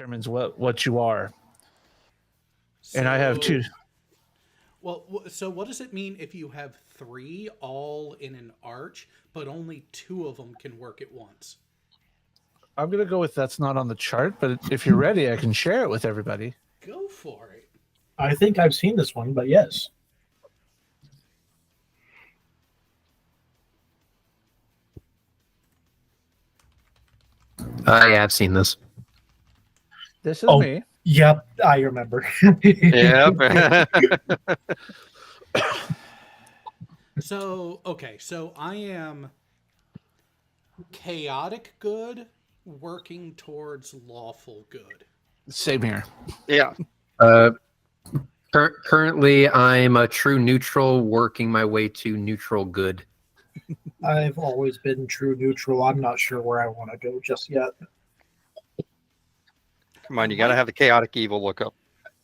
determines what you are. And I have two. Well, so what does it mean if you have three all in an arch, but only two of them can work at once? I'm gonna go with that's not on the chart, but if you're ready, I can share it with everybody. Go for it. I think I've seen this one, but yes. Yeah, I've seen this. This is Oh. me. Yep, I remember. Yep. So, okay, so I am chaotic good working towards lawful good. Same here. Yeah. Currently, I'm a true neutral, working my way to neutral good. I've always been true neutral. I'm not sure where I want to go just yet. Come on, you got to have the chaotic evil look up.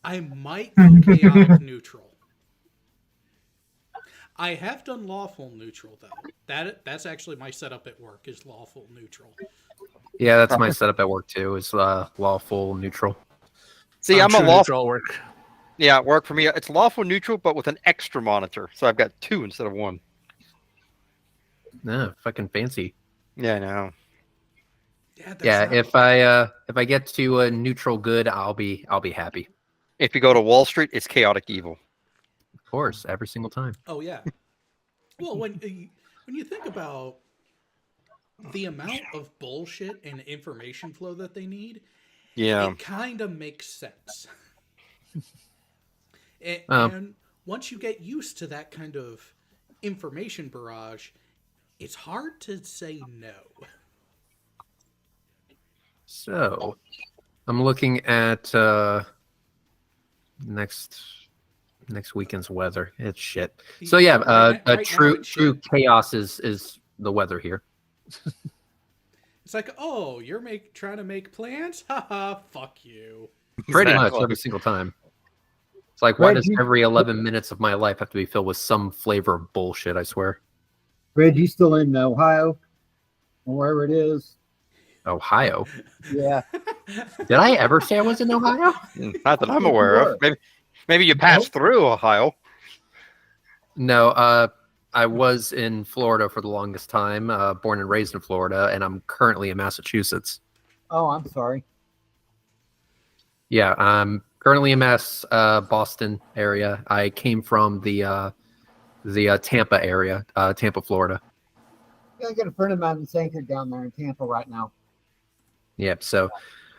I might go chaotic neutral. I have done lawful neutral though. That's actually my setup at work is lawful neutral. Yeah, that's my setup at work too. Is lawful neutral. See, I'm a true lawful. neutral at work. Yeah, work for me. It's lawful neutral, but with an extra monitor. So I've got two instead of one. Yeah, fucking fancy. Yeah, I know. Yeah, that's Yeah, not- if I get to a neutral good, I'll be happy. If you go to Wall Street, it's chaotic evil. Of course, every single time. Oh yeah. Well, when you think about the amount of bullshit and information flow that they need, Yeah. it kind of makes sense. and, Um. and once you get used to that kind of information barrage, it's hard to say no. So, I'm looking at next weekend's weather. It's shit. So yeah, Right now true it's shit. chaos is the weather here. It's like, oh, you're trying to make plans? Haha, fuck you. Pretty Exactly. much every single time. It's like, why Red, does every 11 minutes of my life have to be filled with some flavor of bullshit? I swear. Red, you still in Ohio? Or wherever it is? Ohio. Yeah. Did I ever say I was in Ohio? Not that I'm aware of. Maybe you passed through Ohio. No, I was in Florida for the longest time, born and raised in Florida, and I'm currently in Massachusetts. Oh, I'm sorry. Yeah, I'm currently in Boston area. I came from the Tampa area, Tampa, Florida. Yeah, I got a friend of mine that's anchored down there in Tampa right now. Yep. So,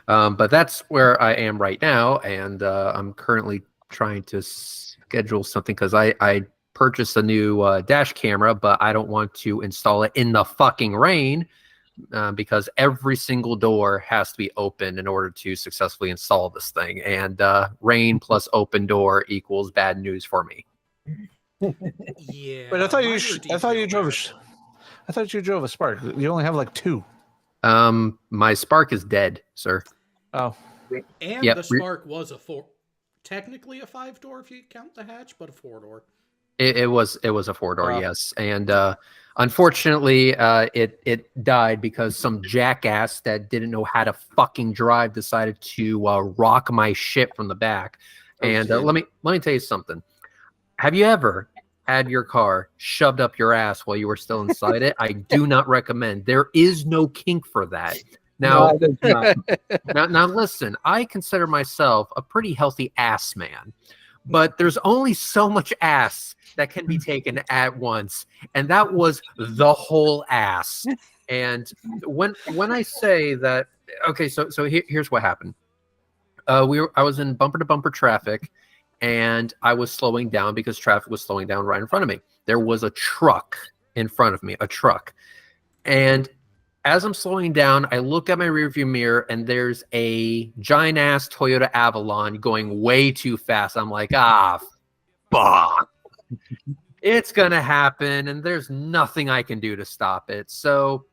but that's where I am right now, and I'm currently trying to schedule something because I purchased a new dash camera, but I don't want to install it in the fucking rain because every single door has to be open in order to successfully install this thing, and rain plus open door equals bad news for me. Yeah. But I thought you drove a Spark. You only have like two. My Spark is dead, sir. Oh, And Yep. the Spark was technically a 5-door if you count the hatch, but a 4-door. It was a 4-door, Wow. yes, and unfortunately, it died because some jackass that didn't know how to fucking drive decided to rock my shit from the back. And let me tell you something. Have you ever had your car shoved up your ass while you were still inside it? I do not recommend. There is no kink for that. Now, No, it's not. now listen, I consider myself a pretty healthy ass man, but there's only so much ass that can be taken at once, and that was the whole ass. And when I say that, okay, so here's what happened. I was in bumper to bumper traffic, and I was slowing down because traffic was slowing down right in front of me. There was a truck in front of me, and as I'm slowing down, I look at my rearview mirror, and there's a giant ass Toyota Avalon going way too fast. I'm like, fuck. It's gonna happen, and there's nothing I can do to stop it. So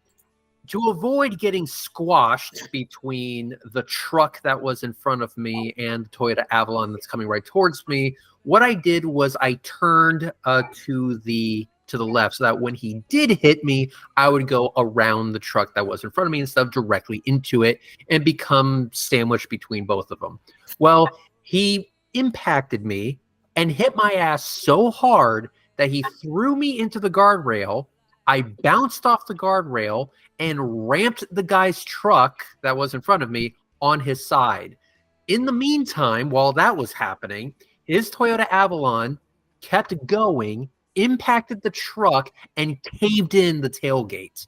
to avoid getting squashed between the truck that was in front of me and the Toyota Avalon that's coming right towards me, what I did was I turned to the to the left so that when he did hit me, I would go around the truck that was in front of me instead of directly into it and become sandwiched between both of them. Well, he impacted me and hit my ass so hard that he threw me into the guardrail. I bounced off the guardrail and ramped the guy's truck that was in front of me on his side. In the meantime, while that was happening, his Toyota Avalon kept going, impacted the truck, and caved in the tailgate.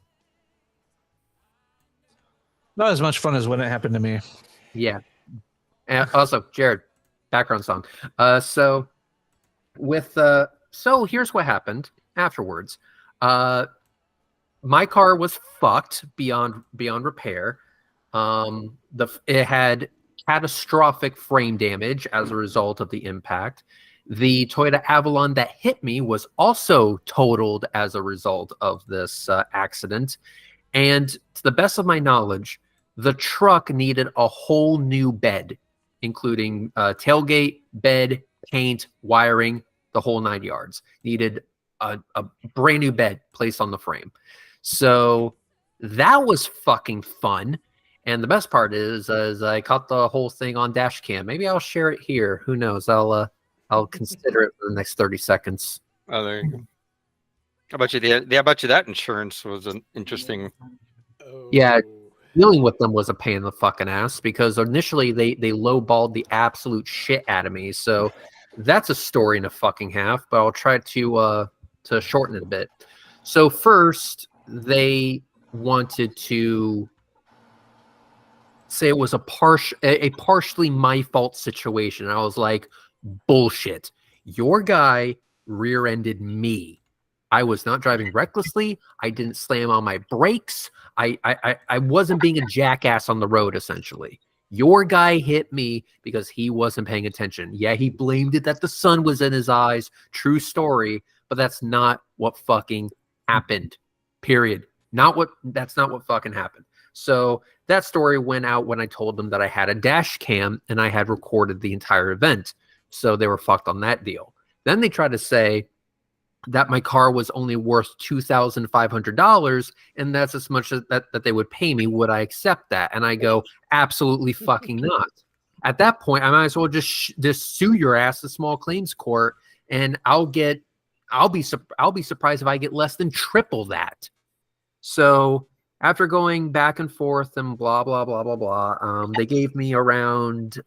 Not as much fun as when it happened to me. Yeah. And also, Jared, background song. So here's what happened afterwards. My car was fucked beyond repair. It had catastrophic frame damage as a result of the impact. The Toyota Avalon that hit me was also totaled as a result of this accident. And to the best of my knowledge, the truck needed a whole new bed, including tailgate, bed, paint, wiring, the whole 9 yards. Needed a brand new bed placed on the frame. So that was fucking fun. And the best part is I caught the whole thing on dash cam. Maybe I'll share it here. Who knows? I'll consider it for the next 30 seconds. Oh, there you go. How about you? That insurance was an interesting. Oh. Yeah. Dealing with them was a pain in the fucking ass because initially they lowballed the absolute shit out of me. So that's a story and a fucking half, but I'll try to shorten it a bit. So first, they wanted to say it was a partially my fault situation. And I was like, bullshit. Your guy rear-ended me. I was not driving recklessly. I didn't slam on my brakes. I wasn't being a jackass on the road, essentially. Your guy hit me because he wasn't paying attention. Yeah, he blamed it that the sun was in his eyes. True story. But that's not what fucking happened. Period. That's not what fucking happened. So that story went out when I told them that I had a dash cam and I had recorded the entire event. So they were fucked on that deal. Then they tried to say that my car was only worth $2,500 and that's as much as that they would pay me. Would I accept that? And I go, absolutely fucking not. At that point, I might as well just sue your ass to small claims court, and I'll be surprised if I get less than triple that. So after going back and forth and blah blah blah blah blah, they gave me around,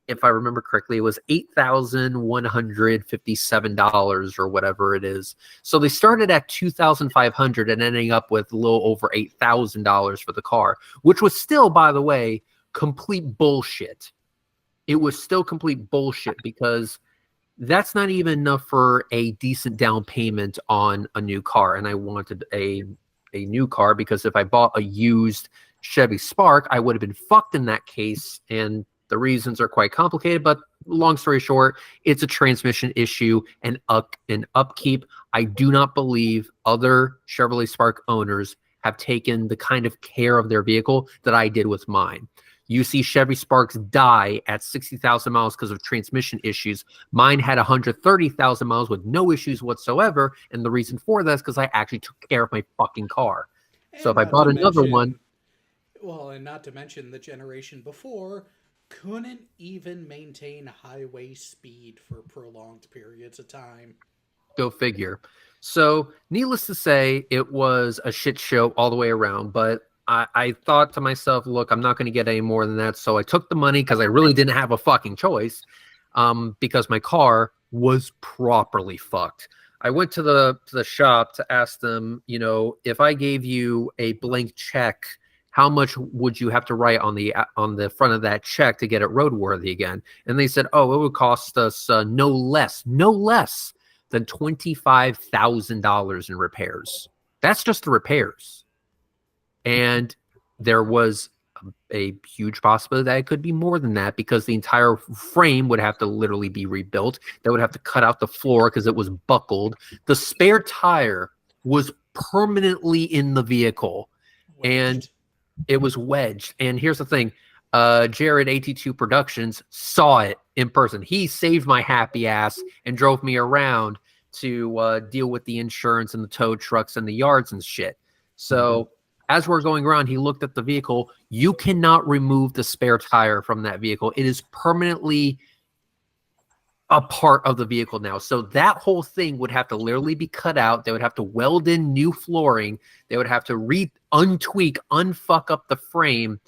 if I remember correctly, it was $8,157 or whatever it is. So they started at $2,500 and ending up with a little over $8,000 for the car, which was still, by the way, complete bullshit. It was still complete bullshit because that's not even enough for a decent down payment on a new car. And I wanted a new car because if I bought a used Chevy Spark, I would have been fucked in that case. And the reasons are quite complicated, but long story short, it's a transmission issue and upkeep. I do not believe other Chevrolet Spark owners have taken the kind of care of their vehicle that I did with mine. You see Chevy Sparks die at 60,000 miles because of transmission issues. Mine had 130,000 miles with no issues whatsoever, and the reason for that is because I actually took care of my fucking car. So if I bought another one... Well, and not to mention the generation before couldn't even maintain highway speed for prolonged periods of time. Go figure. So needless to say, it was a shit show all the way around, but I thought to myself, look, I'm not going to get any more than that. So I took the money because I really didn't have a fucking choice because my car was properly fucked. I went to the shop to ask them, if I gave you a blank check, how much would you have to write on the front of that check to get it roadworthy again? And they said, it would cost us no less than $25,000 in repairs. That's just the repairs. And there was a huge possibility that it could be more than that because the entire frame would have to literally be rebuilt. They would have to cut out the floor because it was buckled. The spare tire was permanently in the vehicle. And it was wedged. And here's the thing. Jared, AT2 Productions, saw it in person. He saved my happy ass and drove me around to deal with the insurance and the tow trucks and the yards and shit. So as we're going around, he looked at the vehicle. You cannot remove the spare tire from that vehicle. It is permanently a part of the vehicle now. So that whole thing would have to literally be cut out. They would have to weld in new flooring. They would have to untweak, unfuck up the frame.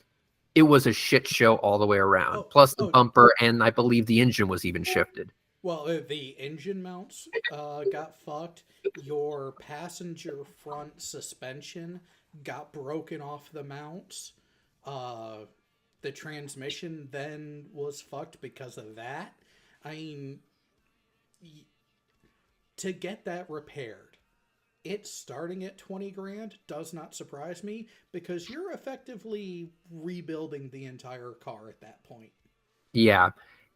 It was a shit show all the way around. Plus the bumper, and I believe the engine was even shifted. Well, the engine mounts got fucked. Your passenger front suspension got broken off the mounts. The transmission then was fucked because of that. I mean, to get that repaired, it's starting at 20 grand does not surprise me because you're effectively rebuilding the entire car at that point. Yeah.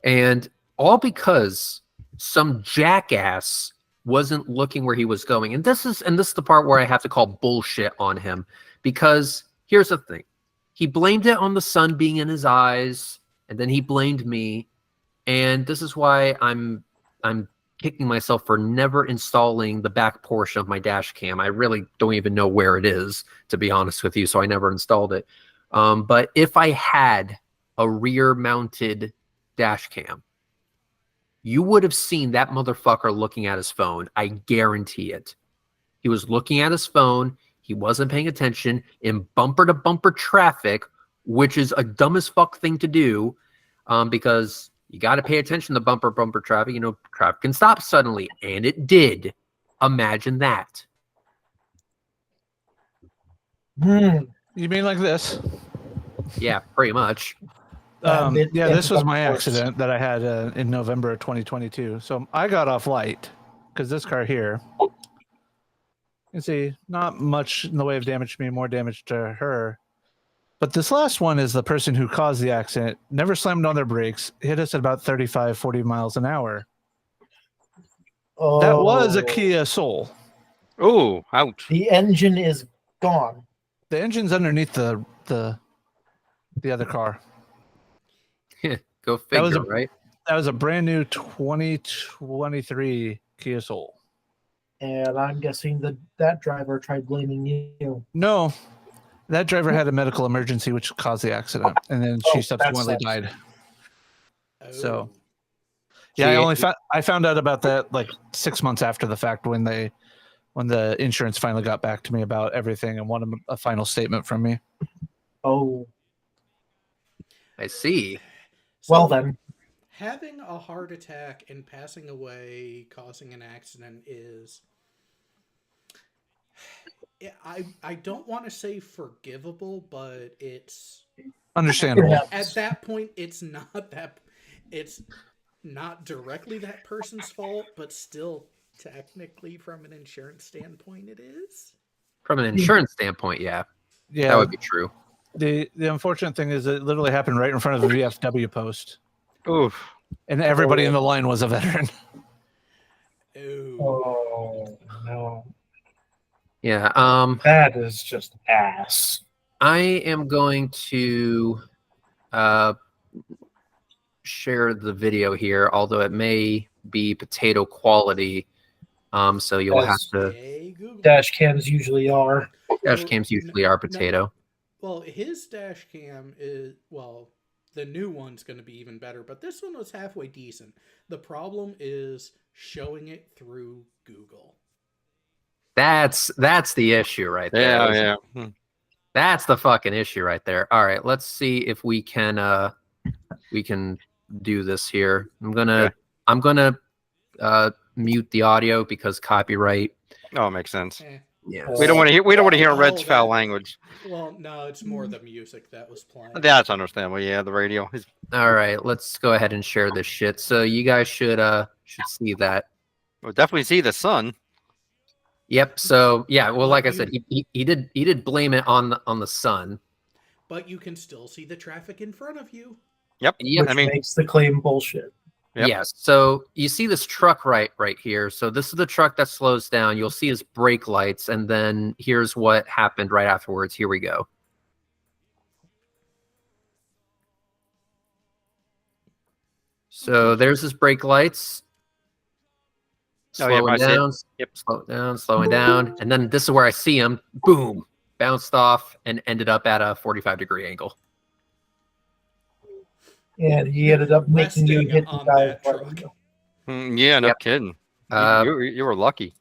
And all because some jackass wasn't looking where he was going. And this is the part where I have to call bullshit on him, because here's the thing. He blamed it on the sun being in his eyes, and then he blamed me. And this is why I'm kicking myself for never installing the back portion of my dash cam. I really don't even know where it is, to be honest with you, so I never installed it. But if I had a rear-mounted dash cam, you would have seen that motherfucker looking at his phone. I guarantee it. He was looking at his phone. He wasn't paying attention in bumper-to-bumper traffic, which is a dumb as fuck thing to do, because you got to pay attention to bumper traffic. You know, traffic can stop suddenly, and it did. Imagine that. You mean like this? Yeah, pretty much. This was my accident that I had in November of 2022. So I got off light because this car here, you can see not much in the way of damage to me, more damage to her. But this last one is the person who caused the accident, never slammed on their brakes, hit us at about 35, 40 miles an hour. Oh, That was a Kia Soul. Oh, ouch. The engine is gone. The engine's underneath the other car. Go That was figure, right? That was a brand new 2023 Kia Soul. And I'm guessing that driver tried blaming you. No, that driver had a medical emergency which caused the accident, and then she subsequently died. So, yeah, I found out about that like 6 months after the fact when the insurance finally got back to me about everything and wanted a final statement from me. Oh, I see. well then. Having a heart attack and passing away, causing an accident is... I don't want to say forgivable, but it's... Understandable. At that point, it's not directly that person's fault, but still technically from an insurance standpoint it is. From an insurance standpoint, yeah. Yeah, That would be true. The unfortunate thing is it literally happened right in front of the VFW post. Oof. And everybody in the line was a veteran. Ooh. Oh, no. Yeah. That is just ass. I am going to share the video here, although it may be potato quality. So you'll have to. Hey, Google. Dash cams usually are. Dash cams usually are potato. Well, his dash cam is, well, the new one's going to be even better, but this one was halfway decent. The problem is showing it through Google. That's the issue right there. Yeah. That's the fucking issue right there. All right, let's see if we can do this here. I'm gonna mute the audio because copyright. Oh, makes sense. Yeah. We don't want to hear Red's Oh, foul that- language. Well, no, it's more the music that was playing. That's understandable. Yeah, the radio. All right, let's go ahead and share this shit. So you guys should see that. We'll definitely see the sun. Yep. So yeah, well, like I said, he did blame it on the sun. But you can still see the traffic in front of you. Yep. Yep. Which makes the claim bullshit. Yep. Yes. So you see this truck right here. So this is the truck that slows down. You'll see his brake lights, and then here's what happened right afterwards. Here we go. So there's his brake lights. Oh, yeah, slowing I see it. down, Yep. slowing down, and then this is where I see him. Boom, bounced off and ended up at a 45-degree angle. And he ended up making you Resting hit the on guy. that truck. Yeah, no Yep. kidding. Uh, You were lucky.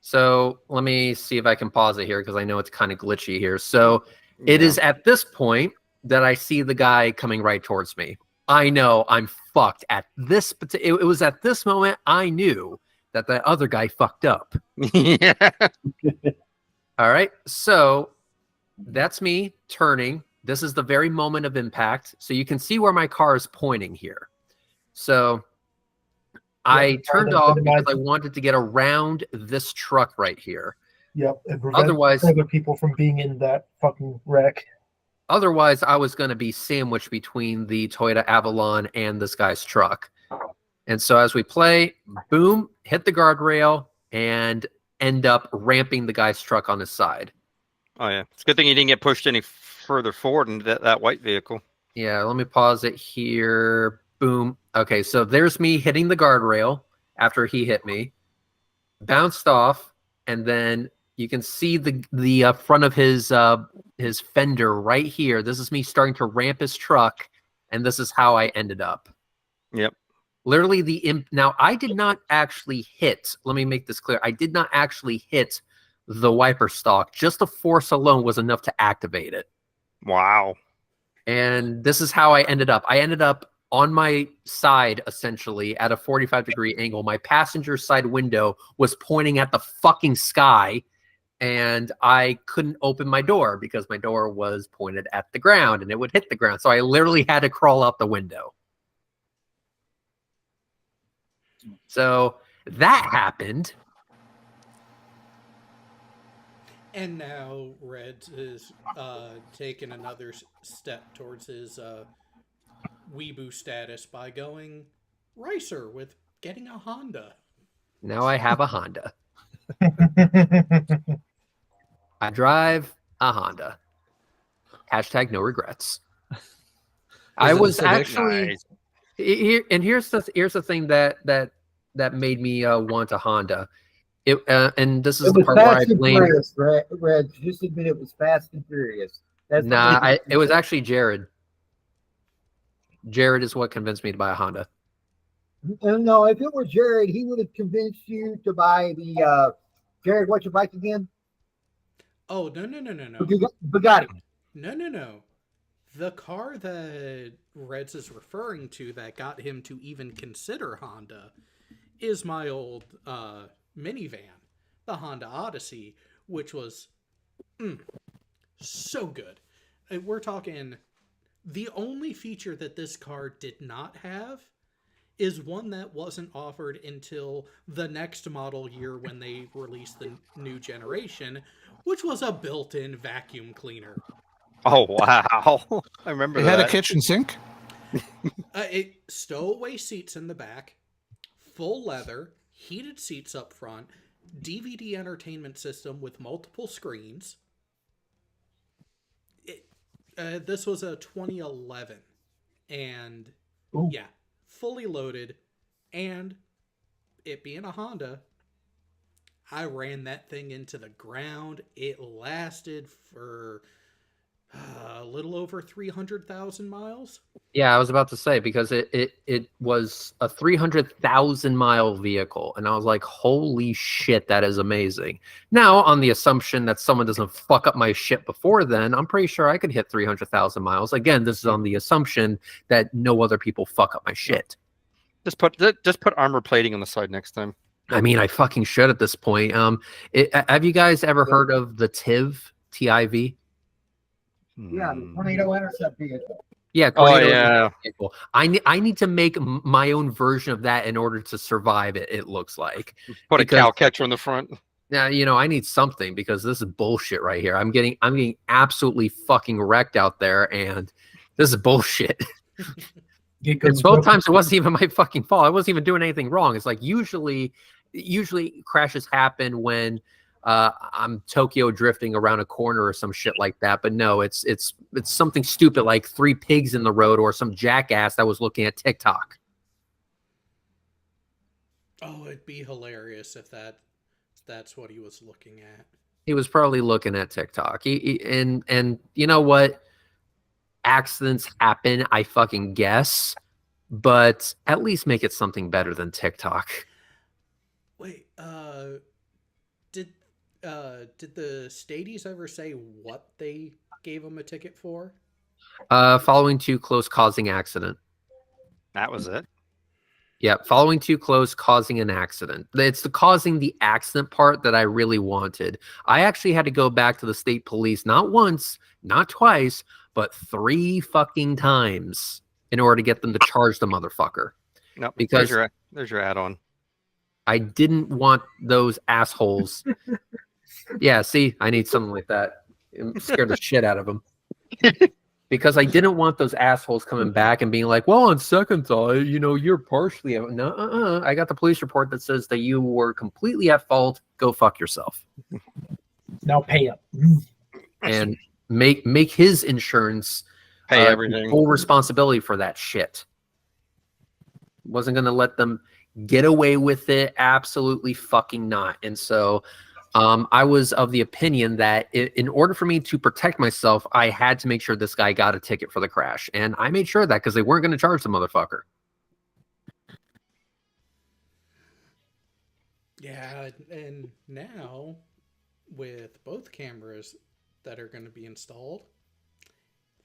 So let me see if I can pause it here because I know it's kind of glitchy here. So it Yeah. is at this point that I see the guy coming right towards me. I know I'm fucked at this. It was at this moment I knew that the other guy fucked up. Yeah. All right. So that's me turning. This is the very moment of impact. So you can see where my car is pointing here. So I turned off because I wanted to get around this truck right here. Yep. And prevent Otherwise- other people from being in that fucking wreck. Otherwise, I was going to be sandwiched between the Toyota Avalon and this guy's truck. And so as we play, boom, hit the guardrail and end up ramping the guy's truck on his side. Oh yeah. It's a good thing you didn't get pushed any further forward into that white vehicle. Yeah, let me pause it here. Boom. Okay, so there's me hitting the guardrail after he hit me. Bounced off, and then you can see the front of his fender right here. This is me starting to ramp his truck, and this is how I ended up. Yep. Literally now I did not actually hit. Let me make this clear. I did not actually hit the wiper stalk. Just the force alone was enough to activate it. Wow. And this is how I ended up. I ended up on my side, essentially, at a 45-degree angle. My passenger side window was pointing at the fucking sky, and I couldn't open my door because my door was pointed at the ground, and it would hit the ground. So I literally had to crawl out the window. So that happened. And now Reds is taking another step towards his weeboo status by going racer with getting a Honda. Now I have a Honda. I drive a Honda. Hashtag no regrets. I it a was Civic? actually Nice. here, and here's the thing that made me want a Honda. And this is It the was part where I Fast and blame. Furious, Red. Just admit it was Fast and Furious. That's Nah, it was actually Jared. Jared is what convinced me to buy a Honda. No, if it were Jared, he would have convinced you to buy the Jared. What's your bike again? Oh, no. Bugatti. No. The car that Reds is referring to that got him to even consider Honda is my old minivan, the Honda Odyssey, which was so good. We're talking the only feature that this car did not have is one that wasn't offered until the next model year when they released the new generation, which was a built-in vacuum cleaner. Oh wow. I remember It that. had a kitchen sink. It stowaway seats in the back, full leather, heated seats up front, DVD entertainment system with multiple screens. This was a 2011, and Ooh. yeah, fully loaded, and it being a Honda, I ran that thing into the ground. It lasted for a little over 300,000 miles. Yeah, I was about to say because it was a 300,000 mile vehicle, and I was like, holy shit, that is amazing. Now, on the assumption that someone doesn't fuck up my shit before then, I'm pretty sure I could hit 300,000 miles. Again, this is on the assumption that no other people fuck up my shit. Just put armor plating on the side next time. I mean, I fucking should at this point. Have you guys ever heard of the TIV? TIV? Yeah, the tornado intercept vehicle. Yeah. Oh tornado yeah. vehicle. I need to make my own version of that in order to survive it. It looks like. Put Because- a cow catcher on the front. Now, I need something because this is bullshit right here. I'm getting absolutely fucking wrecked out there, and this is bullshit. And both times it wasn't even my fucking fault. I wasn't even doing anything wrong. It's like usually crashes happen when I'm Tokyo drifting around a corner or some shit like that. But no, it's something stupid like 3 pigs in the road or some jackass that was looking at TikTok. Oh, it'd be hilarious if that's what he was looking at. He was probably looking at TikTok. And you know what? Accidents happen, I fucking guess, but at least make it something better than TikTok. Wait, did the Stadies ever say what they gave him a ticket for? Following too close, causing accident. That was it. Yeah, following too close, causing an accident. It's the causing the accident part that I really wanted. I actually had to go back to the state police not once, not twice, but 3 fucking times in order to get them to charge the motherfucker. No, Because there's your add-on. I didn't want those assholes. Yeah, see, I need something like that. It scared the shit out of them. Because I didn't want those assholes coming back and being like, well, on second thought, you're partially. No, I got the police report that says that you were completely at fault. Go fuck yourself. Now pay up. And make his insurance Pay everything. full responsibility for that shit. Wasn't going to let them get away with it. Absolutely fucking not. And so I was of the opinion that in order for me to protect myself, I had to make sure this guy got a ticket for the crash. And I made sure of that because they weren't going to charge the motherfucker. Yeah, and now with both cameras that are going to be installed,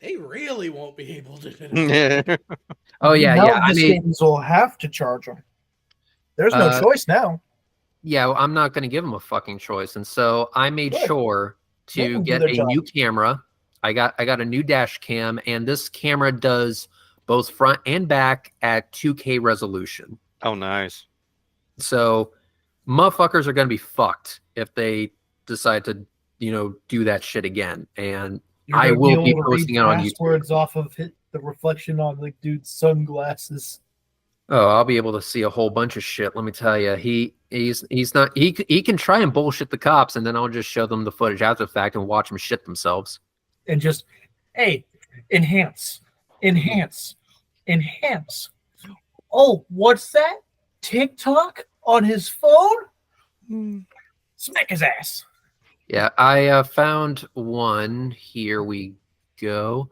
they really won't be able to do it. Oh, yeah, now yeah. I the mean, Stadies will have to charge them. There's no choice now. yeah, I'm not going to give him a fucking choice. And so I made Good. sure Let to them do get their a job. new camera. I got a new dash cam, and this camera does both front and back at 2K resolution. Oh, nice. So motherfuckers are going to be fucked if they decide to, do that shit again. And You're I gonna will be able to read posting it on YouTube. passwords off of the reflection on the dude's sunglasses. Oh, I'll be able to see a whole bunch of shit. Let me tell you, he's not. He can try and bullshit the cops, and then I'll just show them the footage after the fact and watch them shit themselves. And just, hey, enhance. Oh, what's that? TikTok on his phone? Smack his ass. Yeah, I found one. Here we go.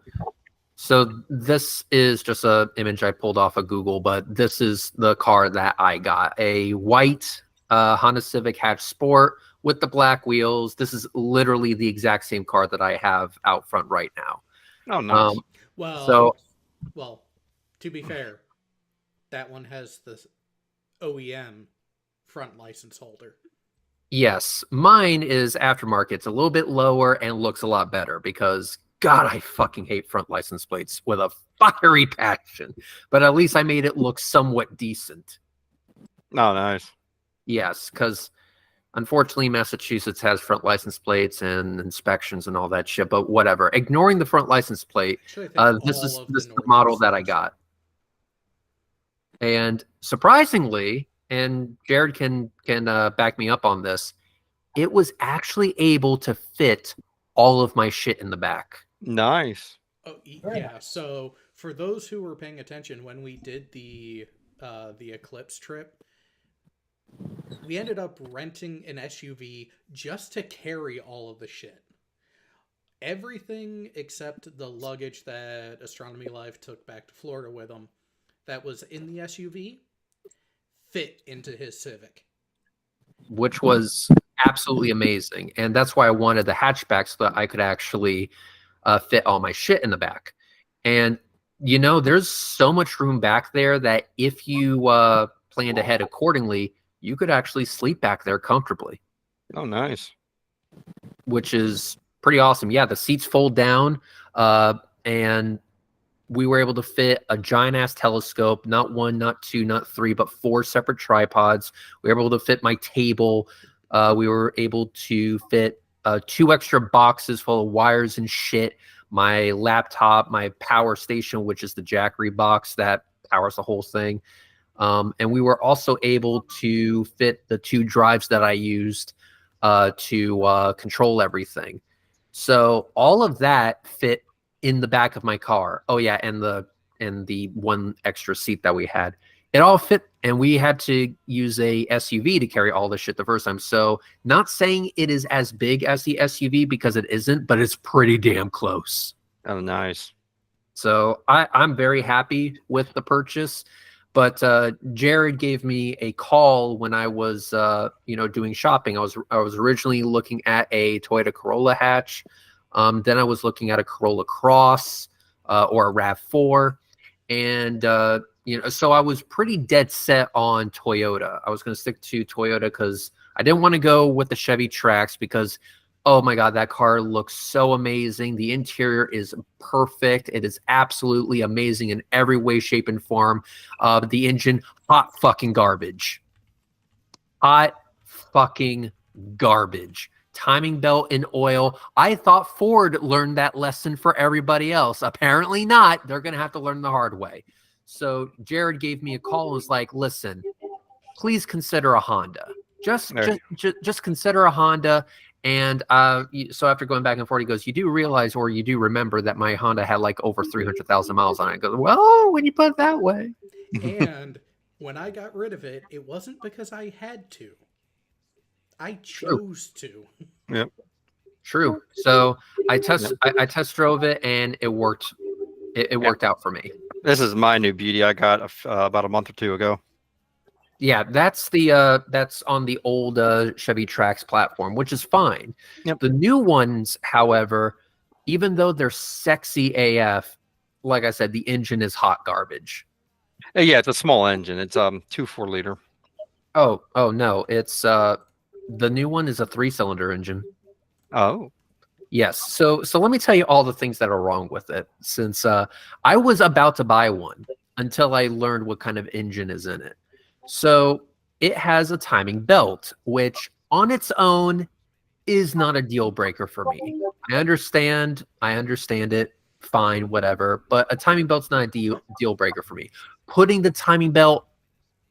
So this is just an image I pulled off of Google, but this is the car that I got. A white Honda Civic Hatch Sport with the black wheels. This is literally the exact same car that I have out front right now. Oh, nice. Well, to be fair, that one has the OEM front license holder. Yes, mine is aftermarket. It's a little bit lower and looks a lot better because, God, I fucking hate front license plates with a fiery passion. But at least I made it look somewhat decent. Oh, nice. Yes, because unfortunately, Massachusetts has front license plates and inspections and all that shit. But whatever. Ignoring the front license plate, Actually, I think this all is of the model that I Northeast got. And surprisingly, and Jared can back me up on this, it was actually able to fit all of my shit in the back. Nice. Oh, Very yeah. nice. So for those who were paying attention when we did the Eclipse trip, we ended up renting an SUV just to carry all of the shit. Everything except the luggage that Astronomy Live took back to Florida with them that was in the SUV fit into his Civic. Which was absolutely amazing. And that's why I wanted the hatchback so that I could actually fit all my shit in the back. And, there's so much room back there that if you planned ahead accordingly, you could actually sleep back there comfortably. Oh, nice. Which is pretty awesome. Yeah, the seats fold down, and we were able to fit a giant ass telescope, not one, not two, not three, but 4 separate tripods. We were able to fit my table. We were able to fit 2 extra boxes full of wires and shit, my laptop, my power station, which is the Jackery box that powers the whole thing. And we were also able to fit the 2 drives that I used to control everything. So all of that fit in the back of my car. Oh yeah, and the 1 extra seat that we had. it all fit, and we had to use a SUV to carry all this shit the first time. So not saying it is as big as the SUV because it isn't, but it's pretty damn close. Oh, nice. So I'm very happy with the purchase. But Jared gave me a call when I was doing shopping. I was originally looking at a Toyota Corolla hatch. Then I was looking at a Corolla Cross or a RAV4. And so I was pretty dead set on Toyota. I was going to stick to Toyota because I didn't want to go with the Chevy Trax because, oh my God, that car looks so amazing. The interior is perfect. It is absolutely amazing in every way, shape, and form. The engine, hot fucking garbage. Hot fucking garbage. Timing belt and oil. I thought Ford learned that lesson for everybody else. Apparently not. They're going to have to learn the hard way. So Jared gave me a call and was like, listen, please consider a Honda. Just consider a Honda. And so after going back and forth, he goes, you do realize or you do remember that my Honda had like over 300,000 miles on it. I go, well, when you put it that way. And when I got rid of it, it wasn't because I had to. I chose to. Yep. True. So I test drove it and it worked. It worked out for me. This is my new beauty I got about a month or two ago. Yeah, that's on the old Chevy Trax platform, which is fine. Yep. The new ones, however, even though they're sexy AF, like I said, the engine is hot garbage. Yeah, it's a small engine. It's 2.4 liter. Oh no, it's the new one is a 3-cylinder engine. Oh. Yes. So let me tell you all the things that are wrong with it. Since I was about to buy one until I learned what kind of engine is in it. So it has a timing belt, which on its own is not a deal breaker for me. I understand it. Fine, whatever. But a timing belt's not a deal breaker for me. Putting the timing belt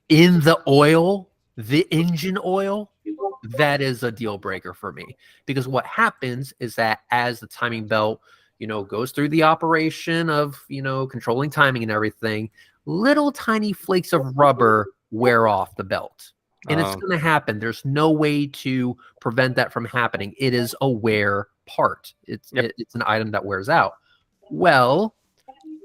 in the oil, the engine oil, that is a deal breaker for me. Because what happens is that as the timing belt, goes through the operation of, controlling timing and everything, little tiny flakes of rubber wear off the belt. And it's going to happen. There's no way to prevent that from happening. It is a wear part. It's an item that wears out. Well,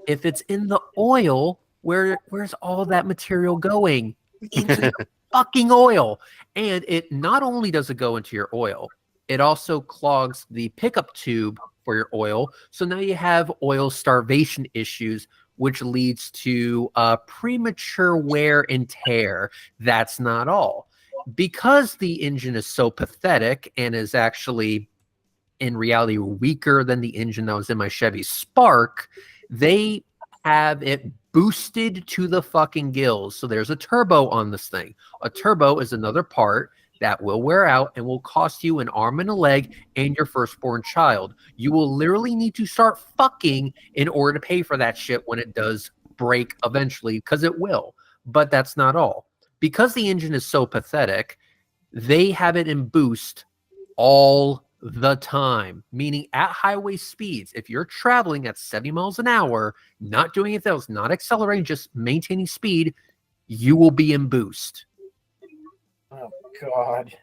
if it's in the oil, where's all that material going? Into the fucking oil. And it not only does it go into your oil, it also clogs the pickup tube for your oil. So now you have oil starvation issues, which leads to premature wear and tear. That's not all. Because the engine is so pathetic and is actually in reality weaker than the engine that was in my Chevy Spark, they have it boosted to the fucking gills. So there's a turbo on this thing. A turbo is another part that will wear out and will cost you an arm and a leg and your firstborn child. You will literally need to start fucking in order to pay for that shit when it does break eventually, because it will. But that's not all. Because the engine is so pathetic, they have it in boost all the time, meaning at highway speeds. If you're traveling at 70 miles an hour, not doing anything else, not accelerating, just maintaining speed, you will be in boost. Oh God.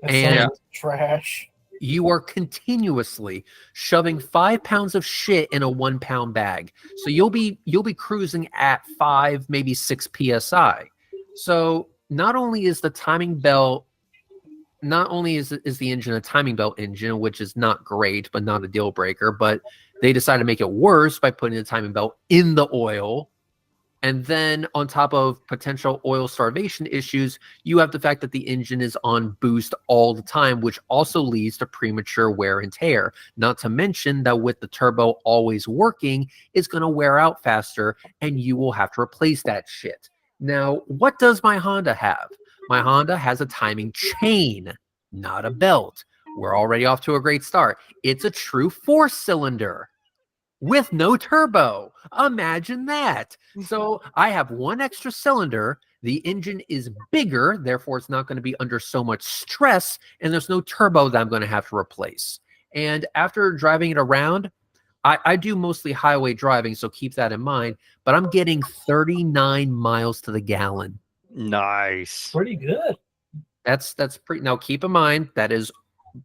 That And sounds trash. you are continuously shoving 5 pounds of shit in a 1 pound bag. So you'll be cruising at 5, maybe 6 PSI. So not only is the timing belt, not only is the engine a timing belt engine, which is not great, but not a deal breaker, but they decided to make it worse by putting the timing belt in the oil. And then on top of potential oil starvation issues, you have the fact that the engine is on boost all the time, which also leads to premature wear and tear. Not to mention that with the turbo always working, it's going to wear out faster and you will have to replace that shit. Now, what does my Honda have? My Honda has a timing chain, not a belt. We're already off to a great start. It's a true 4-cylinder. With no turbo. Imagine that. So I have one extra cylinder. The engine is bigger, therefore it's not going to be under so much stress, and there's no turbo that I'm going to have to replace. And after driving it around, I do mostly highway driving, so keep that in mind. But I'm getting 39 miles to the gallon. Nice. Pretty good. That's pretty. Now keep in mind that is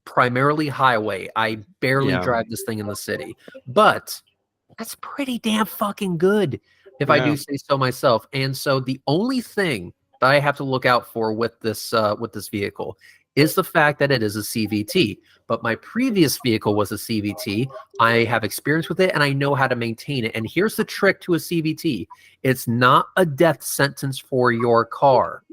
primarily highway. I barely Yeah. drive this thing in the city, but that's pretty damn fucking good, if I Yeah. do say so myself. And so the only thing that I have to look out for with this vehicle is the fact that it is a CVT. But my previous vehicle was a CVT. I have experience with it and I know how to maintain it. And here's the trick to a CVT: it's not a death sentence for your car.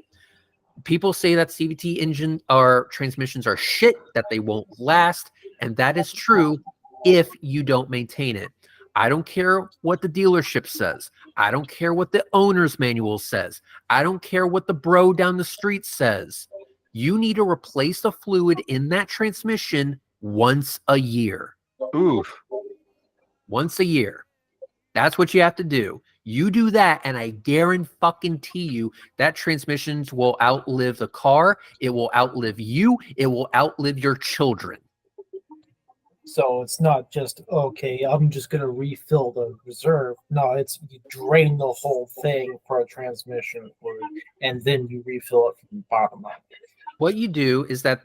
People say that CVT engine or transmissions are shit, that they won't last, and that is true if you don't maintain it. I don't care what the dealership says. I don't care what the owner's manual says. I don't care what the bro down the street says. You need to replace the fluid in that transmission once a year. Oof. Once a year. That's what you have to do. You do that, and I guarantee you that transmissions will outlive the car. It will outlive you. It will outlive your children. So it's not just, okay, I'm just going to refill the reserve. No, it's you drain the whole thing for a transmission fluid, and then you refill it from the bottom up. What you do is that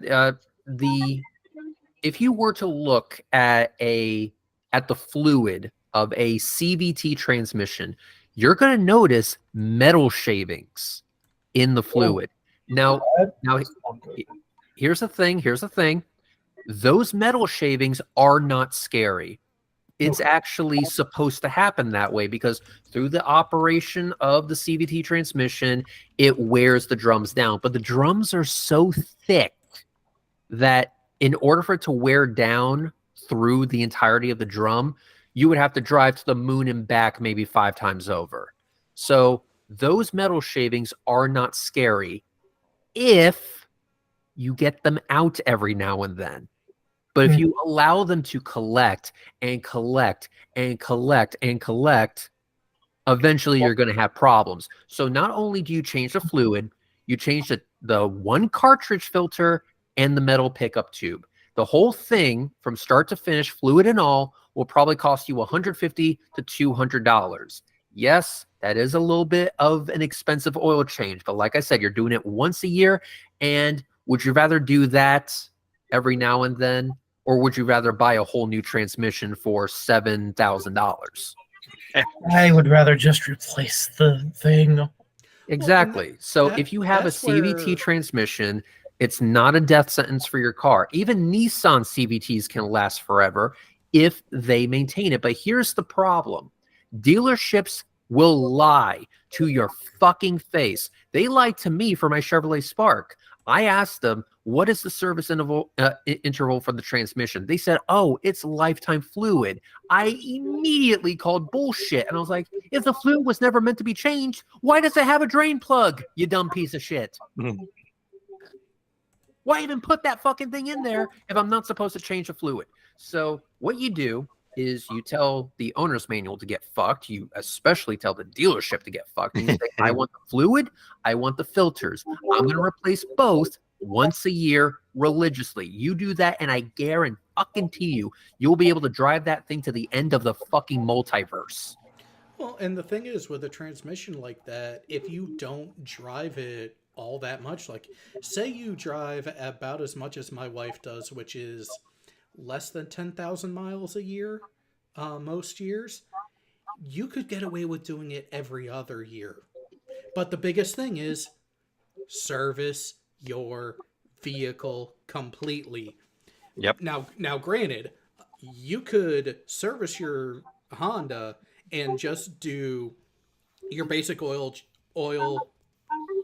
if you were to look at the fluid of a CVT transmission, you're going to notice metal shavings in the fluid. Now, here's the thing. Those metal shavings are not scary. It's actually supposed to happen that way because through the operation of the CVT transmission, it wears the drums down. But the drums are so thick that in order for it to wear down through the entirety of the drum, you would have to drive to the moon and back maybe 5 times over. So those metal shavings are not scary if you get them out every now and then. But if you allow them to collect and collect and collect and collect, eventually you're going to have problems. So not only do you change the fluid, you change the one cartridge filter and the metal pickup tube. The whole thing from start to finish, fluid and all, will probably cost you $150 to $200. Yes, that is a little bit of an expensive oil change, but like I said, you're doing it once a year. And would you rather do that every now and then, or would you rather buy a whole new transmission for $7,000? I would rather just replace the thing. Exactly. So that- if you have a that's CVT where- transmission, it's not a death sentence for your car. Even Nissan CVTs can last forever if they maintain it. But here's the problem. Dealerships will lie to your fucking face. They lied to me for my Chevrolet Spark. I asked them, what is the service interval for the transmission? They said, oh, it's lifetime fluid. I immediately called bullshit. And I was like, if the fluid was never meant to be changed, why does it have a drain plug, you dumb piece of shit? Why even put that fucking thing in there if I'm not supposed to change the fluid? So what you do is you tell the owner's manual to get fucked. You especially tell the dealership to get fucked. And you say, I want the fluid. I want the filters. I'm going to replace both once a year religiously. You do that, and I guarantee you, you'll be able to drive that thing to the end of the fucking multiverse. Well, and the thing is, with a transmission like that, if you don't drive it all that much, like, say you drive about as much as my wife does, which is less than 10,000 miles a year, most years, you could get away with doing it every other year. But the biggest thing is service your vehicle completely. Yep. Now, granted, you could service your Honda and just do your basic oil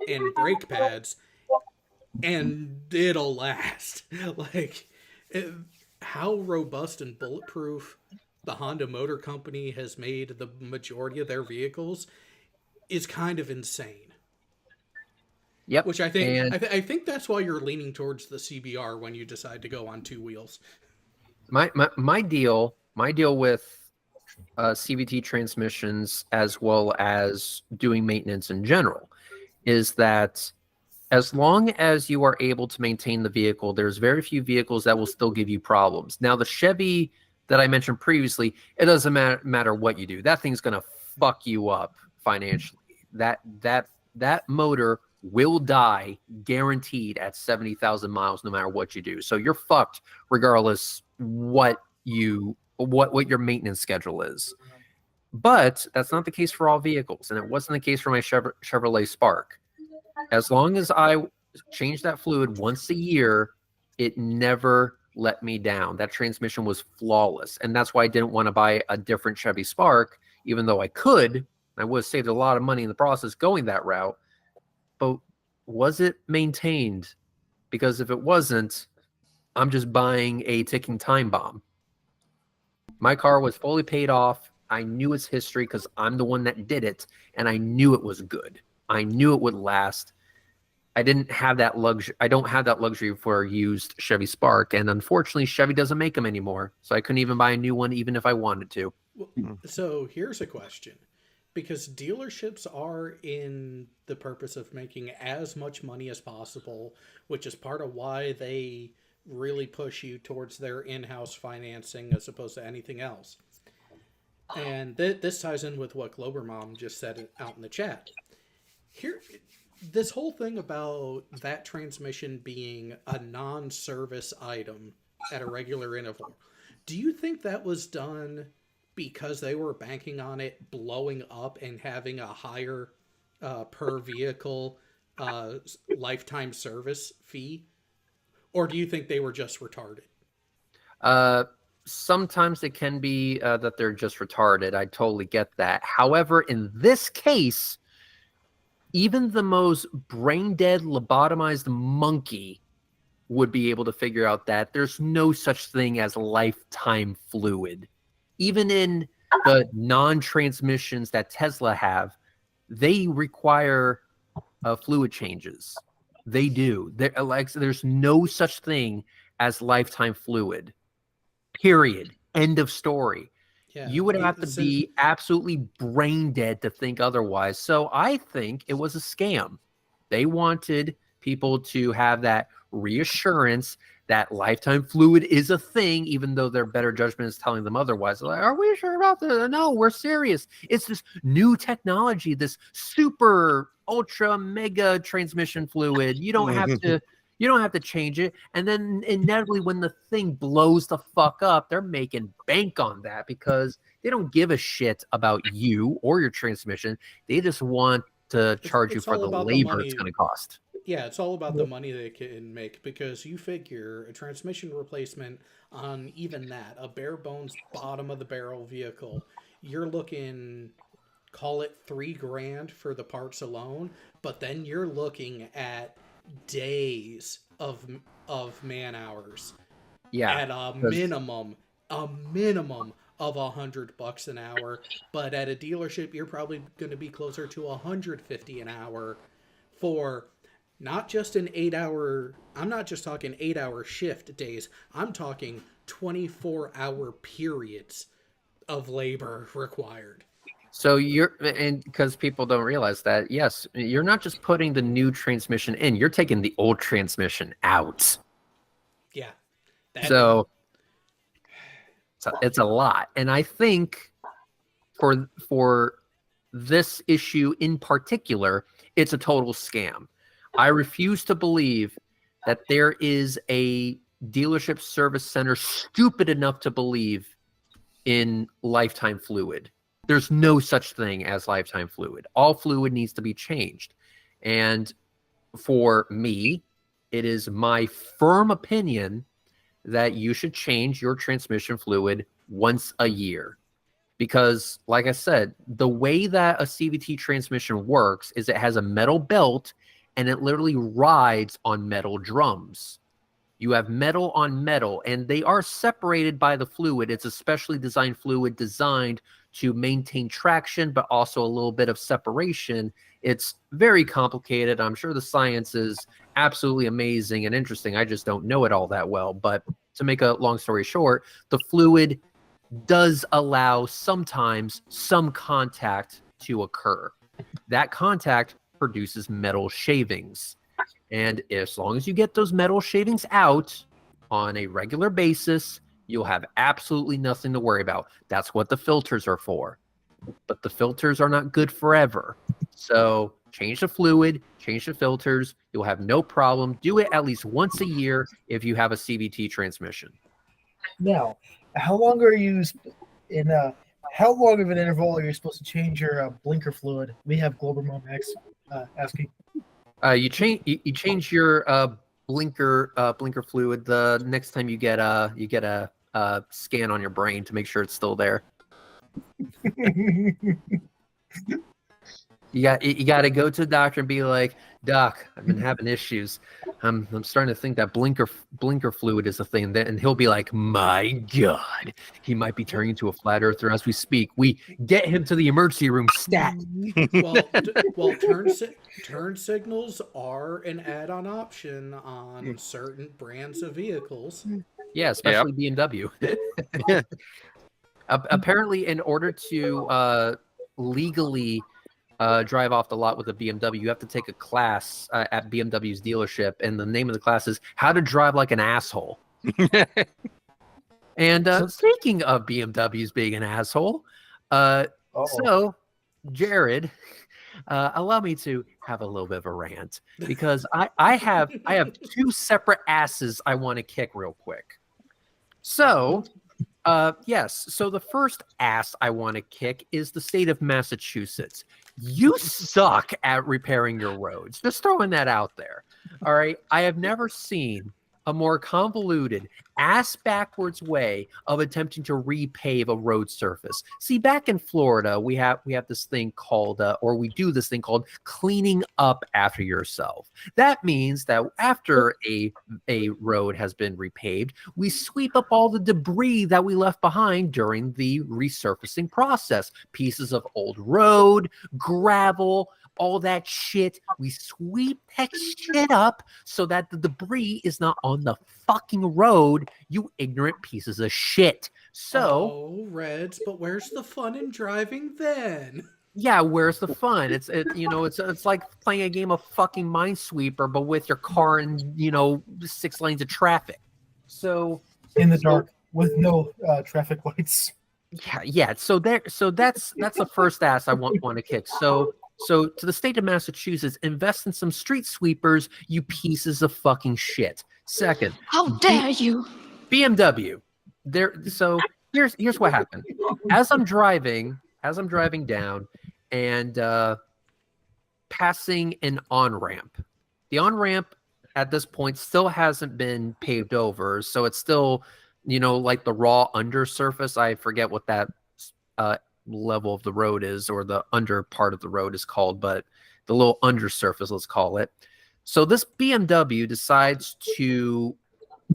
and brake pads, and it'll last. How robust and bulletproof the Honda Motor Company has made the majority of their vehicles is kind of insane. Yep. Which I think And I think that's why you're leaning towards the CBR when you decide to go on 2 wheels. my deal with CVT transmissions, as well as doing maintenance in general, is that as long as you are able to maintain the vehicle, there's very few vehicles that will still give you problems. Now, the Chevy that I mentioned previously, it doesn't matter what you do. That thing's gonna fuck you up financially. That motor will die guaranteed at 70,000 miles, no matter what you do. So you're fucked regardless what your maintenance schedule is. But that's not the case for all vehicles, and it wasn't the case for my Chevrolet Spark. As long as I changed that fluid once a year, it never let me down. That transmission was flawless, and that's why I didn't want to buy a different Chevy Spark, even though I could. I would have saved a lot of money in the process going that route. But was it maintained? Because if it wasn't, I'm just buying a ticking time bomb. My car was fully paid off. I knew its history because I'm the one that did it, and I knew it was good. I knew it would last. I didn't have that luxury. I don't have that luxury for a used Chevy Spark, and unfortunately, Chevy doesn't make them anymore. So I couldn't even buy a new one, even if I wanted to. So here's a question. Because dealerships are in the purpose of making as much money as possible, which is part of why they really push you towards their in-house financing as opposed to anything else. And this ties in with what Glober Mom just said out in the chat. Here, this whole thing about that transmission being a non-service item at a regular interval, do you think that was done because they were banking on it blowing up and having a higher per vehicle lifetime service fee? Or do you think they were just retarded? Sometimes it can be that they're just retarded. I totally get that. However, in this case, even the most brain-dead, lobotomized monkey would be able to figure out that there's no such thing as lifetime fluid. Even in the non-transmissions that Tesla have, they require fluid changes. They do. There's no such thing as lifetime fluid. Period. End of story. Yeah, You would have to be absolutely brain dead to think otherwise. So I think it was a scam. They wanted people to have that reassurance that lifetime fluid is a thing, even though their better judgment is telling them otherwise. They're like, are we sure about this? No, we're serious. It's this new technology, this super ultra mega transmission fluid. You don't have to change it. And then inevitably when the thing blows the fuck up, they're making bank on that because they don't give a shit about you or your transmission. They just want to charge you for the labor it's going to cost. Yeah, it's all about the money they can make, because you figure a transmission replacement on even that, a bare bones bottom of the barrel vehicle, you're looking, call it $3,000 for the parts alone, but then you're looking at days of man hours. Yeah. At a minimum of $100 an hour, but at a dealership you're probably going to be closer to $150 an hour for not just an 8-hour, I'm not just talking 8-hour shift days, I'm talking 24-hour periods of labor required. So and because people don't realize that, yes, you're not just putting the new transmission in, you're taking the old transmission out. Yeah. So it's a lot. And I think for this issue in particular, it's a total scam. I refuse to believe that there is a dealership service center stupid enough to believe in lifetime fluid. There's no such thing as lifetime fluid. All fluid needs to be changed. And for me, it is my firm opinion that you should change your transmission fluid once a year. Because, like I said, the way that a CVT transmission works is it has a metal belt and it literally rides on metal drums. You have metal on metal, and they are separated by the fluid. It's a specially designed fluid designed to maintain traction, but also a little bit of separation. It's very complicated. I'm sure the science is absolutely amazing and interesting. I just don't know it all that well. But to make a long story short, the fluid does allow sometimes some contact to occur. That contact produces metal shavings. And as long as you get those metal shavings out on a regular basis, you'll have absolutely nothing to worry about. That's what the filters are for. But the filters are not good forever. So change the fluid, change the filters. You'll have no problem. Do it at least once a year if you have a CVT transmission. Now, how long are you how long of an interval are you supposed to change your blinker fluid? We have Global Mom X asking. You change your blinker fluid the next time you get a scan on your brain to make sure it's still there. You got to go to the doctor and be like, Doc, I've been having issues. I'm starting to think that blinker fluid is a thing. And he'll be like, my God, he might be turning into a flat earther as we speak. We get him to the emergency room stat. Well, turn signals are an add-on option on certain brands of vehicles. Yeah, especially BMW. Apparently, in order to legally drive off the lot with a BMW, you have to take a class at BMW's dealership, and the name of the class is How to Drive Like an Asshole. And speaking of BMWs being an asshole, so Jared, allow me to have a little bit of a rant because I have two separate asses I want to kick real quick. So. Yes. So the first ass I want to kick is the state of Massachusetts. You suck at repairing your roads. Just throwing that out there. All right. I have never seen a more convoluted ass backwards way of attempting to repave a road surface. See, back in Florida, we have this thing called, or we do this thing called cleaning up after yourself. That means that after a road has been repaved, we sweep up all the debris that we left behind during the resurfacing process. Pieces of old road, gravel, all that shit. We sweep that shit up so that the debris is not on the fucking road, you ignorant pieces of shit. So, Reds, but where's the fun in driving then? Yeah, where's the fun? It's like playing a game of fucking Minesweeper, but with your car in 6 lanes of traffic. So in the dark with no traffic lights. Yeah. So that's the first ass I want to kick. So to the state of Massachusetts, invest in some street sweepers, you pieces of fucking shit. Second, how dare you? BMW. So here's what happened. As I'm driving down and passing an on-ramp. The on-ramp at this point still hasn't been paved over, so it's still, like the raw undersurface. I forget what that level of the road is, or the under part of the road is called, but the little undersurface, let's call it. So this BMW decides to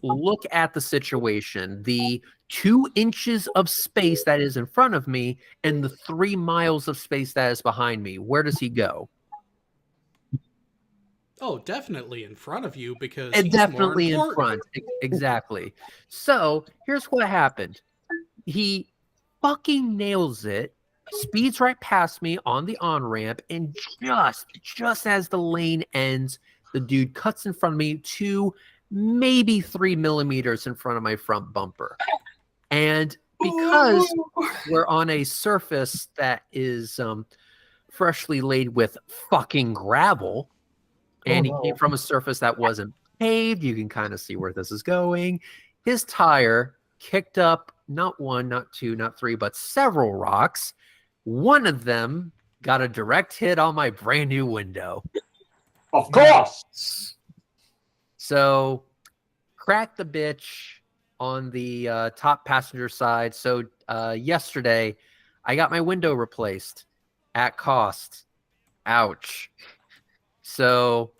look at the situation, the 2 inches of space that is in front of me and the 3 miles of space that is behind me. Where does he go? Oh, definitely in front of you, because And he's definitely more in front. Exactly. So here's what happened. He fucking nails it, speeds right past me on the on-ramp, and just as the lane ends, the dude cuts in front of me 2, maybe 3 millimeters in front of my front bumper. And because we're on a surface that is freshly laid with fucking gravel, and he came from a surface that wasn't paved, you can kind of see where this is going. His tire kicked up not 1, not 2, not 3, but several rocks. One of them got a direct hit on my brand new window. Of course. So, cracked the bitch on the top passenger side. So, yesterday, I got my window replaced at cost. Ouch. So,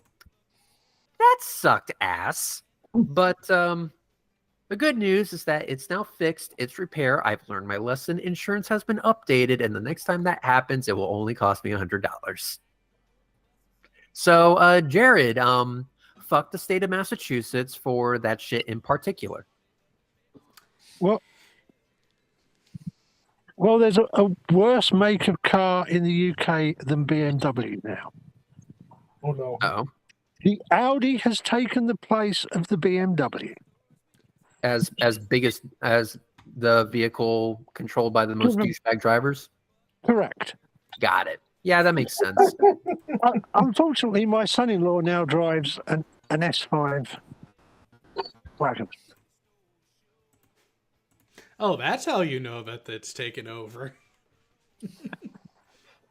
that sucked ass. But the good news is that it's now fixed. It's repair. I've learned my lesson. Insurance has been updated, and the next time that happens, it will only cost me $100. So, Jared, fuck the state of Massachusetts for that shit in particular. Well, there's a worse make of car in the UK than BMW now. Oh no. Oh. The Audi has taken the place of the BMW. as big as the vehicle controlled by the most douchebag drivers? Correct. Got it. Yeah, that makes sense. Unfortunately, my son-in-law now drives an S5 wagon. Oh, that's how you know that it's taken over.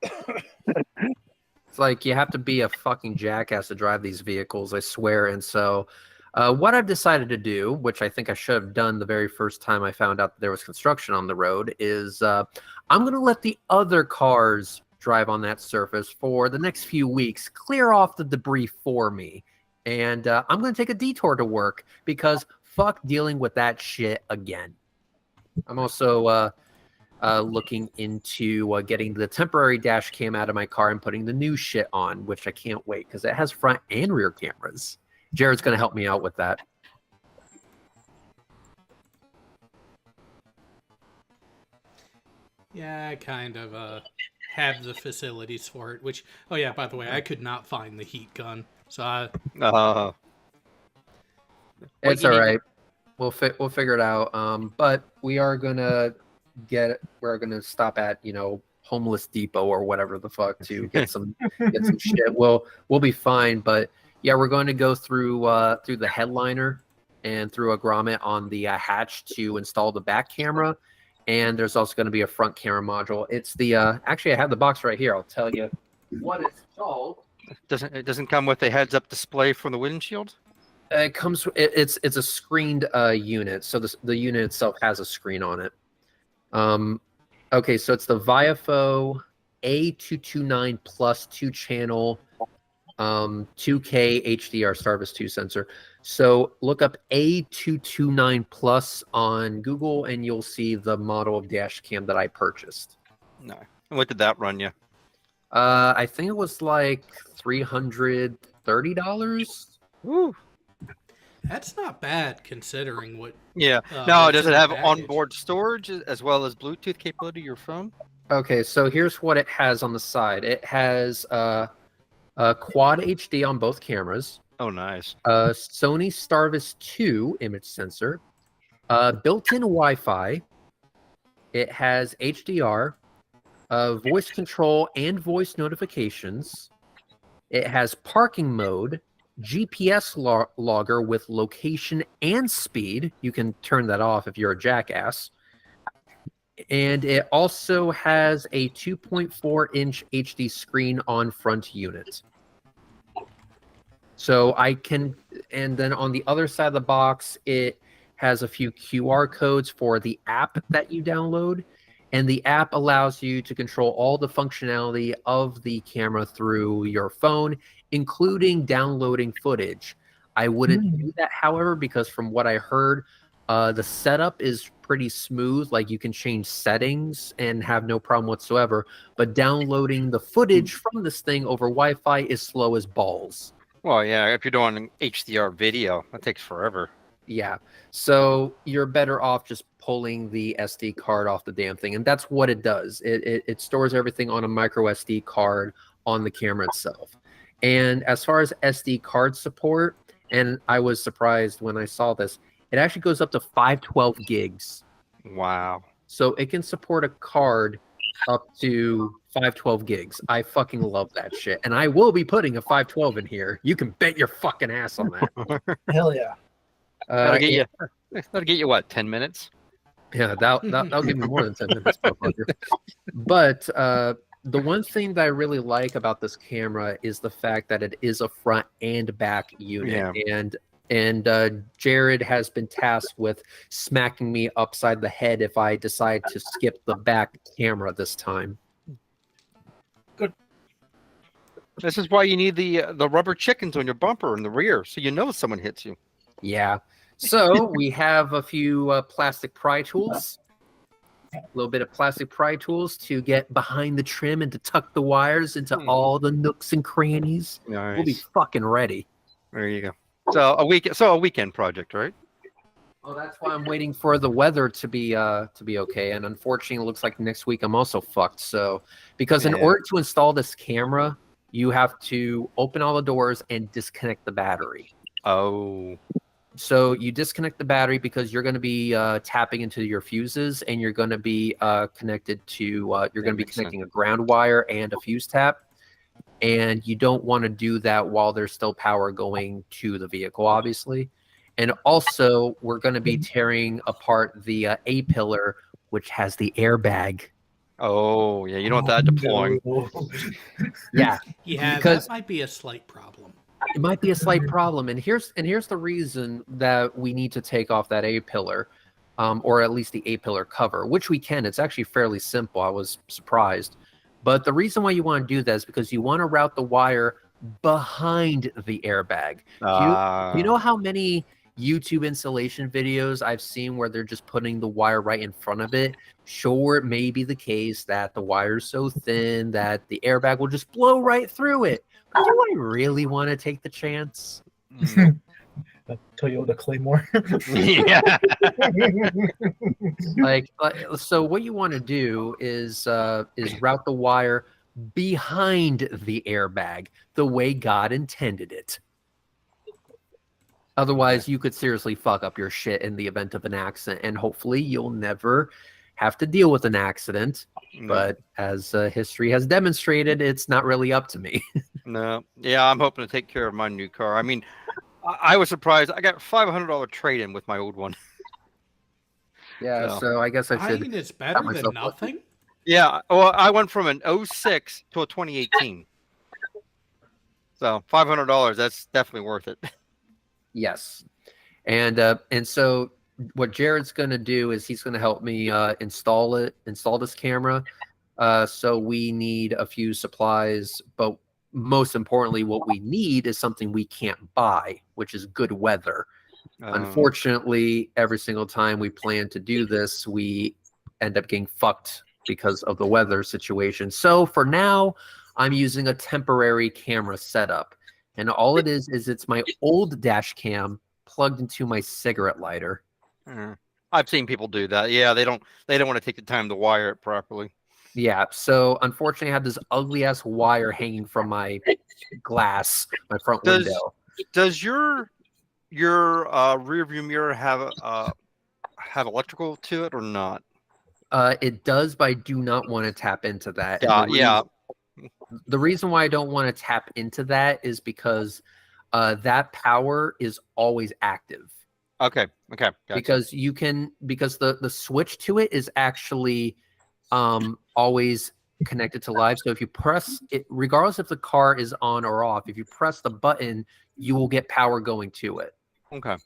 It's like you have to be a fucking jackass to drive these vehicles, I swear. And so what I've decided to do, which I think I should have done the very first time I found out that there was construction on the road, is I'm going to let the other cars drive on that surface for the next few weeks, clear off the debris for me. And I'm going to take a detour to work because fuck dealing with that shit again. I'm also looking into getting the temporary dash cam out of my car and putting the new shit on, which I can't wait because it has front and rear cameras. Jared's going to help me out with that. Yeah, I kind of have the facilities for it, which, oh yeah, by the way, I could not find the heat gun. So It's all right. We'll figure it out. But we're gonna stop at, Homeless Depot or whatever the fuck to get some shit. We'll be fine. But yeah, we're going to go through the headliner and through a grommet on the hatch to install the back camera. And there's also going to be a front camera module. It's the actually I have the box right here. I'll tell you what it's called. It doesn't come with a heads-up display from the windshield? It comes. It's a screened unit, so the unit itself has a screen on it. Okay, so it's the Viafo A229 Plus 2-channel 2K HDR Starvis 2 sensor. So look up A229 Plus on Google, and you'll see the model of dash cam that I purchased. No. And what did that run you? I think it was like $330. Woo. that's not bad considering what. Yeah. what's Does in it the have package. onboard storage as well as Bluetooth capability to your phone? Okay, so here's what it has on the side. It has a quad HD on both cameras, Oh, nice. a Sony Starvis 2 image sensor, built-in Wi-Fi. It has HDR, voice control and voice notifications. It has parking mode, GPS logger with location and speed. You can turn that off if you're a jackass. And it also has a 2.4-inch HD screen on front unit. So and then on the other side of the box, it has a few QR codes for the app that you download. And the app allows you to control all the functionality of the camera through your phone, including downloading footage. I wouldn't do that, however, because from what I heard, the setup is pretty smooth. Like you can change settings and have no problem whatsoever. But downloading the footage from this thing over Wi-Fi is slow as balls. Well, yeah, if you're doing an HDR video, that takes forever. Yeah. So you're better off just pulling the SD card off the damn thing. And that's what it does. It stores everything on a micro SD card on the camera itself. And as far as SD card support, and I was surprised when I saw this, it actually goes up to 512 gigs. Wow. So it can support a card up to 512 gigs. I fucking love that shit. And I will be putting a 512 in here. You can bet your fucking ass on that. Hell yeah. That'll get you what, 10 minutes? Yeah, that'll give me more than 10 minutes. But the one thing that I really like about this camera is the fact that it is a front and back unit. Yeah. And Jared has been tasked with smacking me upside the head if I decide to skip the back camera this time. This is why you need the rubber chickens on your bumper in the rear, so you know someone hits you. Yeah. So we have a few plastic pry tools. A little bit of plastic pry tools to get behind the trim and to tuck the wires into all the nooks and crannies. Nice. We'll be fucking ready. There you go. So a weekend project, right? Well, that's why I'm waiting for the weather to be okay. And unfortunately, it looks like next week I'm also fucked. So because in order to install this camera, you have to open all the doors and disconnect the battery. Oh. So you disconnect the battery because you're going to be tapping into your fuses, and you're going to be connected to you're going to be makes sense. connecting a ground wire and a fuse tap, and you don't want to do that while there's still power going to the vehicle, obviously. And also, we're going to be tearing apart the A pillar, which has the airbag. Oh, yeah, you don't want that deploying. Yeah, Yeah, Because- that might be a slight problem. it might be a slight problem, and here's the reason that we need to take off that A pillar, or at least the A pillar cover, which we can. It's actually fairly simple. I was surprised, but the reason why you want to do that is because you want to route the wire behind the airbag. You know how many YouTube installation videos I've seen where they're just putting the wire right in front of it? Sure, it may be the case that the wire's so thin that the airbag will just blow right through it. But do I really want to take the chance? Mm. The Toyota Claymore. Yeah. So what you want to do is route the wire behind the airbag the way God intended it. Otherwise, you could seriously fuck up your shit in the event of an accident, and hopefully you'll never have to deal with an accident. But as history has demonstrated, it's not really up to me. No. Yeah, I'm hoping to take care of my new car. I mean, I was surprised. I got $500 trade-in with my old one. Yeah, No. so I guess I I should. mean, it's better than myself nothing. Yeah, well, I went from an 06 to a 2018. So $500, that's definitely worth it. Yes, and so what Jared's going to do is he's going to help me install this camera. So we need a few supplies, but most importantly, what we need is something we can't buy, which is good weather. Unfortunately, every single time we plan to do this, we end up getting fucked because of the weather situation. So for now, I'm using a temporary camera setup. And all it is it's my old dash cam plugged into my cigarette lighter. I've seen people do that. Yeah, they don't want to take the time to wire it properly. Yeah, so unfortunately I have this ugly ass wire hanging from my glass, my front window. Does your rear view mirror have electrical to it or not? It does, but I do not want to tap into that. Yeah. The reason why I don't want to tap into that is because that power is always active. Okay. Gotcha. Because the switch to it is actually always connected to live. So if you press it, regardless if the car is on or off, if you press the button, you will get power going to it. Okay.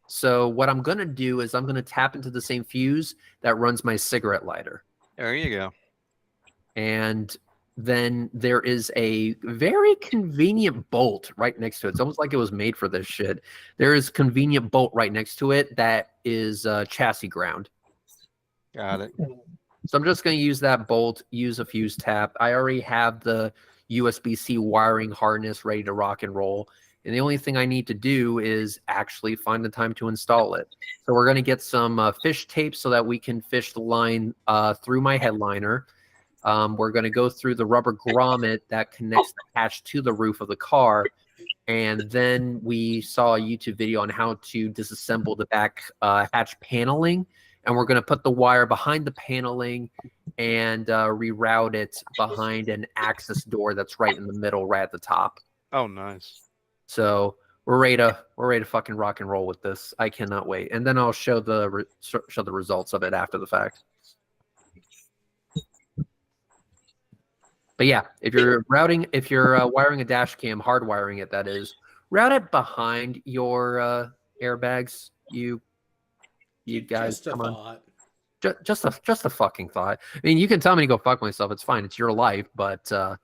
So what I'm going to do is I'm going to tap into the same fuse that runs my cigarette lighter. There you go. And then there is a very convenient bolt right next to it. It's almost like it was made for this shit. There is a convenient bolt right next to it that is chassis ground. Got it. So I'm just going to use that bolt, use a fuse tap. I already have the USB-C wiring harness ready to rock and roll. And the only thing I need to do is actually find the time to install it. So we're going to get some fish tape so that we can fish the line through my headliner. We're going to go through the rubber grommet that connects the hatch to the roof of the car. And then we saw a YouTube video on how to disassemble the back hatch paneling. And we're going to put the wire behind the paneling and reroute it behind an access door that's right in the middle, right at the top. Oh, nice. So we're ready to fucking rock and roll with this. I cannot wait. And then I'll show the results of it after the fact. But yeah, if you're wiring a dash cam, hardwiring it, that is, route it behind your airbags. You guys, Just a come on. thought. Just a fucking thought. I mean, you can tell me to go fuck myself. It's fine. It's your life, but just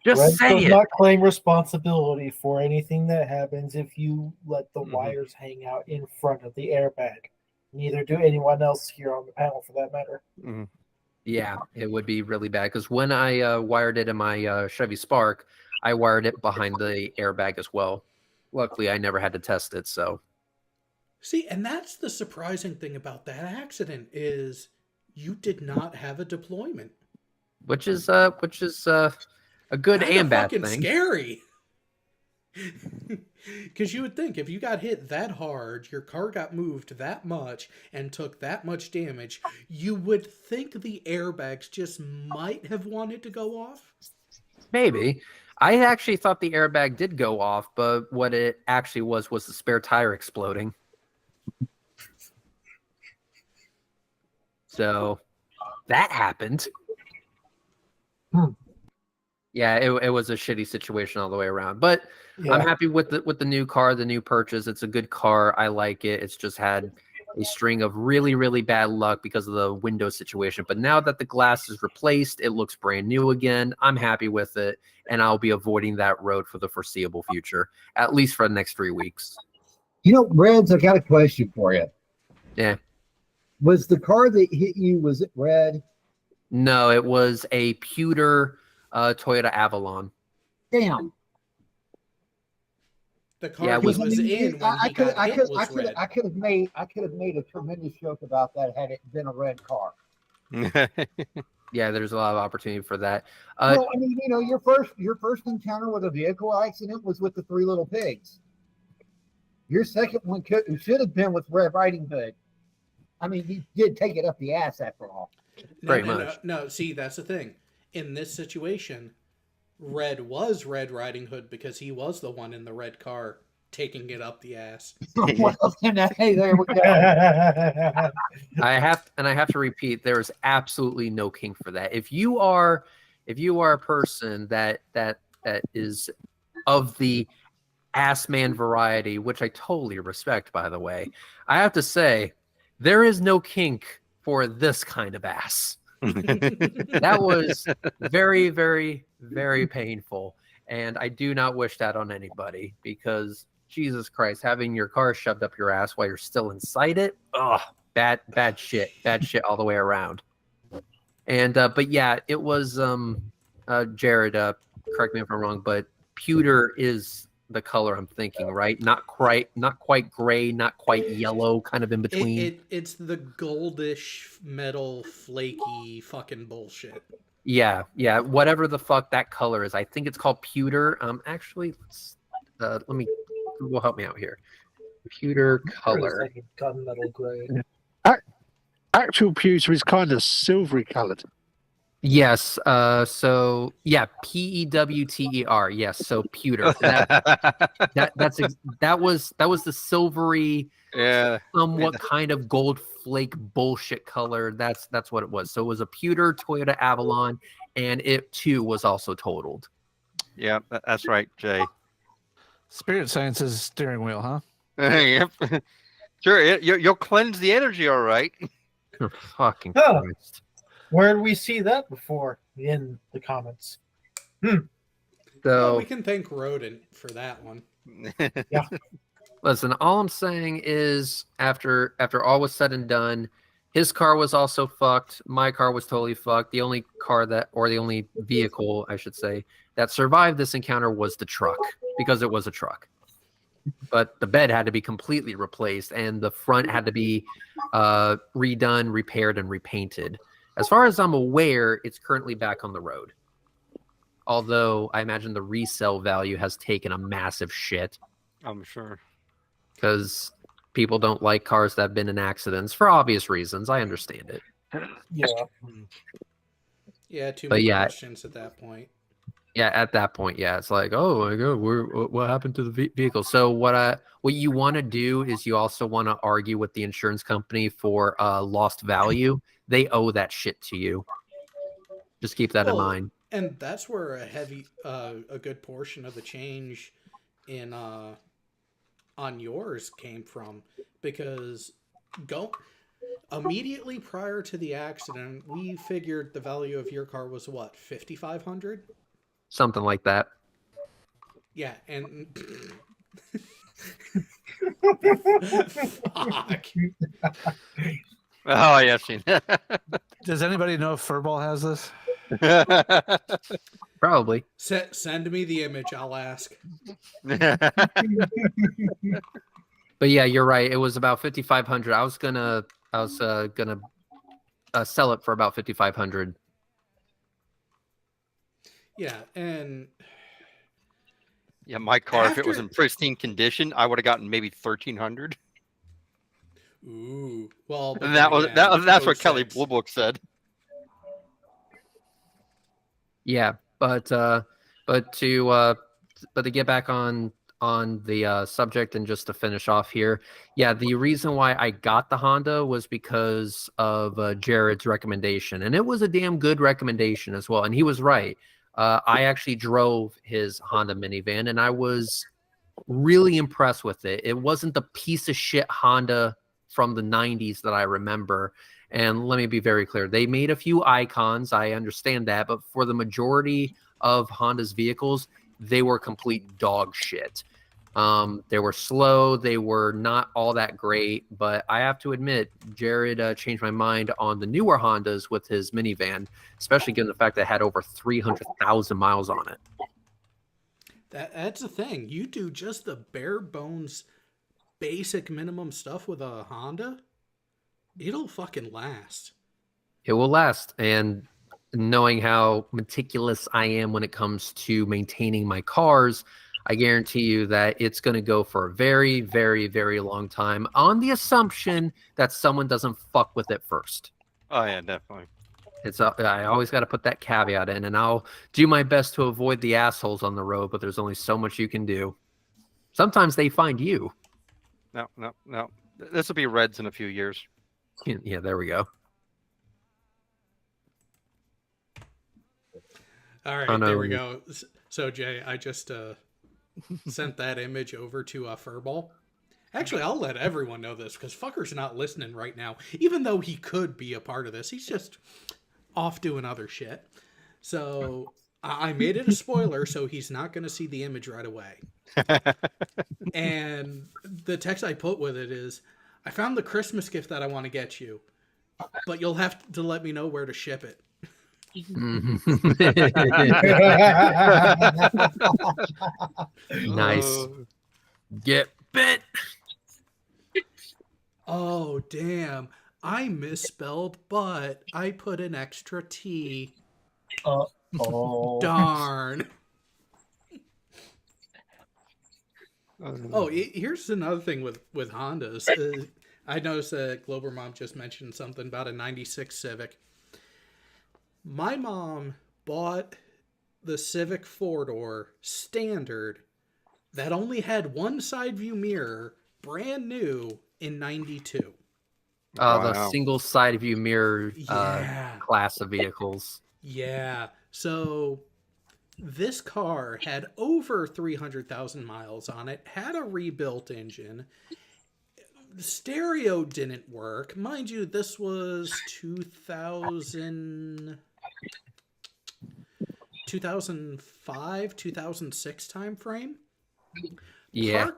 Red say does it. not claim responsibility for anything that happens if you let the Mhm. wires hang out in front of the airbag. Neither do anyone else here on the panel, for that matter. Mhm. Yeah, it would be really bad because when I wired it in my Chevy Spark, I wired it behind the airbag as well. Luckily, I never had to test it. So See, and that's the surprising thing about that accident is you did not have a deployment. which is a good Kinda and bad fucking thing. Scary. Because you would think if you got hit that hard, your car got moved that much and took that much damage, you would think the airbags just might have wanted to go off. Maybe. I actually thought the airbag did go off, but what it actually was the spare tire exploding. So that happened. Yeah, it was a shitty situation all the way around. But I'm happy with the new car, the new purchase. It's a good car. I like it. It's just had a string of really, really bad luck because of the window situation. But now that the glass is replaced, it looks brand new again. I'm happy with it, and I'll be avoiding that road for the foreseeable future, at least for the next 3 weeks. You know, Reds, I got a question for you. Yeah. Was the car that hit you, was it red? No, it was a pewter Toyota Avalon. Damn. The car Yeah, it he was- was in when he got hit was red. I could have made a tremendous joke about that had it been a red car. Yeah, there's a lot of opportunity for that. Well, I mean, you know, your first encounter with a vehicle accident was with the Three Little Pigs. Your second one should have been with Red Riding Hood. I mean, you did take it up the ass after all. Pretty much. No, see, that's the thing. In this situation, Red was Red Riding Hood because he was the one in the red car taking it up the ass. Well, then, hey, there we go. I have to repeat, there is absolutely no kink for that. If you are a person that is of the ass man variety, which I totally respect, by the way, I have to say there is no kink for this kind of ass. That was very, very, very painful, and I do not wish that on anybody, because Jesus Christ, having your car shoved up your ass while you're still inside it, bad shit all the way around. And but yeah, it was Jared, correct me if I'm wrong, but pewter is the color I'm thinking, right? Not quite gray, not quite yellow, kind of in between. It's the goldish metal flaky fucking bullshit. Yeah, whatever the fuck that color is. I think it's called pewter. Actually, let me Google help me out here. Pewter color. Like a gunmetal gray. Actual pewter is kind of silvery coloured. Yes. So yeah, PEWTER. Yes. So pewter. That was the silvery, Yeah. somewhat kind of gold flake bullshit color. That's what it was. So it was a pewter Toyota Avalon, and it too was also totaled. Yeah, that's right, Jay. Spirit Science's steering wheel, huh? Yep. Sure, you'll cleanse the energy, all right. Oh, fucking Oh. Christ. Where did we see that before? In the comments. Well, So we can thank Rodent for that one. listen, all I'm saying is after all was said and done, his car was also fucked. My car was totally fucked. The only car the only vehicle, I should say, that survived this encounter was the truck, because it was a truck. But the bed had to be completely replaced, and the front had to be redone, repaired, and repainted. As far as I'm aware, it's currently back on the road. Although I imagine the resale value has taken a massive shit, I'm sure. because people don't like cars that have been in accidents for obvious reasons. I understand it. Yeah. Yeah, too But many yeah. questions at that point. Yeah, at that point, yeah, it's like, oh my god, what happened to the vehicle? So what you want to do is you also want to argue with the insurance company for lost value. They owe that shit to you. Just keep that in Well, mind. And that's where a good portion of the change in on yours came from, because immediately prior to the accident, we figured the value of your car was what, 5,500? Something like that. Yeah, and fuck. Oh, yeah, I've seen Does anybody know if Furball has this? that. Probably. Send me the image, I'll ask. But yeah, you're right. It was about 5,500. I was gonna sell it for about 5,500. Yeah, and Yeah, my car, if it was After- in pristine condition, I would have gotten maybe 1,300. Ooh, well, but And then that's again, what Kelly 06. Blue Book said. Yeah, but to get back on the subject and just to finish off here, yeah, the reason why I got the Honda was because of Jared's recommendation, and it was a damn good recommendation as well. And he was right. I actually drove his Honda minivan, and I was really impressed with it. It wasn't the piece of shit Honda from the 90s that I remember. And let me be very clear. They made a few icons. I understand that. But for the majority of Honda's vehicles, they were complete dog shit. They were slow. They were not all that great. But I have to admit, Jared changed my mind on the newer Hondas with his minivan, especially given the fact that it had over 300,000 miles on it. That's the thing. You do just the bare bones, basic minimum stuff with a Honda, it'll fucking last. It will last. And knowing how meticulous I am when it comes to maintaining my cars, I guarantee you that it's going to go for a very, very, very long time on the assumption that someone doesn't fuck with it first. Oh yeah, definitely. I always got to put that caveat in, and I'll do my best to avoid the assholes on the road, but there's only so much you can do. Sometimes they find you. No. This will be Reds in a few years. Yeah, there we go. All right, there we go. So Jay, I just sent that image over to Furball. Actually, I'll let everyone know this because fucker's not listening right now, even though he could be a part of this. He's just off doing other shit. So I made it a spoiler, so he's not going to see the image right away. And the text I put with it is, I found the Christmas gift that I want to get you, but you'll have to let me know where to ship it. Nice. Get bit. Oh, damn. I misspelled but. I put an extra T. Oh. Darn. Oh, here's another thing with Hondas. I noticed that Glober Mom just mentioned something about a 96 Civic. My mom bought the Civic 4-door standard that only had one side view mirror, brand new, in 92. The single side view mirror Yeah. class of vehicles. Yeah. So this car had over 300,000 miles on it, had a rebuilt engine. The stereo didn't work. Mind you, this was 2005, 2006 time frame. Yeah.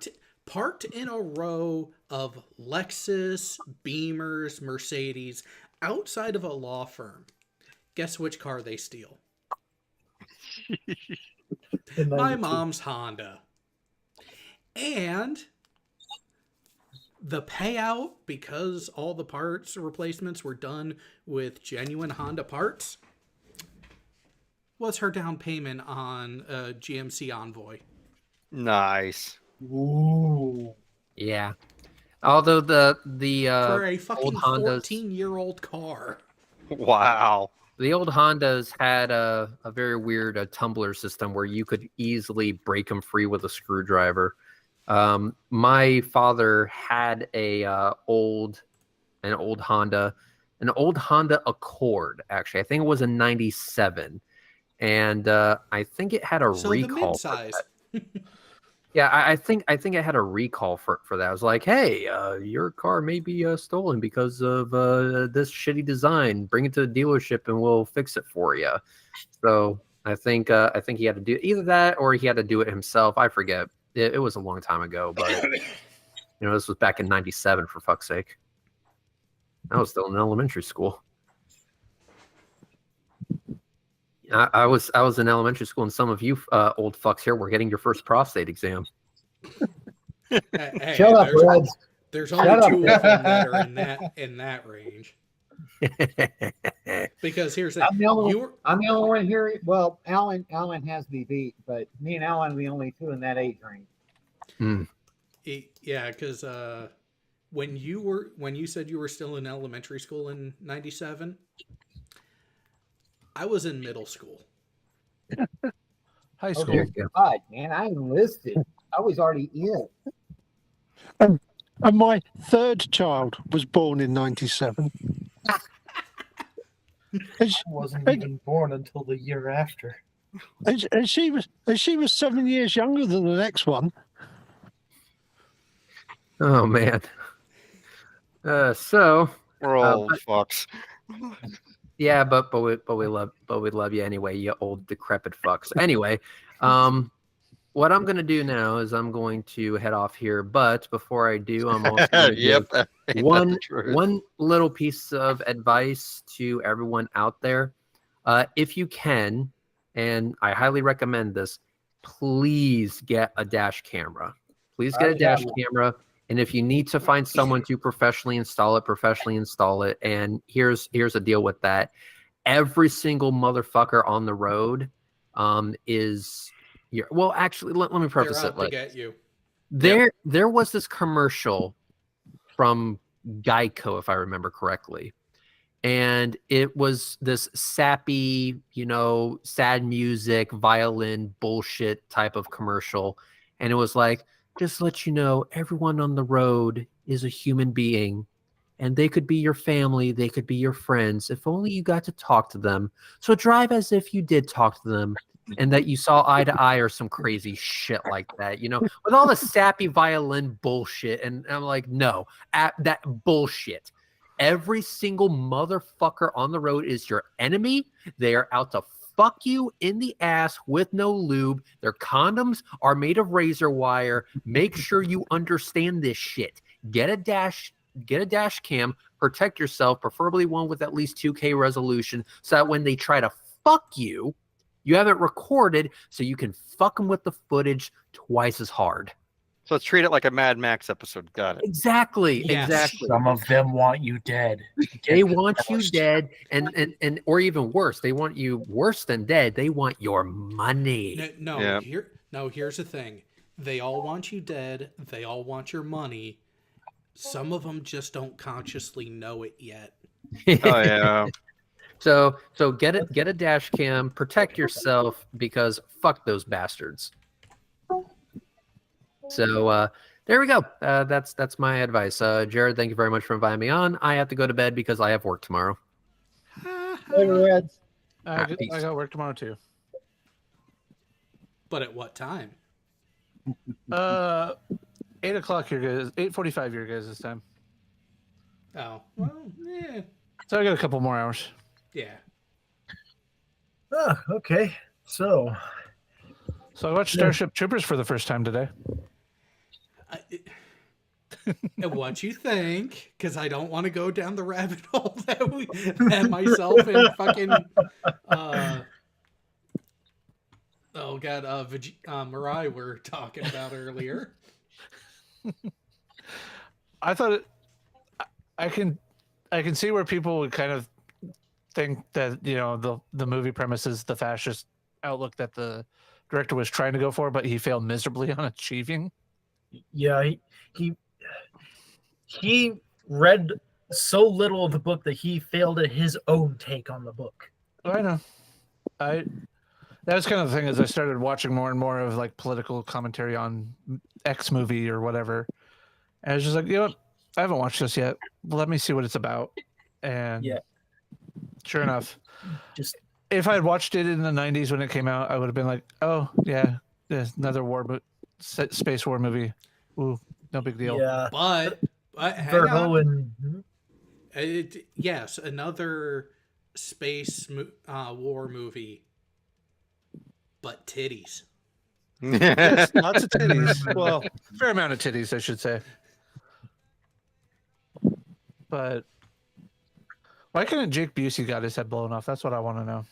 Parked in a row of Lexus, Beamers, Mercedes outside of a law firm. Guess which car they steal? My mom's Honda. And the payout, because all the parts replacements were done with genuine Honda parts, was her down payment on a GMC Envoy. Nice. Ooh. Yeah. Although the For a fucking old Hondas, 14-year-old car. Wow. the old Hondas had a very weird tumbler system where you could easily break them free with a screwdriver. My father had an old Honda Accord. Actually, I think it was a '97, and I think it had a recall. So the midsize. Yeah, I think it had a recall for that. I was like, hey, your car may be stolen because of this shitty design. Bring it to the dealership and we'll fix it for you. So I think he had to do either that or he had to do it himself. I forget. It was a long time ago, but this was back in '97 for fuck's sake. I was still in elementary school. I was in elementary school, and some of you old fucks here were getting your first prostate exam. Hey, Shut up, Reds. there's Shut only up. two of them that are in that range. Because here's the I'm the only, you were I'm the only one here. Well, Alan has me beat, but me and Alan are the only two in that age range. yeah, because when you said you were still in elementary school in '97, I was in middle school. High Oh, school. dear God, man, I enlisted. I was already in. And my third child was born in 97. And she, I wasn't and, even born until the year after. and she was 7 years younger than the next one. Oh man. So We're all fucks. yeah, but we love you anyway, you old decrepit fucks. Anyway, what I'm gonna do now is I'm going to head off here. But before I do, I'm also gonna Yep. give Ain't that one the truth? one little piece of advice to everyone out there. If you can, and I highly recommend this, please get a dash camera. Please get a dash camera. And if you need to find someone to professionally install it. And here's a deal with that. Every single motherfucker on the road is your, well, actually, let me They're preface out it. to Like, get you. there was this commercial from Geico, if I remember correctly. And it was this sappy, sad music, violin bullshit type of commercial. And it was like, just to let you know, everyone on the road is a human being. And they could be your family, they could be your friends. If only you got to talk to them. So drive as if you did talk to them and that you saw eye to eye or some crazy shit like that, with all the sappy violin bullshit. And I'm like, no, that bullshit. Every single motherfucker on the road is your enemy. They are out to fuck you in the ass with no lube. Their condoms are made of razor wire. Make sure you understand this shit. Get a dash cam, protect yourself, preferably one with at least 2K resolution, so that when they try to fuck you, you have it recorded so you can fuck them with the footage twice as hard. So let's treat it like a Mad Max episode. Got it. Exactly. Yes. Exactly. Some of them want you dead. They want you dead, and or even worse, they want you worse than dead. They want your money. No, Yeah. Here's the thing. They all want you dead. They all want your money. Some of them just don't consciously know it yet. Oh yeah. So get a dash cam, protect yourself, because fuck those bastards. So there we go. That's my advice. Jared, thank you very much for inviting me on. I have to go to bed because I have work tomorrow. Later, Reds. I peace. got work tomorrow too. But at what time? 8 o'clock your guys. 8:45 your guys this time. Oh, well, yeah. So I got a couple more hours. Yeah. Okay. So So I watched Starship Troopers for the first time today. And what you think? Because I don't want to go down the rabbit hole that myself and fucking Mirai were talking about earlier. I thought I can see where people would kind of think that the movie premise is the fascist outlook that the director was trying to go for, but he failed miserably on achieving. yeah, he read so little of the book that he failed at his own take on the book. I know. That was kind of the thing as I started watching more and more of like political commentary on X movie or whatever. And I was just like, what? I haven't watched this yet. Let me see what it's about. And Yeah. Sure enough, Just if I had watched it in the 90s when it came out, I would have been like, oh, yeah, there's another space war movie. Ooh, no big deal. yeah, But hang Verho on. and Yes, another space war movie, but titties. Yes, lots of titties. Well, fair amount of titties, I should say. But why couldn't Jake Busey got his head blown off? That's what I want to know.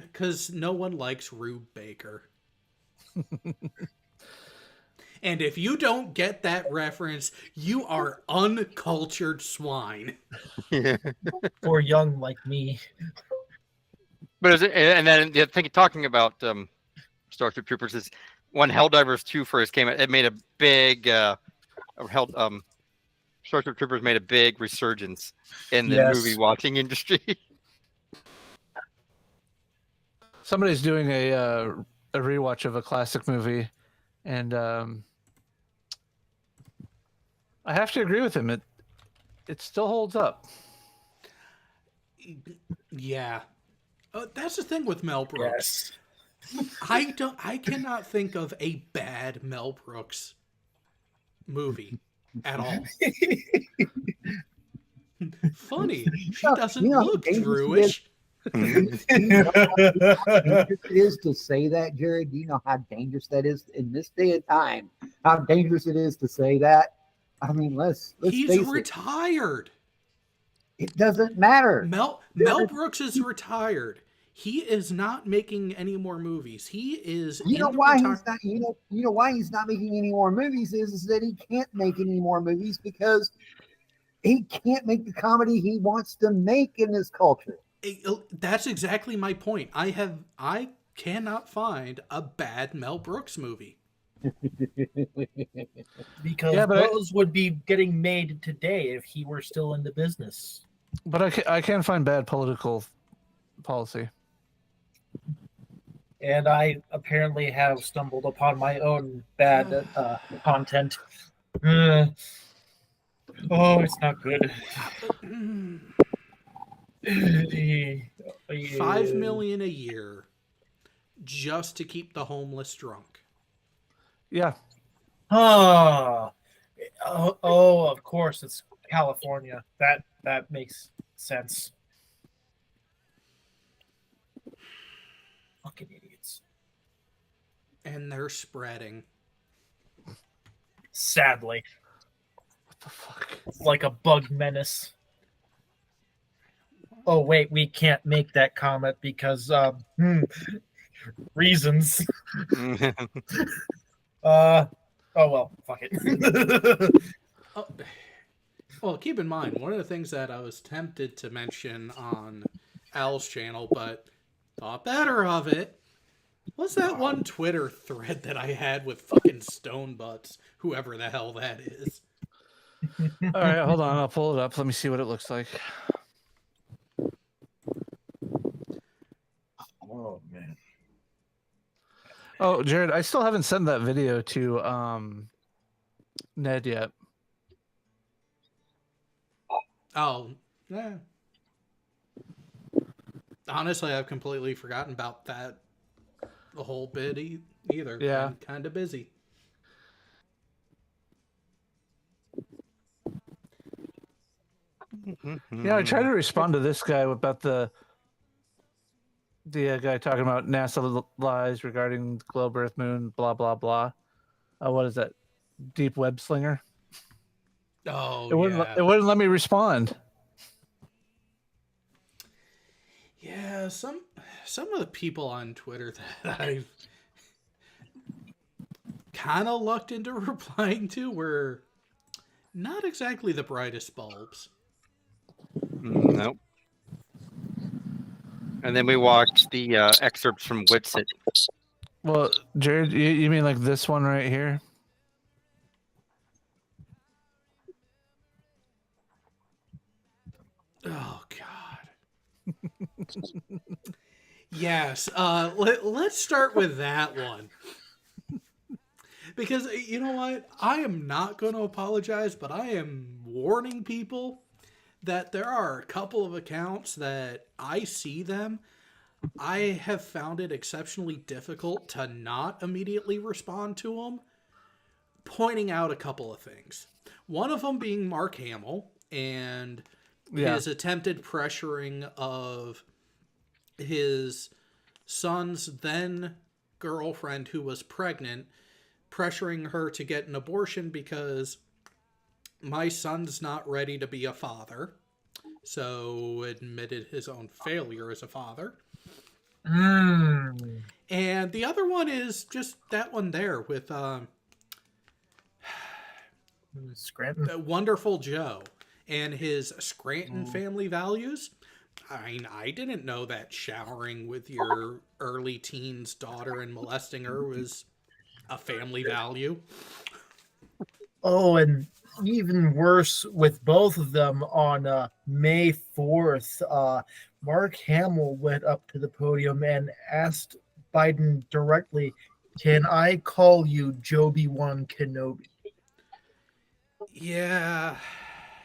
Because no one likes Rube Baker. And if you don't get that reference, you are uncultured swine. For young like me. But is it, and then the thing talking about Starship Troopers is when Helldivers 2 first came out, it made a big Starship Troopers made a big resurgence in the Yes. movie watching industry. Somebody's doing a rewatch of a classic movie, and I have to agree with him. It still holds up. Yeah. That's the thing with Mel Brooks. Yes. I cannot think of a bad Mel Brooks movie at all. Funny. She doesn't you know, look dangerous it Druish. Do you know how dangerous it is to say that, Jared? Do you know how dangerous that is in this day and time? How dangerous it is to say that? I mean, let's He's face retired. it. It doesn't matter. Mel Brooks is retired. He is not making any more movies. He is. You know in the why retire- he's not. You know why he's not making any more movies is that he can't make any more movies because he can't make the comedy he wants to make in this culture. That's exactly my point. I cannot find a bad Mel Brooks movie. Because Yeah, but those would be getting made today if he were still in the business. But I can find bad political policy. And I apparently have stumbled upon my own bad content. Oh, it's not good. $5 million a year just to keep the homeless drunk. Yeah. Oh, of course, it's California. That makes sense. Fucking idiots. And they're spreading. Sadly, What the fuck? like a bug menace. Oh wait, we can't make that comment because reasons. Oh well, fuck it. Oh, well, keep in mind, one of the things that I was tempted to mention on Al's channel, but thought better of it, was that one Twitter thread that I had with fucking Stone Butts, whoever the hell that is. All right, hold on. I'll pull it up. Let me see what it looks like. Oh man. Oh, Jared, I still haven't sent that video to Ned yet. Oh, yeah. Honestly, I've completely forgotten about that the whole bit either. Yeah. I'm kind of busy. Yeah, I tried to respond to this guy about the guy talking about NASA lies regarding globe, Earth, Moon, blah blah blah. What is that? Deep Web Slinger. Oh, It wouldn't. yeah. It wouldn't let me respond. Yeah, some of the people on Twitter that I've kind of lucked into replying to were not exactly the brightest bulbs. Nope. And then we watched the excerpts from Witsit. Well, Jared, you mean like this one right here? Oh God. Yes. Let's start with that one. Because you know what? I am not going to apologize, but I am warning people that there are a couple of accounts that I see them. I have found it exceptionally difficult to not immediately respond to them, pointing out a couple of things. One of them being Mark Hamill and his attempted pressuring of his son's then girlfriend who was pregnant, pressuring her to get an abortion because my son's not ready to be a father. So admitted his own failure as a father. And the other one is just that one there with Scranton. Wonderful Joe and his Scranton Mm. family values. I mean, I didn't know that showering with your early teens daughter and molesting her was a family value. Oh, and even worse with both of them on May 4th, Mark Hamill went up to the podium and asked Biden directly, "Can I call you Joby-Wan Kenobi?" Yeah.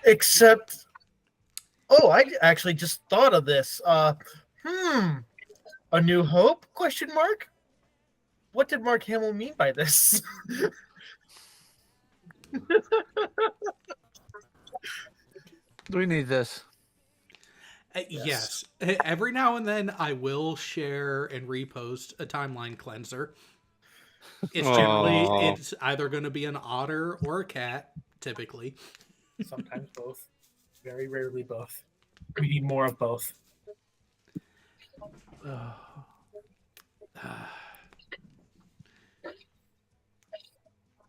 Except, oh, I actually just thought of this. A New Hope? Question mark. What did Mark Hamill mean by this? We need this. Yes. Every now and then I will share and repost a timeline cleanser. It's generally Aw. it's either going to be an otter or a cat, typically. Sometimes both. Very rarely both. We need more of both.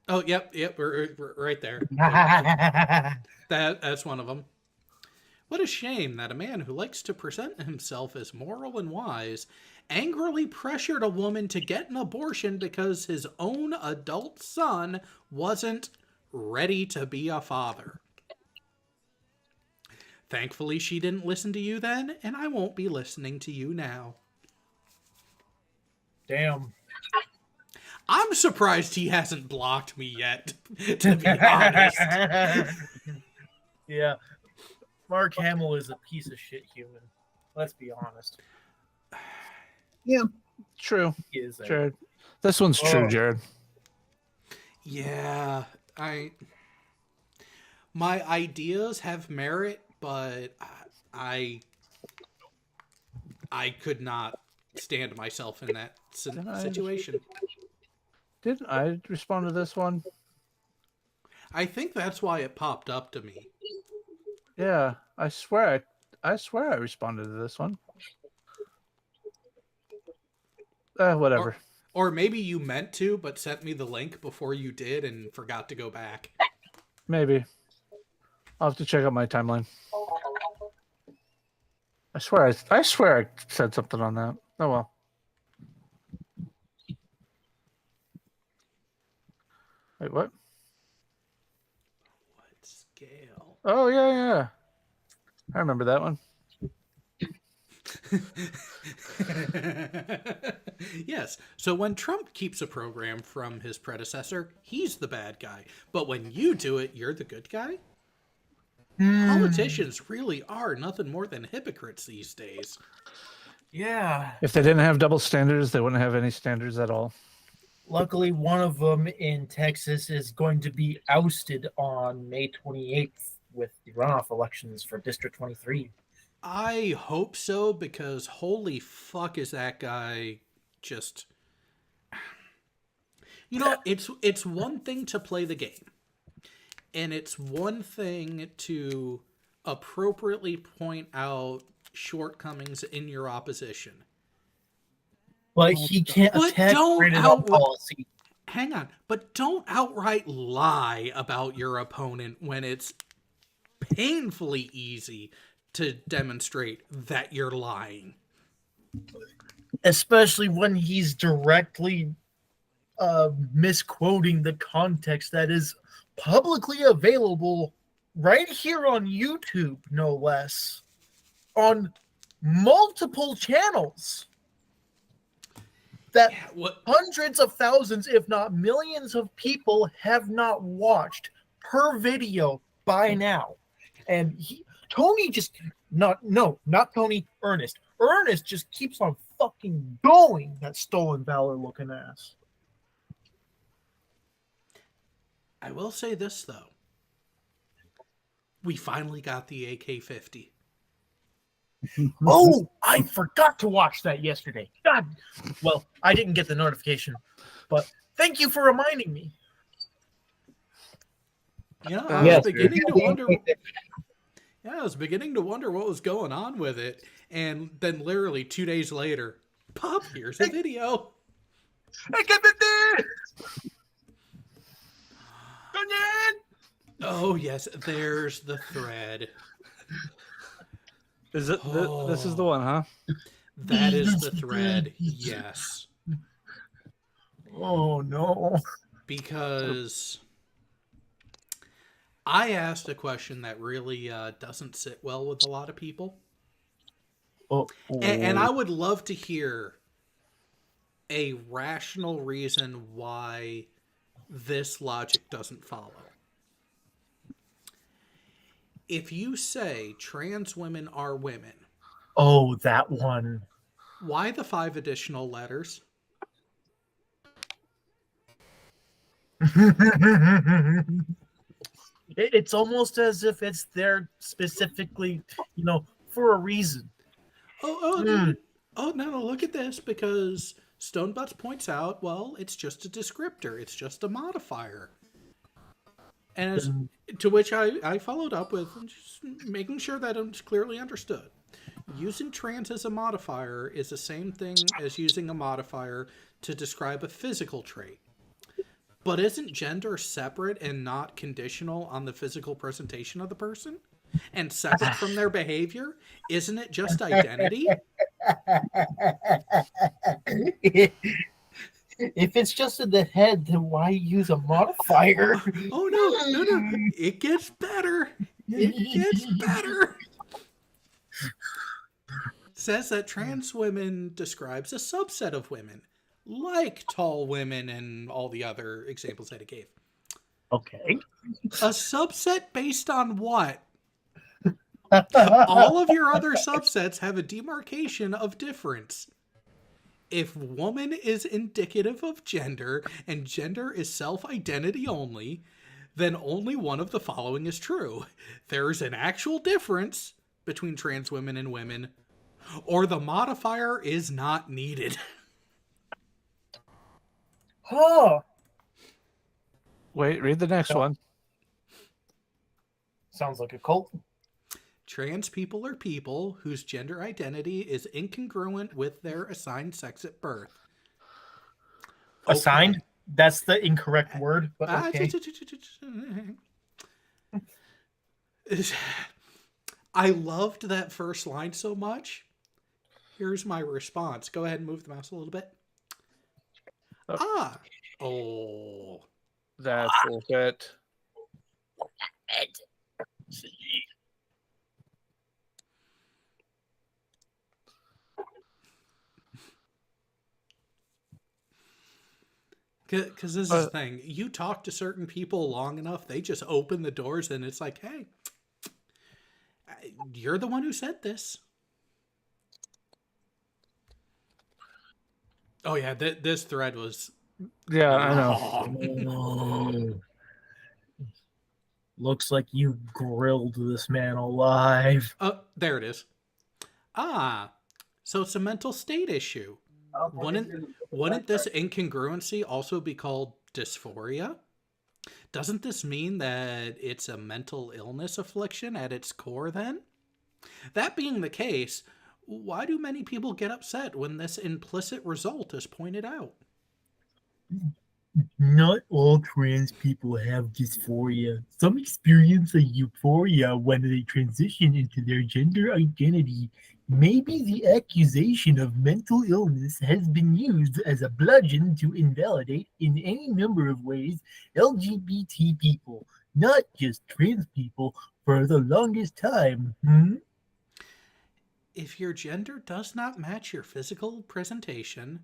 Oh, yep, we're right there. That's one of them. What a shame that a man who likes to present himself as moral and wise angrily pressured a woman to get an abortion because his own adult son wasn't ready to be a father. Thankfully, she didn't listen to you then, and I won't be listening to you now. Damn. I'm surprised he hasn't blocked me yet, to be honest. Yeah. Mark Hamill is a piece of shit human. Let's be honest. True, He is a- Jared. This one's true, Oh. Jared. Yeah, my ideas have merit, but I could not stand myself in that Didn't I situation. Didn't I respond to this one? I think that's why it popped up to me. Yeah, I swear I responded to this one. Whatever. Or maybe you meant to, but sent me the link before you did and forgot to go back. Maybe. I'll have to check out my timeline. I swear I said something on that. Oh well. Wait, what? What scale? Oh yeah. I remember that one. Yes. So when Trump keeps a program from his predecessor, he's the bad guy. But when you do it, you're the good guy? Politicians really are nothing more than hypocrites these days. Yeah. If they didn't have double standards, they wouldn't have any standards at all. Luckily, one of them in Texas is going to be ousted on May 28th with the runoff elections for District 23. I hope so, because holy fuck is that guy just... You know, it's one thing to play the game. And it's one thing to appropriately point out shortcomings in your opposition. But he can't But attack don't Brandon out- policy. Hang on, but don't outright lie about your opponent when it's painfully easy to demonstrate that you're lying. Especially when he's directly misquoting the context that is publicly available right here on YouTube, no less, on multiple channels that Yeah, what? hundreds of thousands, if not millions of people have not watched per video by now. And Tony just, not Tony, Ernest. Ernest just keeps on fucking going, that stolen valor looking ass. I will say this, though. We finally got the AK-50. Oh, I forgot to watch that yesterday. God. Well, I didn't get the notification, but thank you for reminding me. You know, I was beginning to wonder... Yeah, I was beginning to wonder what was going on with it. And then literally 2 days later, Pop, here's a video. I got it there. Oh yes, there's the thread. Is it? This is the one, huh? That is the thread. Yes, Oh no. because I asked a question that really doesn't sit well with a lot of people, Oh, and I would love to hear a rational reason why this logic doesn't follow. If you say trans women are women, oh, that one. why the 5 additional letters? It's almost as if it's there specifically, for a reason. Oh, no, look at this, because Stonebutts points out, well, it's just a descriptor, it's just a modifier. And to which I followed up with just making sure that it's clearly understood. Using trans as a modifier is the same thing as using a modifier to describe a physical trait. But isn't gender separate and not conditional on the physical presentation of the person? And separate from their behavior? Isn't it just identity? If it's just in the head, then why use a modifier? Oh, no. It gets better. It gets better. Says that trans women describes a subset of women, like tall women and all the other examples that it gave. Okay. A subset based on what? All of your other subsets have a demarcation of difference. If woman is indicative of gender and gender is self-identity only, then only one of the following is true. There is an actual difference between trans women and women, or the modifier is not needed. Oh, Wait, read the next one. sounds like a cult. Trans people are people whose gender identity is incongruent with their assigned sex at birth. Okay. Assigned? That's the incorrect word, but okay. I loved that first line so much. Here's my response. Go ahead and move the mouse a little bit. Oh. That's bullshit. Because this is the thing. You talk to certain people long enough, they just open the doors and it's like, hey, you're the one who said this. Oh, yeah, this thread was... Yeah, I know. Looks like you grilled this man alive. Oh, there it is. So it's a mental state issue. Wouldn't this incongruency also be called dysphoria? Doesn't this mean that it's a mental illness affliction at its core then? That being the case, why do many people get upset when this implicit result is pointed out? Not all trans people have dysphoria. Some experience a euphoria when they transition into their gender identity. Maybe the accusation of mental illness has been used as a bludgeon to invalidate in any number of ways LGBT people, not just trans people, for the longest time. If your gender does not match your physical presentation,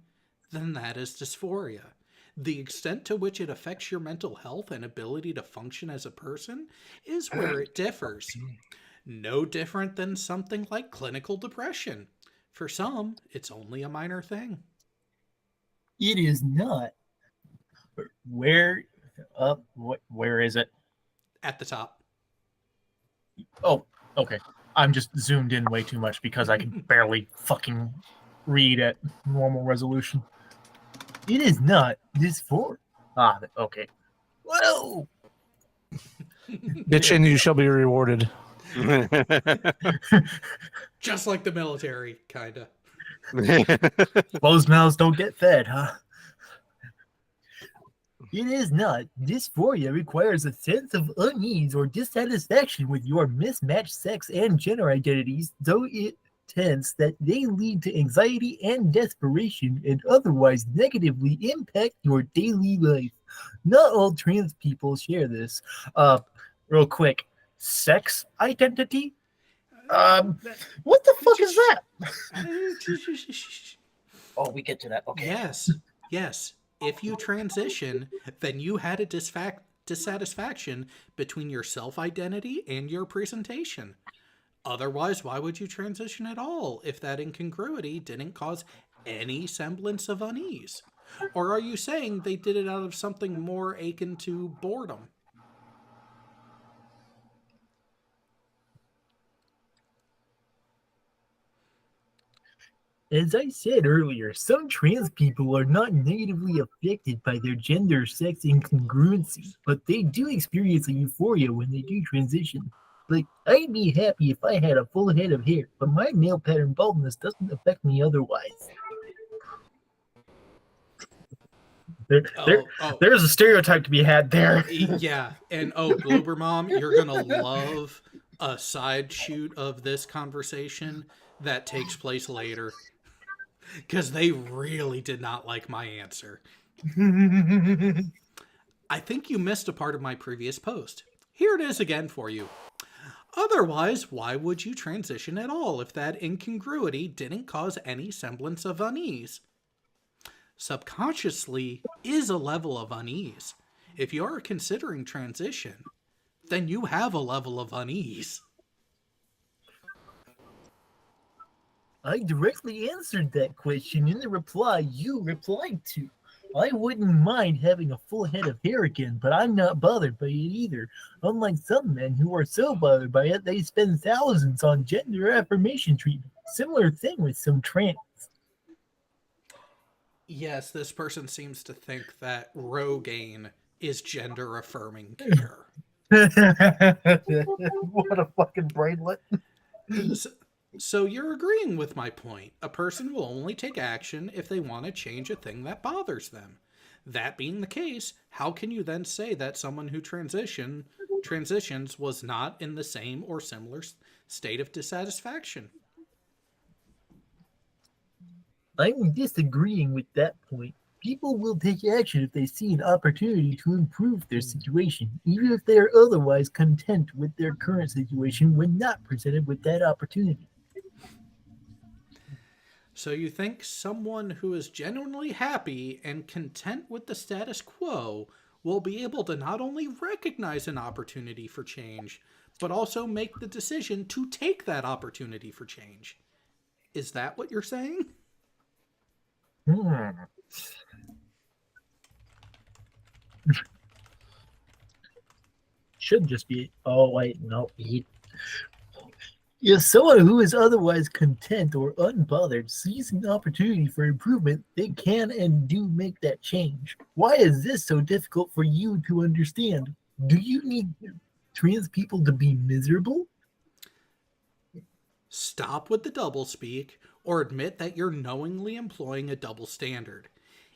then that is dysphoria. The extent to which it affects your mental health and ability to function as a person is where it differs. No different than something like clinical depression. For some, it's only a minor thing. It is not. Where is it? At the top. Oh, okay. I'm just zoomed in way too much because I can barely fucking read at normal resolution. It is not dysphoria. Okay. Whoa! Bitch, and you shall be rewarded. Just like the military, kinda. Closed mouths don't get fed, huh? It is not. Dysphoria requires a sense of unease or dissatisfaction with your mismatched sex and gender identities, though it tends that they lead to anxiety and desperation and otherwise negatively impact your daily life. Not all trans people share this. Real quick, sex identity? What the fuck is that? Oh, we get to that. Okay. Yes. If you transition, then you had a dissatisfaction between your self-identity and your presentation. Otherwise, why would you transition at all if that incongruity didn't cause any semblance of unease? Or are you saying they did it out of something more akin to boredom? As I said earlier, some trans people are not negatively affected by their gender sex incongruency, but they do experience a euphoria when they do transition. Like, I'd be happy if I had a full head of hair, but my male pattern baldness doesn't affect me otherwise. There's a stereotype to be had there. Yeah, and Bloober Mom, you're gonna love a side shoot of this conversation that takes place later. Because they really did not like my answer. I think you missed a part of my previous post. Here it is again for you. Otherwise, why would you transition at all if that incongruity didn't cause any semblance of unease? Subconsciously is a level of unease. If you are considering transition, then you have a level of unease. I directly answered that question in the reply you replied to. I wouldn't mind having a full head of hair again, but I'm not bothered by it either. Unlike some men who are so bothered by it, they spend thousands on gender affirmation treatment. Similar thing with some trans. Yes, this person seems to think that Rogaine is gender affirming care. What a fucking brainlet. So you're agreeing with my point. A person will only take action if they want to change a thing that bothers them. That being the case, how can you then say that someone who transitions was not in the same or similar state of dissatisfaction? I'm disagreeing with that point. People will take action if they see an opportunity to improve their situation, even if they are otherwise content with their current situation when not presented with that opportunity. So you think someone who is genuinely happy and content with the status quo will be able to not only recognize an opportunity for change, but also make the decision to take that opportunity for change? Is that what you're saying? Should just be, oh wait, no, if someone who is otherwise content or unbothered sees an opportunity for improvement, they can and do make that change. Why is this so difficult for you to understand? Do you need trans people to be miserable? Stop with the doublespeak, or admit that you're knowingly employing a double standard.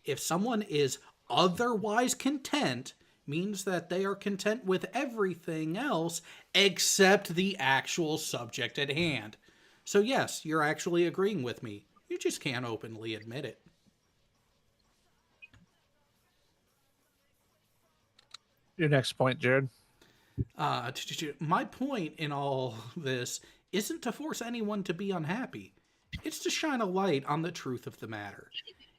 If someone is otherwise content, means that they are content with everything else except the actual subject at hand. So yes, you're actually agreeing with me. You just can't openly admit it. Your next point, Jared. My point in all this isn't to force anyone to be unhappy. It's to shine a light on the truth of the matter.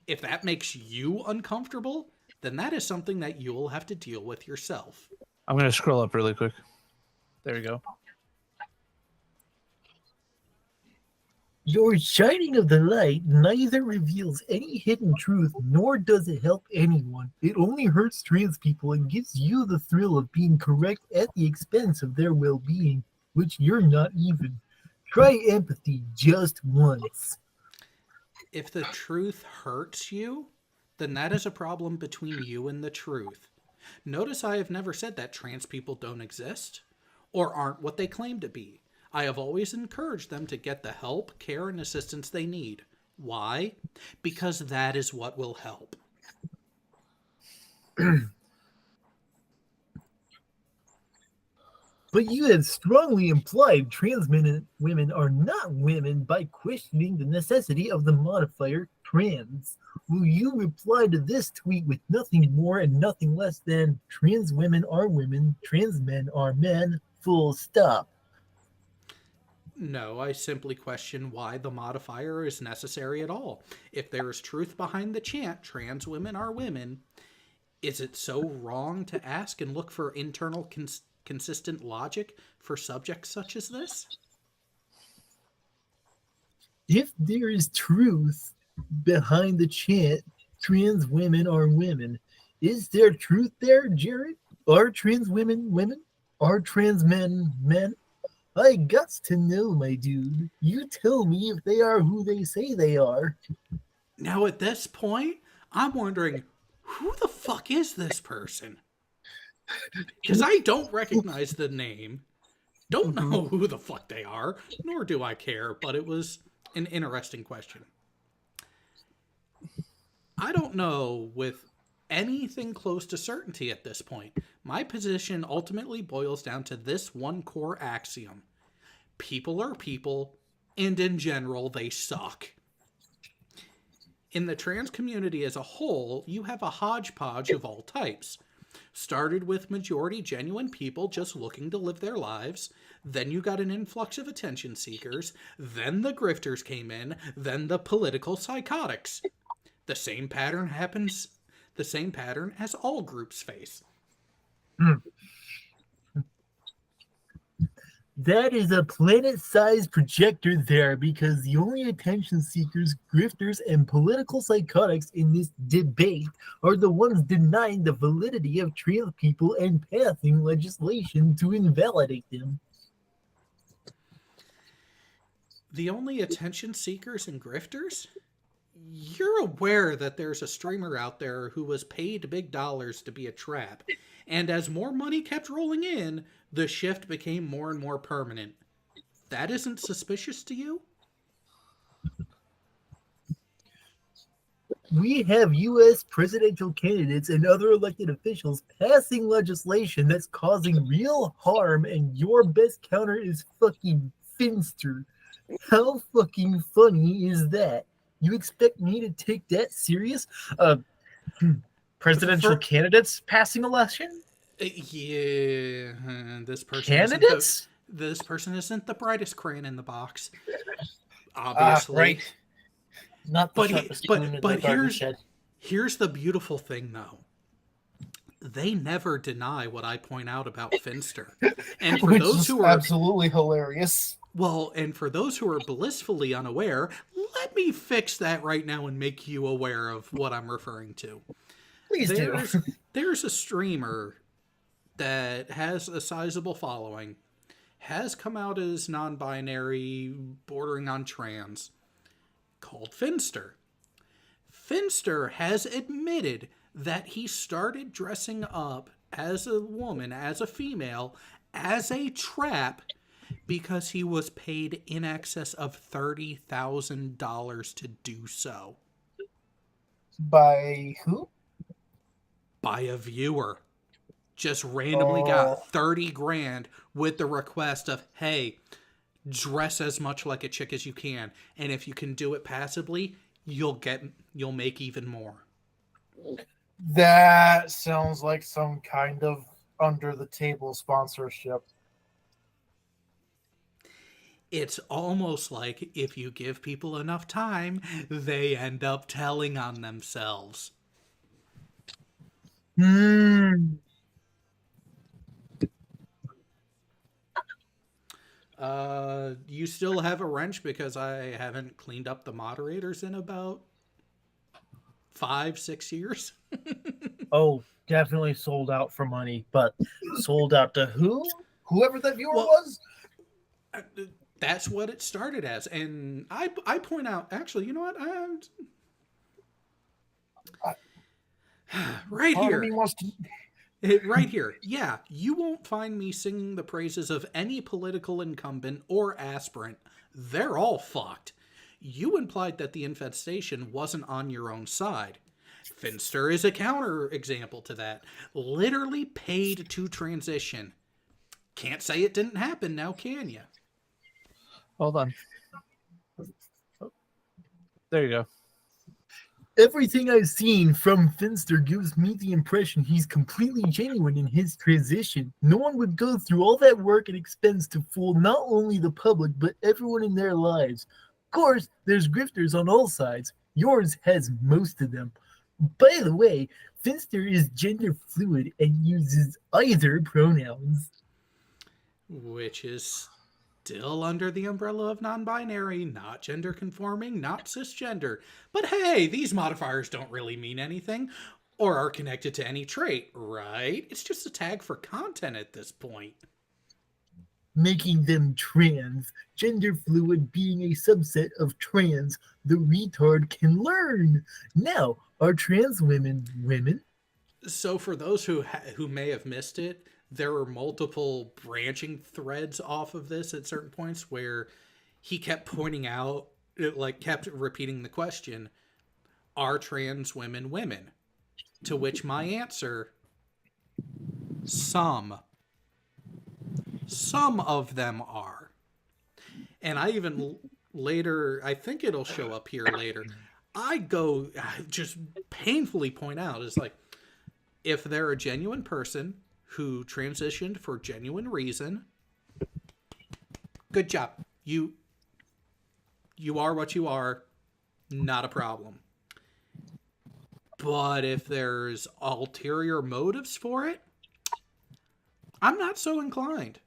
If that makes you uncomfortable, then that is something that you'll have to deal with yourself. I'm going to scroll up really quick. There we go. Your shining of the light neither reveals any hidden truth nor does it help anyone. It only hurts trans people and gives you the thrill of being correct at the expense of their well-being, which you're not even. Try empathy just once. If the truth hurts you, then that is a problem between you and the truth. Notice I have never said that trans people don't exist or aren't what they claim to be. I have always encouraged them to get the help, care, and assistance they need. Why? Because that is what will help. But you have strongly implied trans men and women are not women by questioning the necessity of the modifier trans. Will you reply to this tweet with nothing more and nothing less than trans women are women, trans men are men, full stop? No, I simply question why the modifier is necessary at all. If there is truth behind the chant, trans women are women, is it so wrong to ask and look for internal consistent logic for subjects such as this? If there is truth behind the chant, trans women are women, is there truth there, Jared? Are trans women women? Are trans men men? I guts to know, my dude. You tell me if they are who they say they are. Now, at this point, I'm wondering, who the fuck is this person? Because I don't recognize the name, don't know who the fuck they are, nor do I care, but it was an interesting question. I don't know with anything close to certainty at this point. My position ultimately boils down to this one core axiom. People are people, and in general, they suck. In the trans community as a whole, you have a hodgepodge of all types. Started with majority genuine people just looking to live their lives. Then you got an influx of attention seekers. Then the grifters came in. Then the political psychotics. The same pattern as all groups face. That is a planet-sized projector there, because the only attention seekers, grifters, and political psychotics in this debate are the ones denying the validity of trans people and passing legislation to invalidate them. The only attention seekers and grifters? You're aware that there's a streamer out there who was paid big dollars to be a trap, and as more money kept rolling in, the shift became more and more permanent. That isn't suspicious to you? We have U.S. presidential candidates and other elected officials passing legislation that's causing real harm, and your best counter is fucking Finster. How fucking funny is that? You expect me to take that serious? Presidential candidates passing election? Yeah, this person Candidates? This person isn't the brightest crayon in the box, obviously. Right. Not the But sharpest spoon in the garden shed. here's the beautiful thing, though. They never deny what I point out about Finster, and for Which those is who are absolutely hilarious. well, and for those who are blissfully unaware, let me fix that right now and make you aware of what I'm referring to. Please do. There's a streamer that has a sizable following, has come out as non-binary, bordering on trans, called Finster. Finster has admitted that he started dressing up as a woman, as a female, as a trap because he was paid in excess of $30,000 to do so. By who? By a viewer. Just randomly got 30 grand with the request of, hey, dress as much like a chick as you can, and if you can do it passively, you'll make even more. That sounds like some kind of under the table sponsorship. It's almost like if you give people enough time, they end up telling on themselves. You still have a wrench because I haven't cleaned up the moderators in about 5-6 years. Oh, definitely sold out for money, but sold out to who? Whoever that viewer was? That's what it started as. And I point out, actually, you know what? Right Part here. of me wants to... Right here. Yeah, you won't find me singing the praises of any political incumbent or aspirant. They're all fucked. You implied that the infestation wasn't on your own side. Finster is a counter example to that. Literally paid to transition. Can't say it didn't happen now, can you? Hold on. There you go. Everything I've seen from Finster gives me the impression he's completely genuine in his transition. No one would go through all that work and expense to fool not only the public, but everyone in their lives. Of course, there's grifters on all sides. Yours has most of them. By the way, Finster is gender fluid and uses either pronouns. Which is still under the umbrella of non-binary, not gender conforming, not cisgender. But hey, these modifiers don't really mean anything or are connected to any trait, right? It's just a tag for content at this point. Making them trans, gender fluid being a subset of trans, the retard can learn. Now, are trans women women? So for those who may have missed it, there were multiple branching threads off of this at certain points where he kept pointing out, kept repeating the question, are trans women women? To which my answer, some. Some of them are. And I even later, I think it'll show up here later, I just painfully point out, is like, if they're a genuine person who transitioned for genuine reason, good job. You are what you are, not a problem. But if there's ulterior motives for it, I'm not so inclined.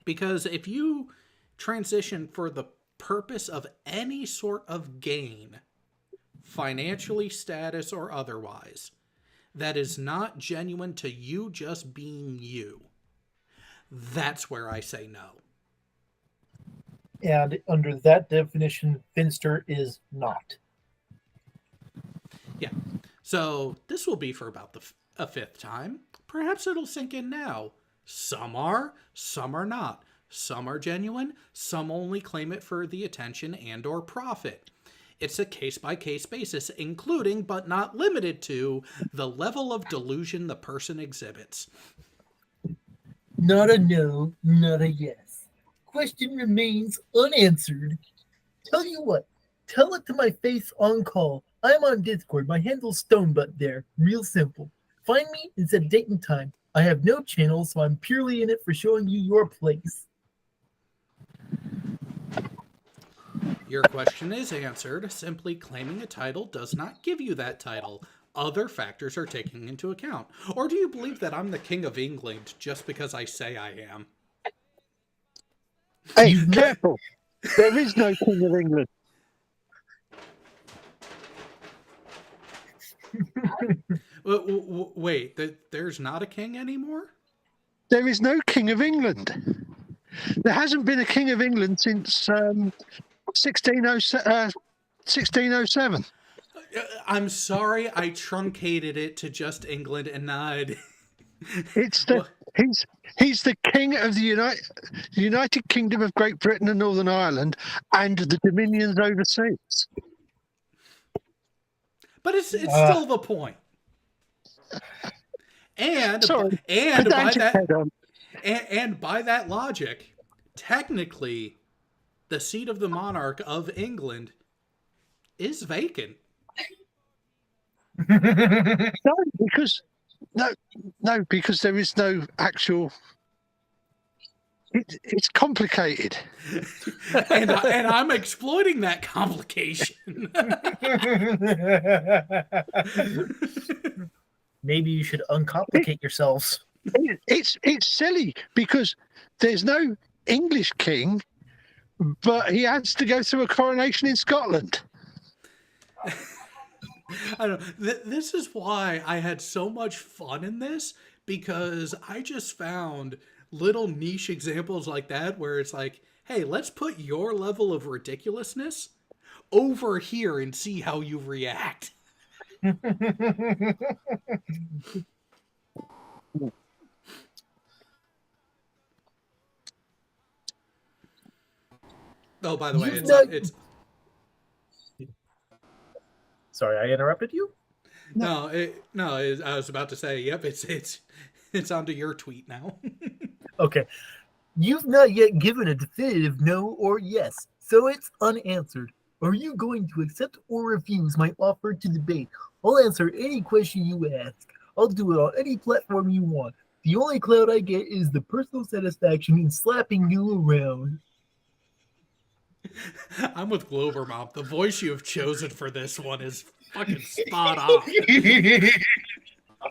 Because if you transition for the purpose of any sort of gain, financially, status, or otherwise, that is not genuine to you just being you, that's where I say no. And under that definition, Finster is not. Yeah. So this will be for about a fifth time. Perhaps it'll sink in now. Some are not. Some are genuine, some only claim it for the attention and or profit. It's a case-by-case basis, including, but not limited to, the level of delusion the person exhibits. Not a no, not a yes. Question remains unanswered. Tell you what, tell it to my face on call. I'm on Discord. My handle's Stonebutt there. Real simple. Find me and set a date and time. I have no channel, so I'm purely in it for showing you your place. Your question is answered. Simply claiming a title does not give you that title. Other factors are taken into account. Or do you believe that I'm the King of England just because I say I am? Hey, careful. There is no King of England. Wait, there's not a king anymore? There is no King of England. There hasn't been a King of England since 1607. I'm sorry, I truncated it to just England and not... It's the he's the king of the United Kingdom of Great Britain and Northern Ireland and the dominions overseas. But it's still the point. And Sorry, and by pedantic head on. and by that logic, technically, the seat of the monarch of England is vacant. No, because there is no actual. It's complicated. and I'm exploiting that complication. Maybe you should uncomplicate yourselves. It's silly because there's no English king, but he has to go through a coronation in Scotland. I don't know. This is why I had so much fun in this, because I just found little niche examples like that where it's like, hey, let's put your level of ridiculousness over here and see how you react. Oh, by the way, it's Sorry, I interrupted you? I was about to say, yep, it's It's onto your tweet now. Okay. You've not yet given a definitive no or yes, so it's unanswered. Are you going to accept or refuse my offer to debate? I'll answer any question you ask. I'll do it on any platform you want. The only clout I get is the personal satisfaction in slapping you around. I'm with Glover Mom. The voice you have chosen for this one is fucking spot on.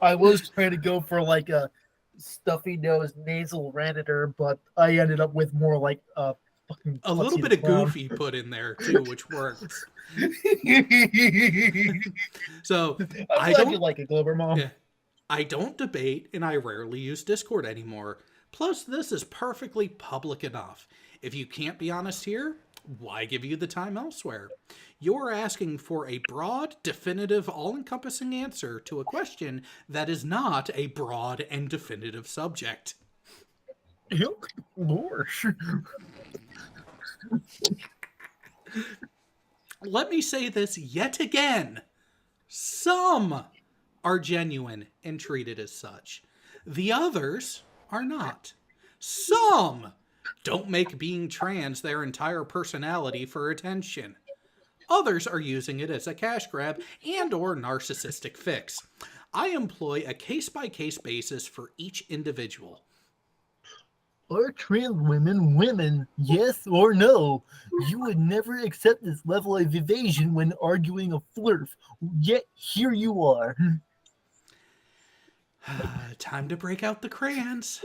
I was trying to go for like a stuffy nose nasal Ranitor, but I ended up with more like a fucking A little Plexi bit the of Clown. Goofy put in there too, which works. So I'm I glad don't you like it, Glover Mom. Yeah. I don't debate, and I rarely use Discord anymore. Plus, this is perfectly public enough. If you can't be honest here, why give you the time elsewhere? You're asking for a broad, definitive, all-encompassing answer to a question that is not a broad and definitive subject. Gosh. Let me say this yet again. Some are genuine and treated as such. The others are not. Some don't make being trans their entire personality for attention. Others are using it as a cash grab and or narcissistic fix. I employ a case-by-case basis for each individual. Are trans women women? Yes or no? You would never accept this level of evasion when arguing a flirf. Yet here you are. Time to break out the crayons.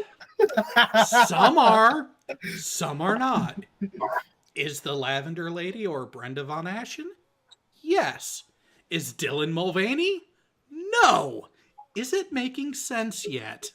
Some are, some are not. Is the Lavender Lady or Brenda Von Ashen? Yes. Is Dylan Mulvaney? No. Is it making sense yet?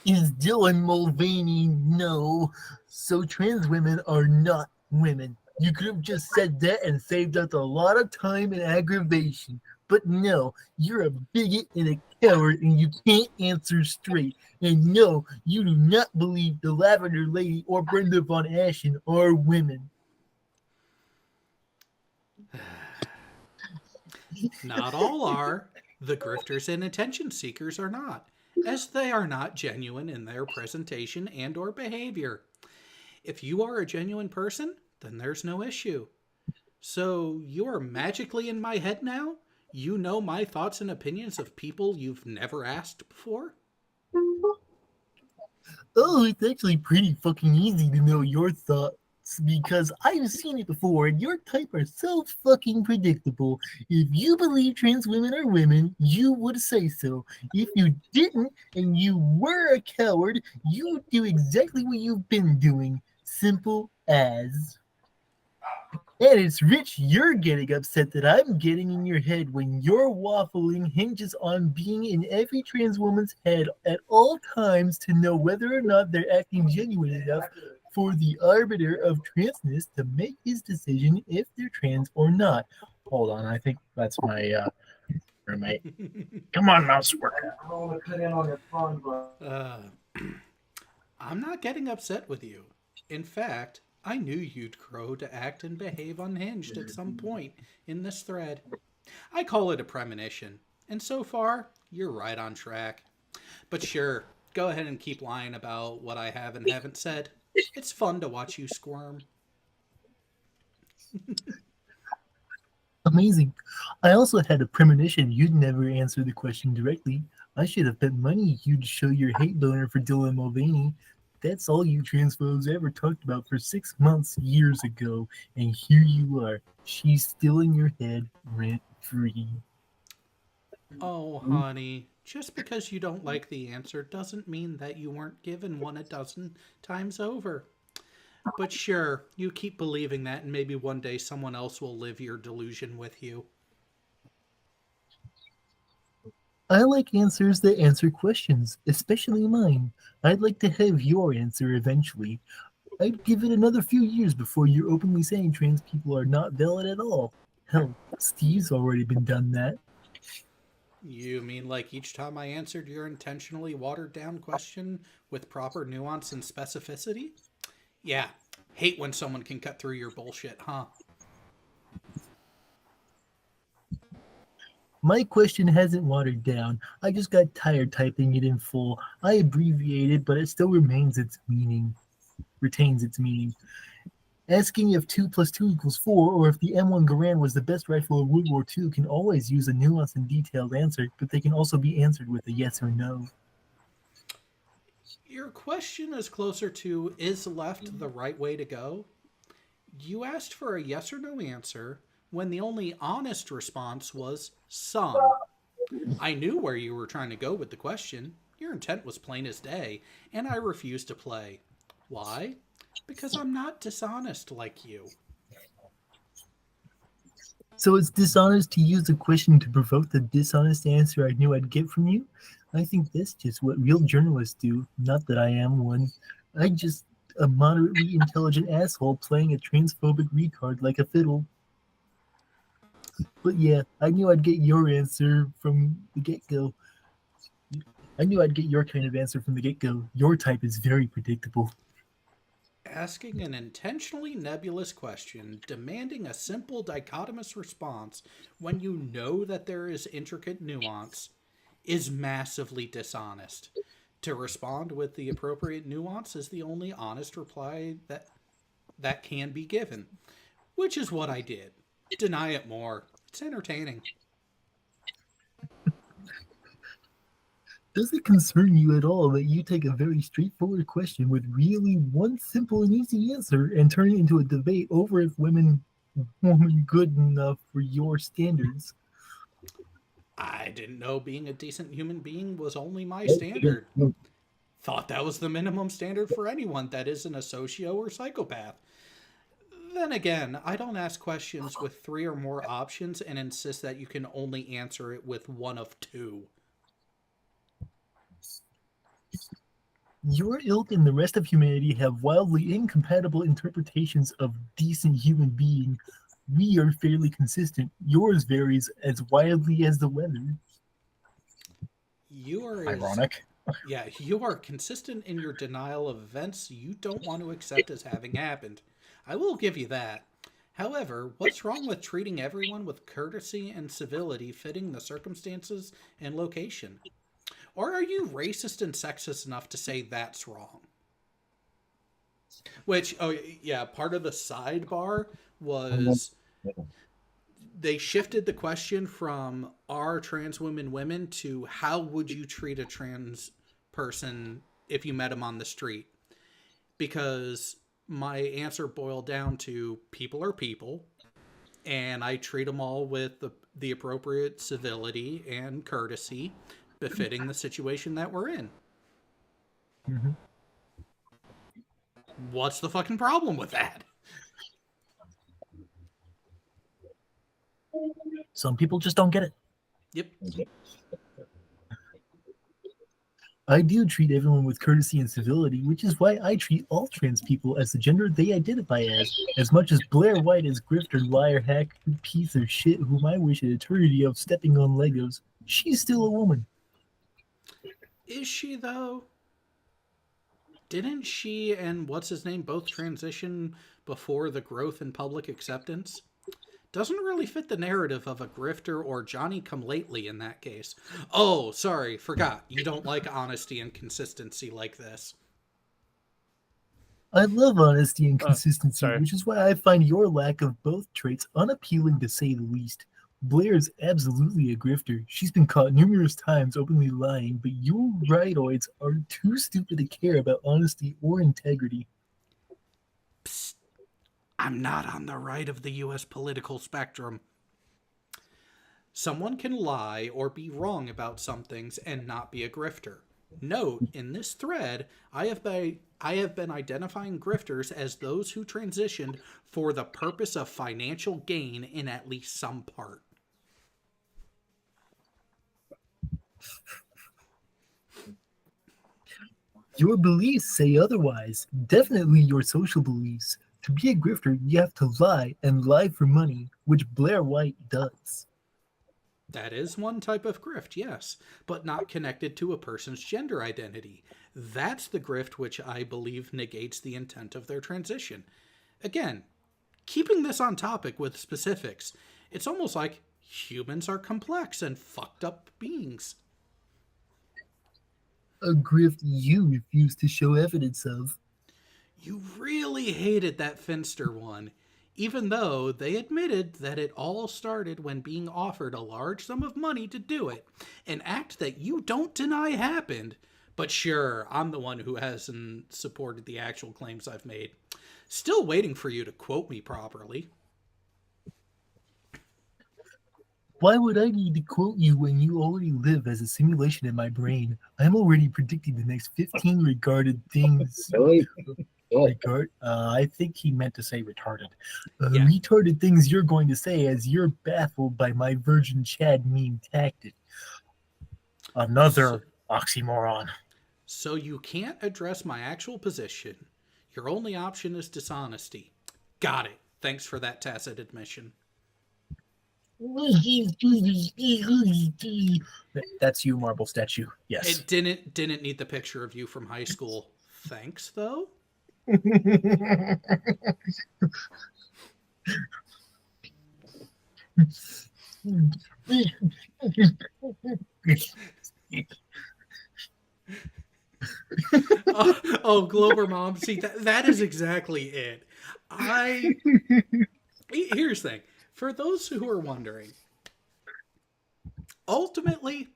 Is Dylan Mulvaney? No. So trans women are not women. You could have just said that and saved us a lot of time and aggravation. But no, you're a bigot and a coward and you can't answer straight. And no, you do not believe the Lavender Lady or Brenda Von Ashen are women. Not all are. The grifters and attention seekers are not, as they are not genuine in their presentation and or behavior. If you are a genuine person, then there's no issue. So you are magically in my head now? You know my thoughts and opinions of people you've never asked before? Oh, it's actually pretty fucking easy to know your thoughts because I've seen it before and your type are so fucking predictable. If you believe trans women are women, you would say so. If you didn't and you were a coward, you would do exactly what you've been doing. Simple as. And it's Rich, you're getting upset that I'm getting in your head when your waffling hinges on being in every trans woman's head at all times to know whether or not they're acting genuine enough for the arbiter of transness to make his decision if they're trans or not. Hold on, I think that's my roommate. Come on, mouse worker. I'm not getting upset with you. In fact, I knew you'd grow to act and behave unhinged at some point in this thread. I call it a premonition, and so far, you're right on track. But sure, go ahead and keep lying about what I have and haven't said. It's fun to watch you squirm. Amazing. I also had a premonition you'd never answer the question directly. I should have bet money you'd show your hate boner for Dylan Mulvaney. That's all you transphobes ever talked about for 6 months years ago, and here you are. She's still in your head, rent-free. Oh, honey, just because you don't like the answer doesn't mean that you weren't given one a dozen times over. But sure, you keep believing that, and maybe one day someone else will live your delusion with you. I like answers that answer questions, especially mine. I'd like to have your answer eventually. I'd give it another few years before you're openly saying trans people are not valid at all. Hell, Steve's already been done that. You mean like each time I answered your intentionally watered down question with proper nuance and specificity? Yeah, hate when someone can cut through your bullshit, huh? My question hasn't watered down. I just got tired typing it in full. I abbreviated, but it still retains its meaning. Asking if 2 plus 2 equals 4 or if the M1 Garand was the best rifle of World War II can always use a nuanced and detailed answer, but they can also be answered with a yes or no. Your question is closer to, is left the right way to go? You asked for a yes or no answer when the only honest response was some. I knew where you were trying to go with the question. Your intent was plain as day, and I refused to play. Why? Because I'm not dishonest like you. So it's dishonest to use a question to provoke the dishonest answer I knew I'd get from you? I think that's just what real journalists do. Not that I am one. I'm just a moderately intelligent asshole playing a transphobic retard like a fiddle. But yeah, I knew I'd get your answer from the get-go. I knew I'd get your kind of answer from the get-go. Your type is very predictable. Asking an intentionally nebulous question, demanding a simple dichotomous response when you know that there is intricate nuance, is massively dishonest. To respond with the appropriate nuance is the only honest reply that can be given, which is what I did. Deny it more. It's entertaining. Does it concern you at all that you take a very straightforward question with really one simple and easy answer and turn it into a debate over if women good enough for your standards? I didn't know being a decent human being was only my standard. Thought that was the minimum standard for anyone that isn't a socio or psychopath. Then again, I don't ask questions with 3 or more options and insist that you can only answer it with one of 2. Your ilk and the rest of humanity have wildly incompatible interpretations of decent human being. We are fairly consistent. Yours varies as wildly as the weather. You are Ironic. Yeah, you are consistent in your denial of events you don't want to accept as having happened. I will give you that. However, what's wrong with treating everyone with courtesy and civility fitting the circumstances and location? Or are you racist and sexist enough to say that's wrong? Which, oh yeah, part of the sidebar was they shifted the question from are trans women to how would you treat a trans person if you met them on the street? Because my answer boiled down to people are people, and I treat them all with the appropriate civility and courtesy befitting the situation that we're in. Mm-hmm. What's the fucking problem with that? Some people just don't get it. Yep. I do treat everyone with courtesy and civility, which is why I treat all trans people as the gender they identify as much as Blair White is grifter, liar, hack, piece of shit whom I wish an eternity of stepping on Legos. She's still a woman. Is she, though? Didn't she and what's-his-name both transition before the growth in public acceptance? Doesn't really fit the narrative of a grifter or Johnny-come-lately in that case. Oh, sorry, forgot. You don't like honesty and consistency like this. I love honesty and consistency, sorry. which is why I find your lack of both traits unappealing to say the least. Blair's absolutely a grifter. She's been caught numerous times openly lying, but you rightoids are too stupid to care about honesty or integrity. Psst. I'm not on the right of the U.S. political spectrum. Someone can lie or be wrong about some things and not be a grifter. Note, in this thread, I have been identifying grifters as those who transitioned for the purpose of financial gain in at least some part. Your beliefs say otherwise. Definitely your social beliefs. To be a grifter, you have to lie and lie for money, which Blair White does. That is one type of grift, yes, but not connected to a person's gender identity. That's the grift which I believe negates the intent of their transition. Again, keeping this on topic with specifics, it's almost like Humans are complex and fucked up beings. A grift you refuse to show evidence of. You really hated that Finster one, even though they admitted that it all started when being offered a large sum of money to do it, an act that you don't deny happened. But sure, I'm the one who hasn't supported the actual claims I've made. Still waiting for you to quote me properly. Why would I need to quote you when you already live as a simulation in my brain? I'm already predicting the next 15 regarded things. Really? I think he meant to say retarded. Yeah. Retarded things you're going to say as you're baffled by my Virgin Chad meme tactic. Another oxymoron. So you can't address my actual position. Your only option is dishonesty. Got it. Thanks for that tacit admission. That's you, marble statue. Yes. It didn't need the picture of you from high school. Thanks, though. Oh, Glober Mom. See, that is exactly it. Here's the thing. For those who are wondering, ultimately,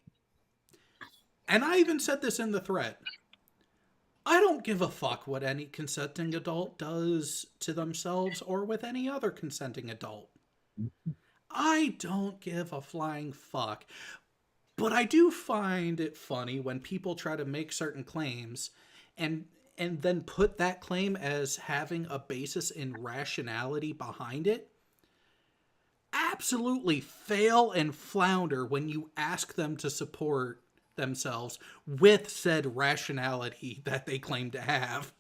and I even said this in the thread, I don't give a fuck what any consenting adult does to themselves or with any other consenting adult. I don't give a flying fuck. But I do find it funny when people try to make certain claims and then put that claim as having a basis in rationality behind it. Absolutely fail and flounder when you ask them to support themselves with said rationality that they claim to have.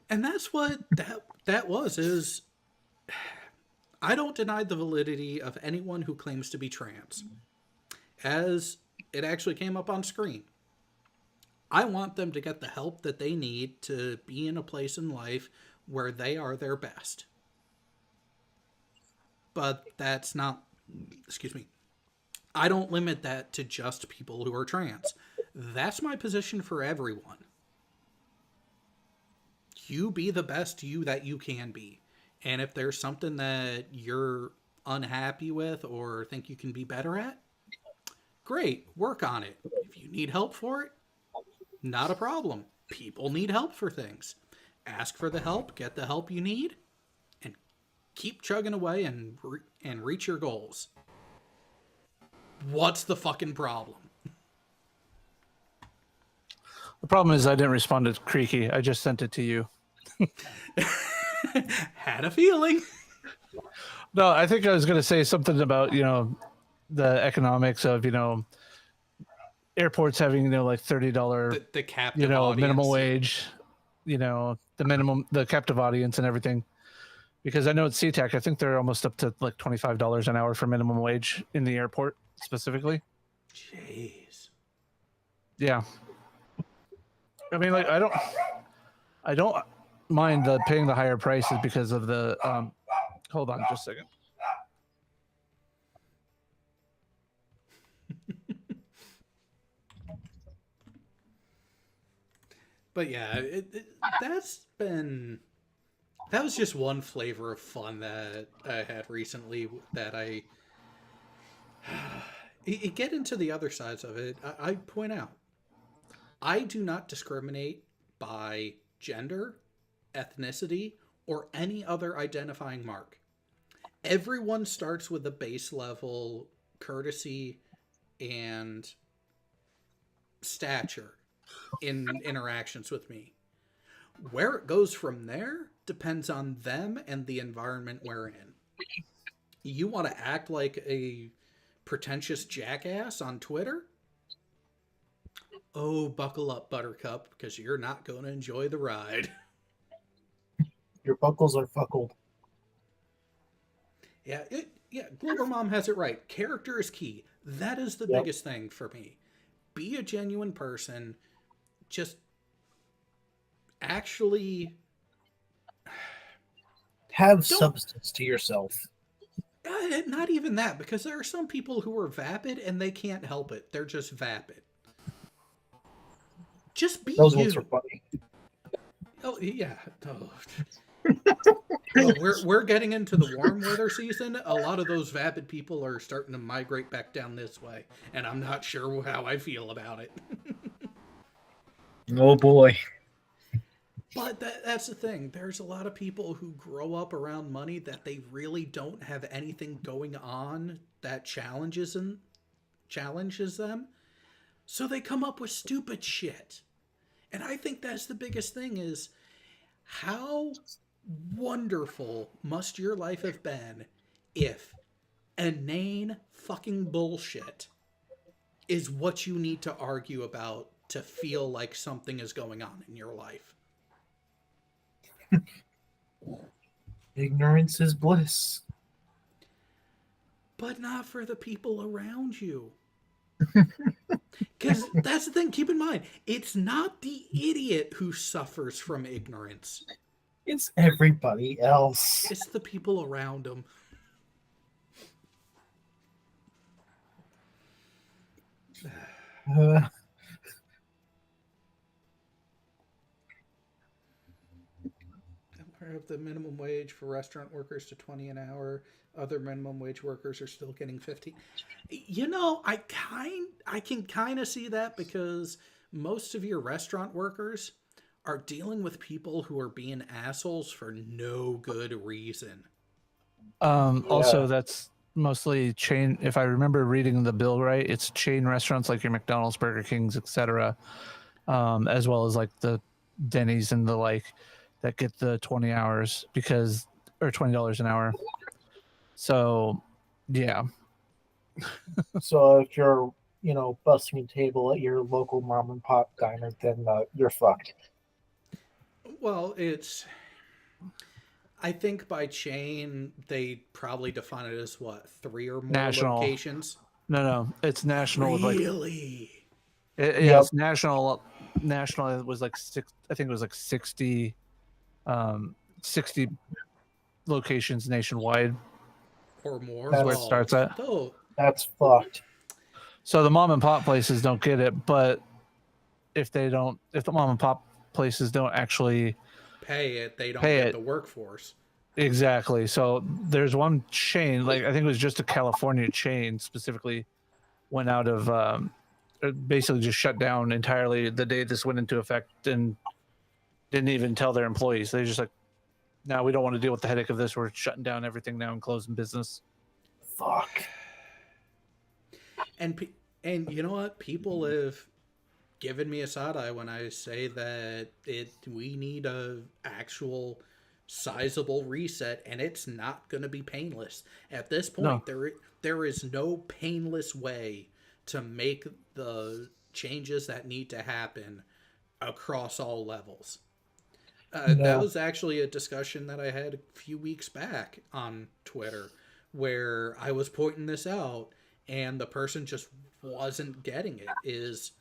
And that's what that was, is I don't deny the validity of anyone who claims to be trans. As it actually came up on screen, I want them to get the help that they need to be in a place in life where they are their best. But that's not, excuse me, I don't limit that to just people who are trans. That's my position for everyone. You be the best you that you can be. And if there's something that you're unhappy with or think you can be better at, great, work on it. If you need help for it, not a problem. People need help for things. Ask for the help, get the help you need, and keep chugging away and reach your goals. What's the fucking problem? The problem is I didn't respond to Creaky. I just sent it to you. Had a feeling. No, I think I was going to say something about, the economics of, airports having, like $30, The captive audience. minimum wage, the captive audience and everything. Because I know at SeaTac, I think they're almost up to like $25 an hour for minimum wage in the airport specifically. Jeez. Yeah. I mean, like, I don't mind paying the higher prices because of the, hold on just a second. But yeah, that was just one flavor of fun that I had recently that you get into the other sides of it. I point out, I do not discriminate by gender, ethnicity, or any other identifying mark. Everyone starts with a base level courtesy and stature in interactions with me. Where it goes from there depends on them and the environment we're in. You want to act like a pretentious jackass on Twitter? Oh, buckle up, Buttercup, because you're not going to enjoy the ride. Your buckles are fuckled. Yeah, Glober Mom has it right. Character is key. That is the biggest thing for me. Be a genuine person. Just actually have substance to yourself. Not even that, because there are some people who are vapid and they can't help it. They're just vapid. Just be Those you. ones are funny. Oh yeah. Oh. Well, we're getting into the warm weather season. A lot of those vapid people are starting to migrate back down this way, and I'm not sure how I feel about it. Oh boy. But that's the thing. There's a lot of people who grow up around money that they really don't have anything going on that challenges them. So they come up with stupid shit. And I think that's the biggest thing is how wonderful must your life have been if inane fucking bullshit is what you need to argue about to feel like something is going on in your life. Ignorance is bliss. But not for the people around you. Because that's the thing, keep in mind, it's not the idiot who suffers from ignorance. It's everybody else. It's the people around them. Of the minimum wage for restaurant workers to 20 an hour, other minimum wage workers are still getting 50. You know, I can kind of see that because most of your restaurant workers are dealing with people who are being assholes for no good reason. Also, that's mostly chain. If I remember reading the bill right, it's chain restaurants like your McDonald's, Burger Kings, etc., as well as like the Denny's and the like that get the 20 hours because or $20 an hour. So, yeah. So if you're, busting a table at your local mom and pop diner, then you're fucked. Well, I think by chain, they probably define it as what, 3 or more National. locations? No, it's national. Really? It's national. National, it was like I think it was like 60 locations nationwide Or more? is where it starts at. Oh, That's fucked. So the mom and pop places don't get it, but if the mom and pop places don't actually pay it, they don't Pay get it. the workforce. exactly. So there's one chain, like I think it was just a California chain specifically, went out of basically just shut down entirely the day this went into effect and didn't even tell their employees. They just like, no, we don't want to deal with the headache of this. We're shutting down everything now and closing business. Fuck. And you know what? People have given me a side eye when I say that we need a actual sizable reset, and it's not going to be painless. At this point, there is no painless way to make the changes that need to happen across all levels. That was actually a discussion that I had a few weeks back on Twitter where I was pointing this out and the person just wasn't getting it. Is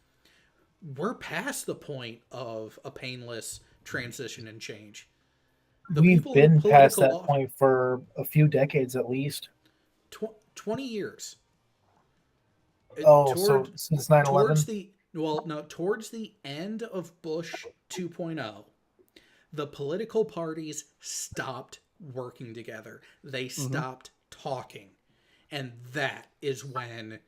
we're past the point of a painless transition and change. We've been past that point for a few decades at least. 20 years. So since 9/11? Towards the end of Bush 2.0, the political parties stopped working together. They stopped talking. And that is when...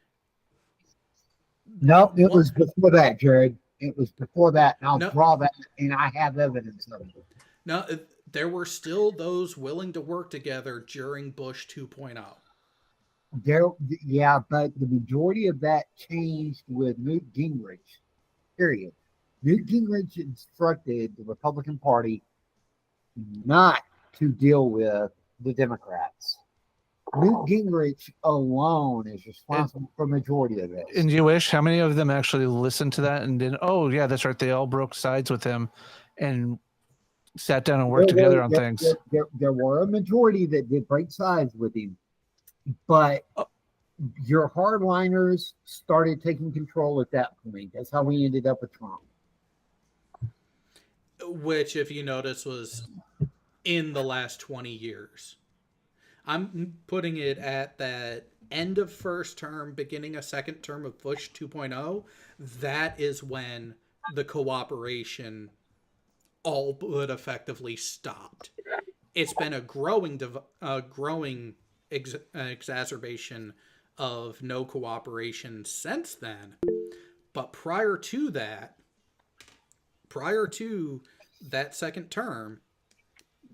No, it was before that, Jared. It was before that, and I'll draw that, and I have evidence of it. No, there were still those willing to work together during Bush 2.0. Yeah, but the majority of that changed with Newt Gingrich, period. Newt Gingrich instructed the Republican Party not to deal with the Democrats. Newt Gingrich alone is responsible for the majority of this. And you wish, how many of them actually listened to that and didn't? Oh, yeah, that's right. They all broke sides with him and sat down and worked together on things. There were a majority that did break sides with him, but your hardliners started taking control at that point. That's how we ended up with Trump. Which, if you notice, was in the last 20 years. I'm putting it at that end of first term, beginning of second term of Bush 2.0. That is when the cooperation all but effectively stopped. It's been a growing exacerbation of no cooperation since then. But prior to that second term,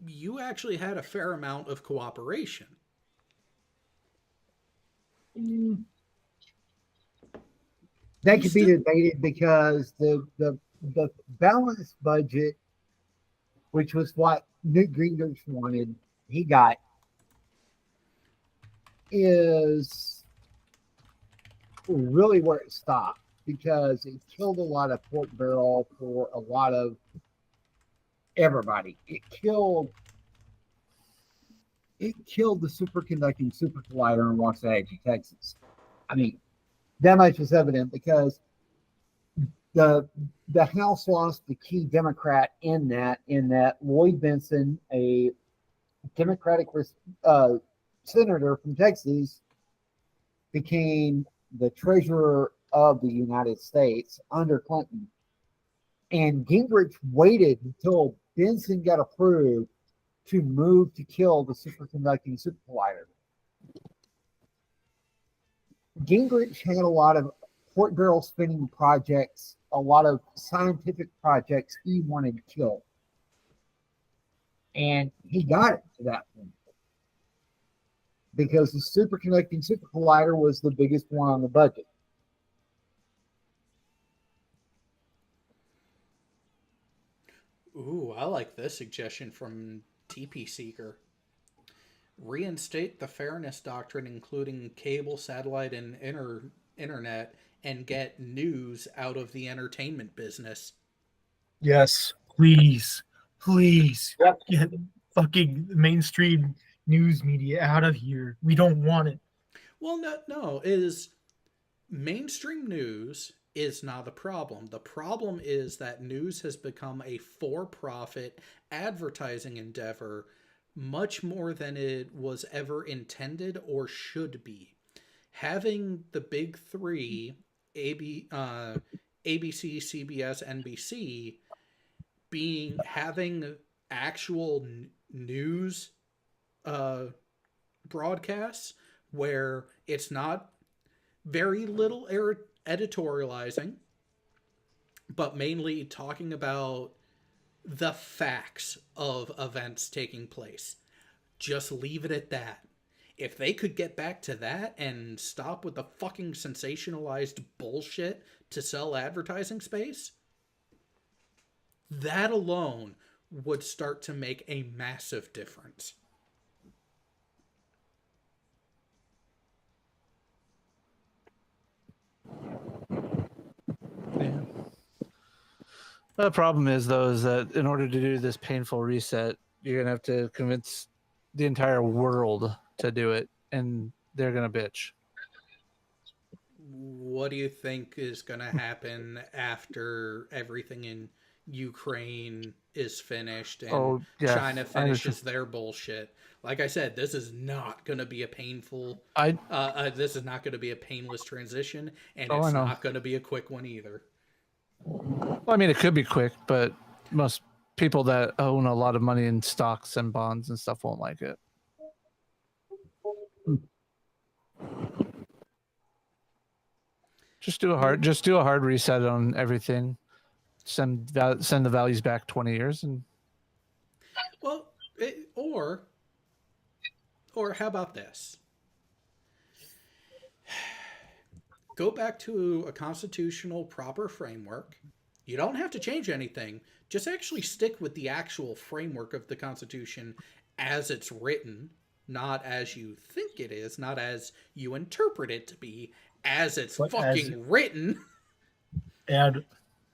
you actually had a fair amount of cooperation. That could be debated because the balanced budget, which was what Newt Gingrich wanted, he got, is really where it stopped, because it killed a lot of pork barrel for a lot of everybody. It killed the superconducting super collider in Waxahachie, Texas. I mean, that much was evident because the House lost the key Democrat in that Lloyd Bentsen, a Democratic senator from Texas, became the treasurer of the United States under Clinton. And Gingrich waited until Bentsen got approved to move to kill the superconducting super collider. Gingrich had a lot of pork barrel spinning projects, a lot of scientific projects he wanted killed. And he got it to that point, because the superconducting super collider was the biggest one on the budget. Ooh, I like this suggestion from TP Seeker. Reinstate the fairness doctrine, including cable, satellite, and internet, and get news out of the entertainment business. Yes, please. Yep. Get fucking mainstream news media out of here. We don't want it. Well, no, is mainstream news is not the problem. The problem is that news has become a for-profit advertising endeavor much more than it was ever intended or should be. Having the big three, ABC, CBS, NBC, having actual news broadcasts where it's not very little editorializing, but mainly talking about the facts of events taking place. Just leave it at that. If they could get back to that and stop with the fucking sensationalized bullshit to sell advertising space, that alone would start to make a massive difference. Yeah. The problem is, though, is that in order to do this painful reset, you're gonna have to convince the entire world to do it, and they're gonna bitch. What do you think is going to happen after everything in Ukraine is finished and China finishes their bullshit? Like I said, this is not going to be a painful. This is not going to be a painless transition, and it's not going to be a quick one either. Well, I mean, it could be quick, but most people that own a lot of money in stocks and bonds and stuff won't like it. Just do a hard reset on everything. Send the values back 20 years and. Well, or how about this? Go back to a constitutional proper framework. You don't have to change anything. Just actually stick with the actual framework of the Constitution as it's written, not as you think it is, not as you interpret it to be, as it's written. And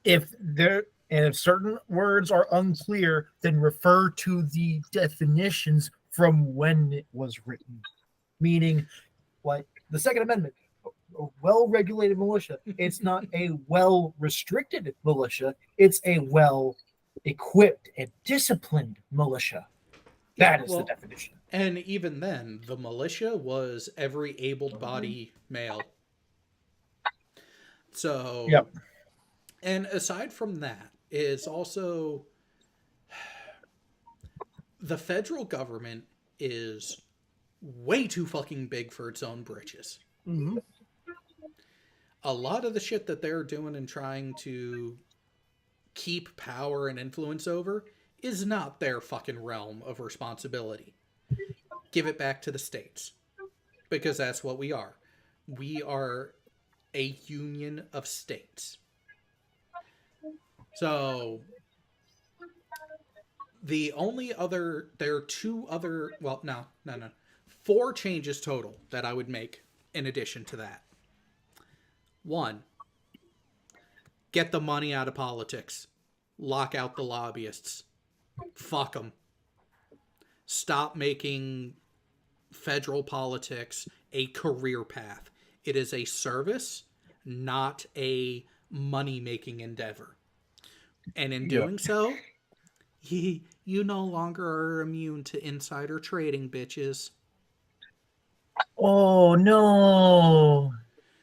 if certain words are unclear, then refer to the definitions from when it was written. Meaning, like the Second Amendment, a well-regulated militia. It's not a well-restricted militia. It's a well-equipped and disciplined militia. That is the definition. And even then, the militia was every able-bodied male. So, Yep. And aside from that, is also the federal government is way too fucking big for its own britches. Mhm. A lot of the shit that they're doing and trying to keep power and influence over is not their fucking realm of responsibility. Give it back to the states. Because that's what we are. We are a union of states. So the only other, there are two other, well, no. 4 changes total that I would make in addition to that. 1, get the money out of politics. Lock out the lobbyists. Fuck them. Stop making federal politics a career path. It is a service, not a money-making endeavor. And in doing so, you no longer are immune to insider trading, bitches. Oh no!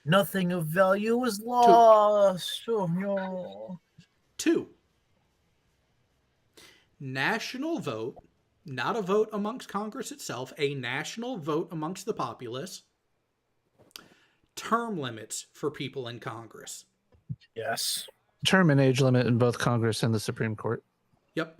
Nothing of value was lost. Oh no! 2, national vote, not a vote amongst Congress itself, a national vote amongst the populace. Term limits for people in Congress. Yes. Term and age limit in both Congress and the Supreme Court. Yep.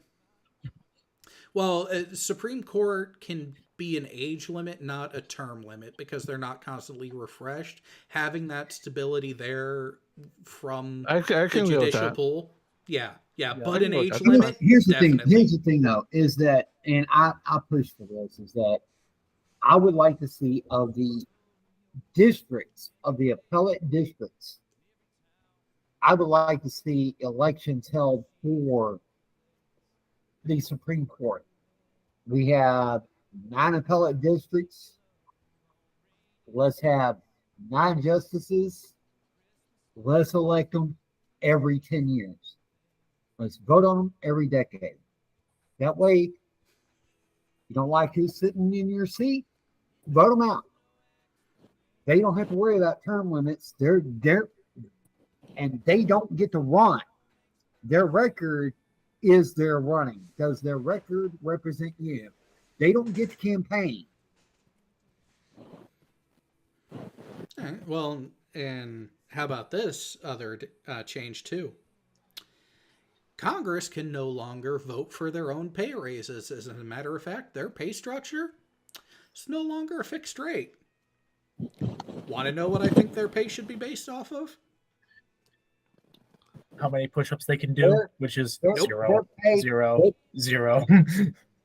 Well, Supreme Court can be an age limit, not a term limit, because they're not constantly refreshed. Having that stability there from I the can go with judicial that. pool. Yeah, I but can an go with age that. limit. Here's the thing. definitely. Here's the thing, though, is that, and I push for this, is that I would like to see of the districts, of the appellate districts, I would like to see elections held for the Supreme Court. We have 9 appellate districts. Let's have 9 justices. Let's elect them every 10 years. Let's vote on them every decade. That way, you don't like who's sitting in your seat, vote them out. They don't have to worry about term limits. They're and they don't get to run. Their record is their running. Does their record represent you? They don't get to campaign. All right, well, and how about this other change too? Congress can no longer vote for their own pay raises. As a matter of fact, their pay structure is no longer a fixed rate. Want to know what I think their pay should be based off of? How many push-ups they can do, They're- which is they're- zero, they're paid- zero, zero.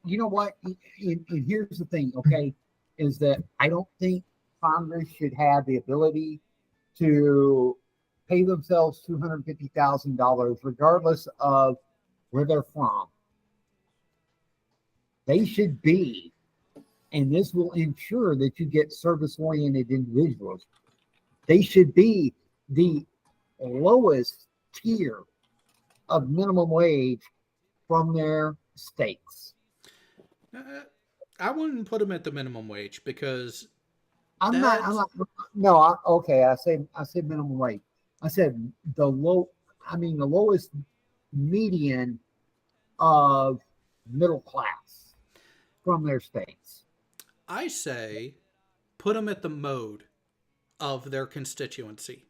You know what? And here's the thing, okay, is that I don't think Congress should have the ability to pay themselves $250,000 regardless of where they're from. They should be, and this will ensure that you get service-oriented individuals. They should be the lowest tier of minimum wage from their states. I wouldn't put them at the minimum wage because I'm not. No. Okay. I said minimum wage. I said the lowest median of middle class from their states. I say put them at the mode of their constituency.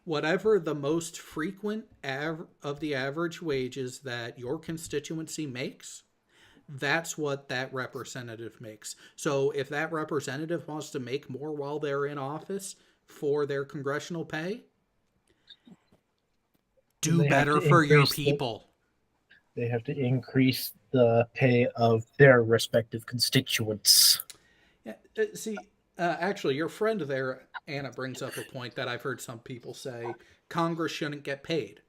Whatever the most frequent of the average wages that your constituency makes, that's what that representative makes. So if that representative wants to make more while they're in office for their congressional pay, do They have better to for your increase people. They have to increase the pay of their respective constituents. Yeah, see, actually, your friend there, Anna, brings up a point that I've heard some people say Congress shouldn't get paid.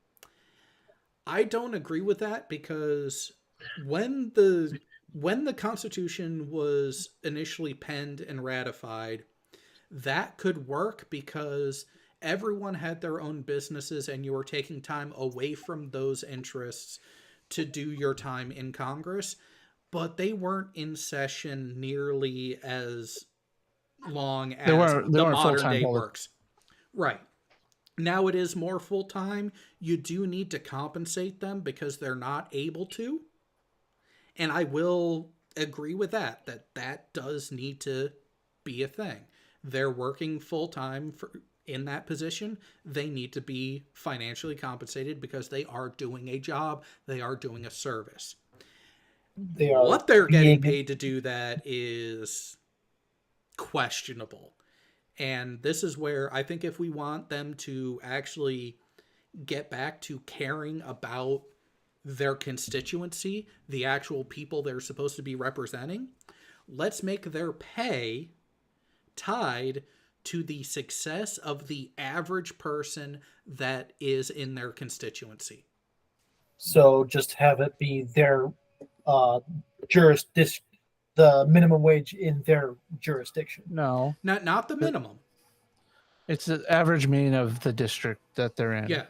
I don't agree with that because when the Constitution was initially penned and ratified, that could work because everyone had their own businesses and you were taking time away from those interests to do your time in Congress. but they weren't in session nearly as long as They weren't the full-time modern day all the- works. Right. Now it is more full time. You do need to compensate them because they're not able to. And I will agree with that does need to be a thing. They're working full time in that position. They need to be financially compensated because they are doing a job, they are doing a service. They are What they're getting being- paid to do that is questionable. And this is where I think if we want them to actually get back to caring about their constituency, the actual people they're supposed to be representing, let's make their pay tied to the success of the average person that is in their constituency. So just have it be their the minimum wage in their jurisdiction. No, Not the minimum. it's the average mean of the district that they're in. Yeah.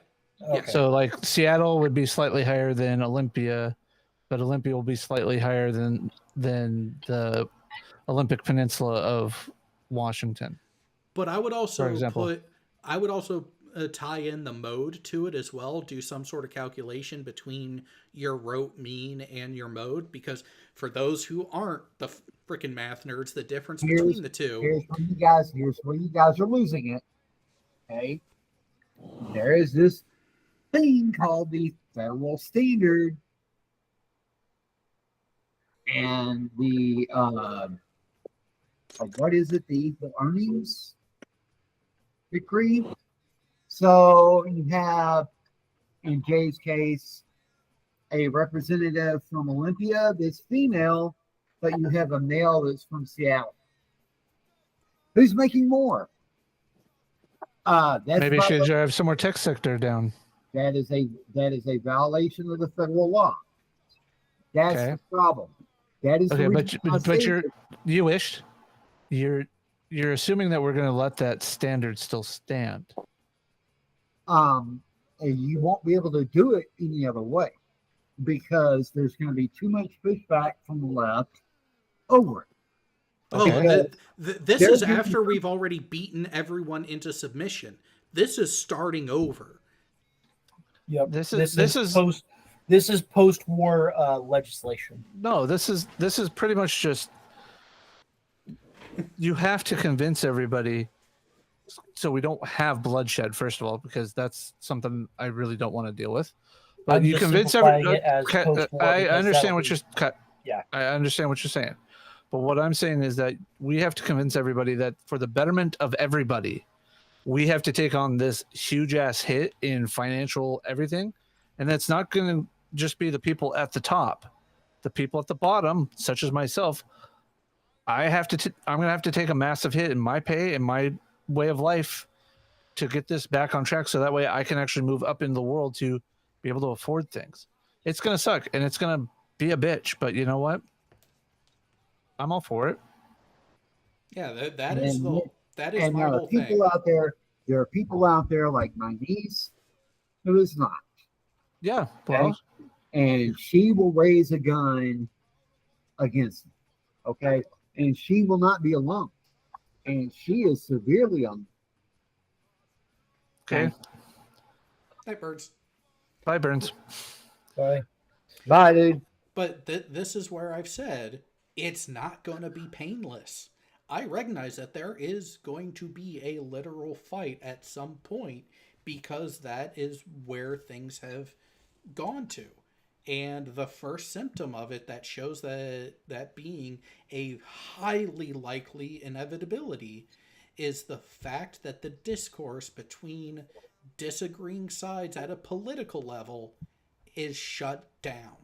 Okay. So like Seattle would be slightly higher than Olympia, but Olympia will be slightly higher than the Olympic Peninsula of Washington. But I would also For example. tie in the mode to it as well, do some sort of calculation between your rote mean and your mode, because for those who aren't the freaking math nerds, the difference between the two. Here's where you guys are losing it. Okay. There is this thing called the federal standard. And the what is it? The earnings decree. So you have, in Jay's case, a representative from Olympia that's female, but you have a male that's from Seattle. Who's making more? That's Maybe she should have some more tech sector down. that is a violation of the federal law. That's Okay. the problem. That is the Okay, reason I but say you're assuming that we're going to let that standard still stand. and you won't be able to do it any other way because there's going to be too much pushback from the left over it. Oh, Okay. this There's is gonna be- after we've already beaten everyone into submission. This is starting over. Yep. This is post-war legislation. No, this is pretty much just you have to convince everybody so we don't have bloodshed, first of all, because that's something I really don't want to deal with. But I'm you just convince simplifying everybody. it as post-war I because understand that'll what you're cut. Yeah. I understand what you're saying. But what I'm saying is that we have to convince everybody that for the betterment of everybody, we have to take on this huge ass hit in financial everything. And that's not going to just be the people at the top. The people at the bottom, such as myself, I'm going to have to take a massive hit in my pay and my way of life to get this back on track. So that way I can actually move up in the world to be able to afford things. It's going to suck and it's going to be a bitch, but you know what? I'm all for it. Yeah, that And is then- that is And my there are whole people thing. out there. There are people out there like my niece who is not, Yeah. Well, and she will raise a gun against me. Okay, and she will not be alone, and she is severely on. okay. Night birds. Bye, Burns. Bye. Bye, dude. But this is where I've said it's not going to be painless. I recognize that there is going to be a literal fight at some point because that is where things have gone to. And the first symptom of it that shows that being a highly likely inevitability is the fact that the discourse between disagreeing sides at a political level is shut down.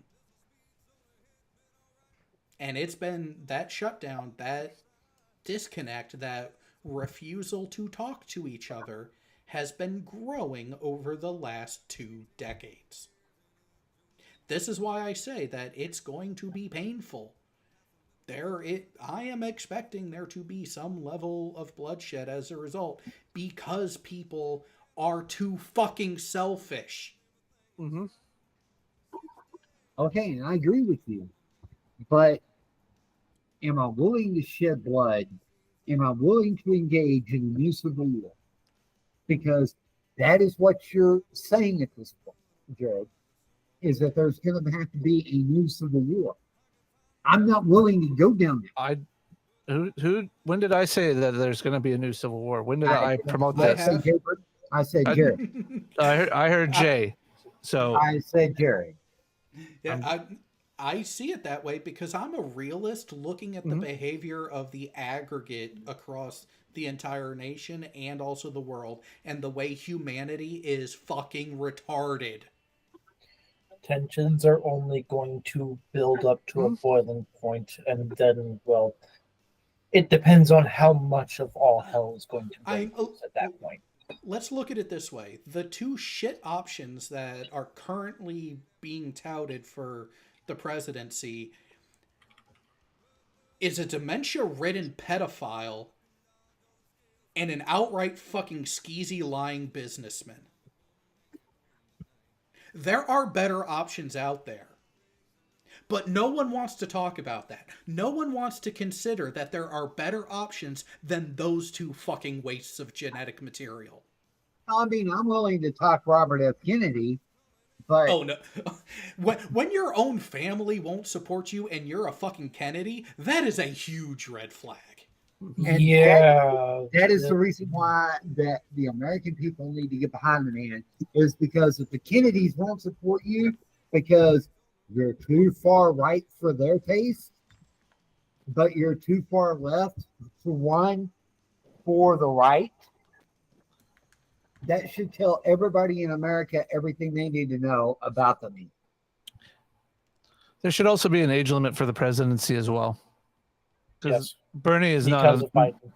And it's been that shutdown, that disconnect, that refusal to talk to each other has been growing over the last 2 decades. This is why I say that it's going to be painful. I am expecting there to be some level of bloodshed as a result because people are too fucking selfish. Mm-hmm. Okay, and I agree with you. But am I willing to shed blood? Am I willing to engage in the use of the war? Because that is what you're saying at this point, Jared, is that there's going to have to be a new civil war. I'm not willing to go down there. When did I say that there's going to be a new civil war? When did I promote I this? have- I said Jared. I heard Jay. So I said Jared. Yeah, I see it that way because I'm a realist looking at the behavior of the aggregate across the entire nation and also the world, and the way humanity is fucking retarded. Tensions are only going to build up to a boiling point, and then, well, it depends on how much of all hell is going to break loose at that point. Let's look at it this way. The two shit options that are currently being touted for the presidency is a dementia-ridden pedophile and an outright fucking skeezy lying businessman. There are better options out there. But no one wants to talk about that. No one wants to consider that there are better options than those two fucking wastes of genetic material. I mean, I'm willing to talk Robert F. Kennedy, but Oh no. When your own family won't support you and you're a fucking Kennedy, that is a huge red flag. And Yeah, that is the reason why that the American people need to get behind the man, is because if the Kennedys won't support you because you're too far right for their taste, but you're too far left to run for the right, that should tell everybody in America everything they need to know about them. there should also be an age limit for the presidency as well. Because yes, Bernie is because not. of Biden.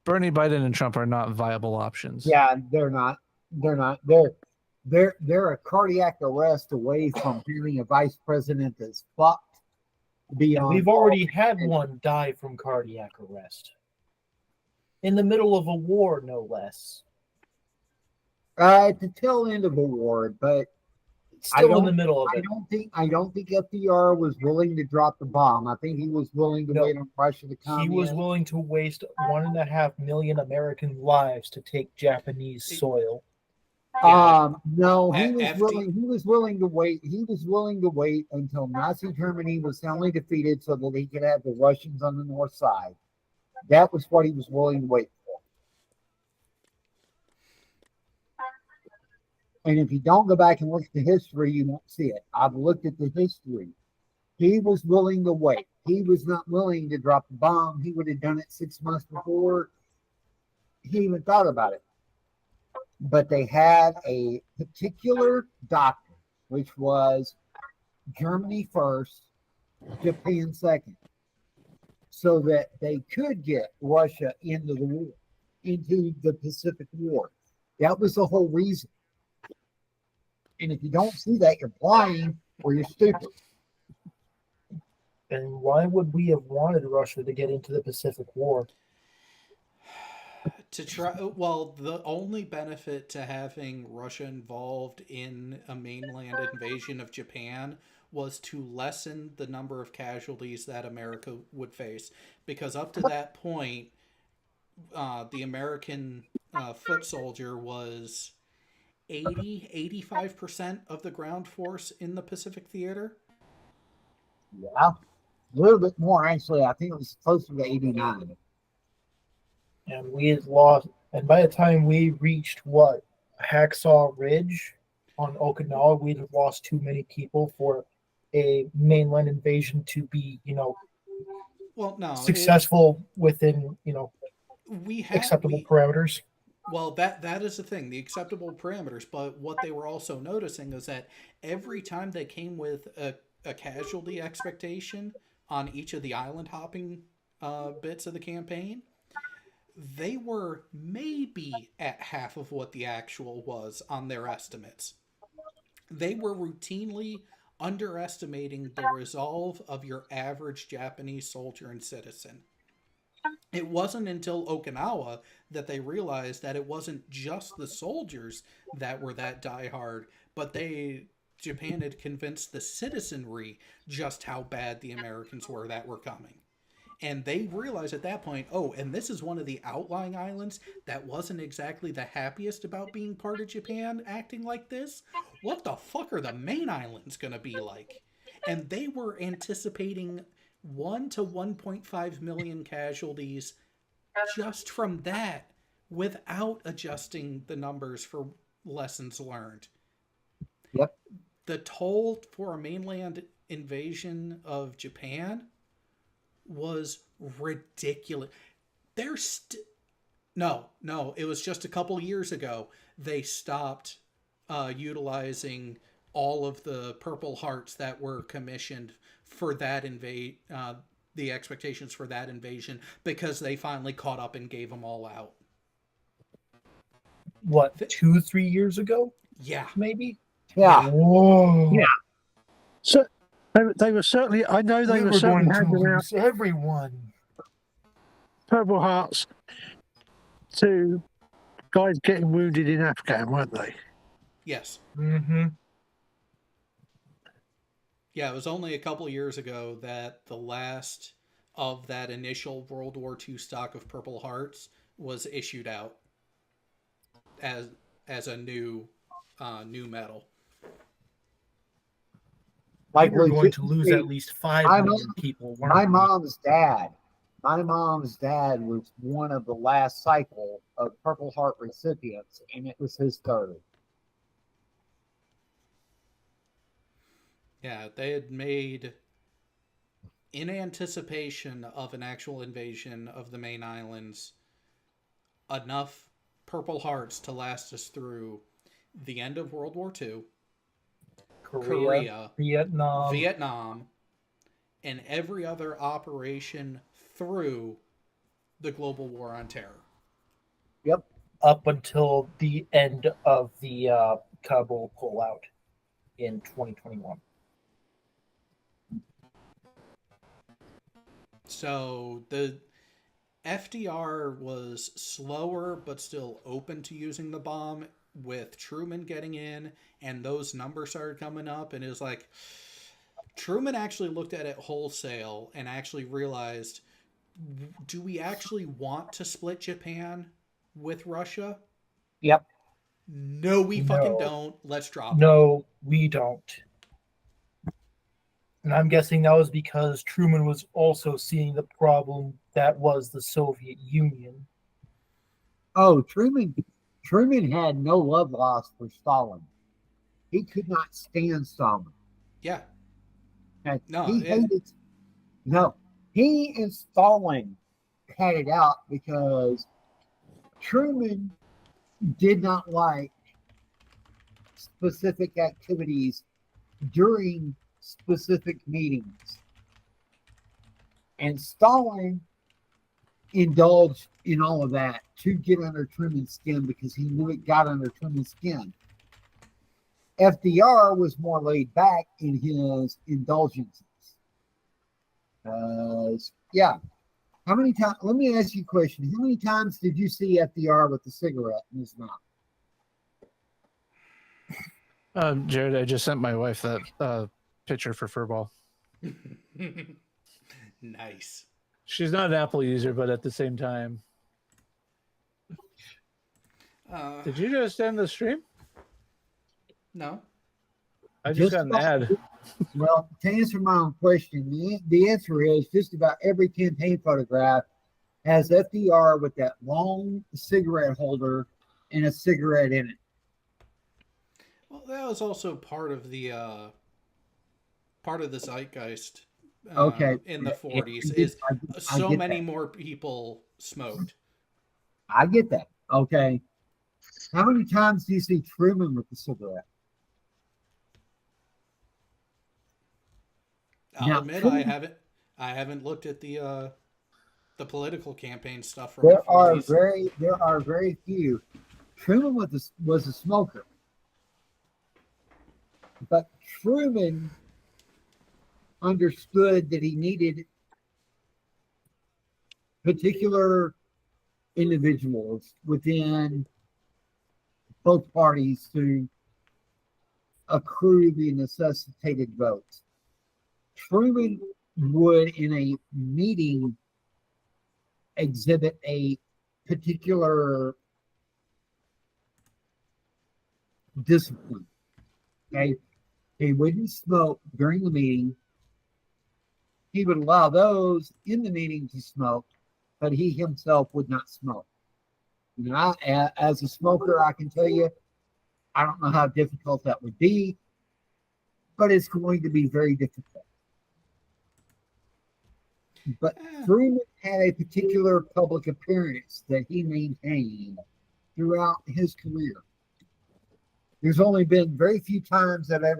Bernie, Biden, and Trump are not viable options. Yeah, they're not. They're not. They're a cardiac arrest away from being a vice president that's fucked beyond. We've already had one die from cardiac arrest. In the middle of a war, no less. At the tail end of a war, but Still in the middle of it. I don't think FDR was willing to drop the bomb. I think he was willing to No. wait on Russia to come. He was in. willing to waste 1.5 million American lives to take Japanese soil. No, he was FD willing. He was willing to wait. He was willing to wait until Nazi Germany was soundly defeated, so that he could have the Russians on the north side. That was what he was willing to wait for. And if you don't go back and look at the history, you won't see it. I've looked at the history. He was willing to wait. He was not willing to drop the bomb. He would have done it 6 months before he even thought about it. But they had a particular doctrine, which was Germany first, Japan second, so that they could get Russia into the war, into the Pacific War. That was the whole reason. And if you don't see that, you're blind or you're stupid. And why would we have wanted Russia to get into the Pacific War? To try, well, the only benefit to having Russia involved in a mainland invasion of Japan was to lessen the number of casualties that America would face. Because up to that point, the American foot soldier was 85% of the ground force in the Pacific Theater. Yeah. A little bit more, actually. I think it was closer to 89. And we had lost, and by the time we reached Hacksaw Ridge on Okinawa, we'd have lost too many people for a mainland invasion to be, Well, no, successful within, we had acceptable parameters. Well, that is the thing, the acceptable parameters. But what they were also noticing is that every time they came with a casualty expectation on each of the island hopping bits of the campaign, they were maybe at half of what the actual was on their estimates. They were routinely underestimating the resolve of your average Japanese soldier and citizen. It wasn't until Okinawa that they realized that it wasn't just the soldiers that were that diehard, but they Japan had convinced the citizenry just how bad the Americans were that were coming. And they realized at that point, oh, and this is one of the outlying islands that wasn't exactly the happiest about being part of Japan acting like this. What the fuck are the main islands going to be like? And they were anticipating 1 to 1.5 million casualties just from that, without adjusting the numbers for lessons learned. Yep. The toll for a mainland invasion of Japan was ridiculous. No, it was just a couple years ago they stopped utilizing all of the Purple Hearts that were commissioned for that the expectations for that invasion, because they finally caught up and gave them all out. What, 2-3 years ago? Yeah. Maybe? Yeah. Whoa. Yeah. So they were certainly. I know they We were were certainly going to handing out lose everyone. Purple Hearts to guys getting wounded in Afghan, weren't they? Yes. Mm-hmm. Yeah, it was only a couple years ago that the last of that initial World War II stock of Purple Hearts was issued out as a new medal. Like we're going to lose legitimately, at least 5 my million mom- people. My mom's dad was one of the last cycle of Purple Heart recipients, and it was his third. Yeah, they had made, in anticipation of an actual invasion of the main islands, enough Purple Hearts to last us through the end of World War II, Korea, Vietnam, and every other operation through the global war on terror. Yep. Up until the end of the Kabul pullout in 2021. So the FDR was slower but still open to using the bomb, with Truman getting in and those numbers started coming up, and it was like Truman actually looked at it wholesale and actually realized, do we actually want to split Japan with Russia? Yep. No, we fucking No. don't. Let's drop it. No, we don't. And I'm guessing that was because Truman was also seeing the problem that was the Soviet Union. Oh, Truman had no love lost for Stalin. He could not stand Stalin. Yeah. And No, he it- hated. No, he and Stalin had it out because Truman did not like specific activities during specific meetings. And Stalin indulged in all of that to get under Truman's skin because he knew it got under Truman's skin. FDR was more laid back in his indulgences. Yeah. How many times? Let me ask you a question. How many times did you see FDR with a cigarette in his mouth? Jared, I just sent my wife that picture for Furball. Nice. She's not an Apple user, but at the same time, did you just end the stream? No. I just got an about- ad. Well, to answer my own question, the answer is just about every campaign photograph has FDR with that long cigarette holder and a cigarette in it. Well, that was also part of the zeitgeist. Okay. In the 40s, I- is I so get many that. more people smoked. I get that. Okay. How many times do you see Truman with the cigarette? I'll Now, admit Truman- I haven't looked at the political campaign stuff from There the are 40s. very few. Truman was a smoker, but Truman understood that he needed particular individuals within both parties to accrue the necessitated votes. Truman would, in a meeting, exhibit a particular discipline. Okay, he wouldn't smoke during the meeting. He would allow those in the meeting to smoke, but he himself would not smoke. You know, as a smoker, I can tell you, I don't know how difficult that would be, but it's going to be very difficult. But Truman had a particular public appearance that he maintained throughout his career. There's only been very few times that I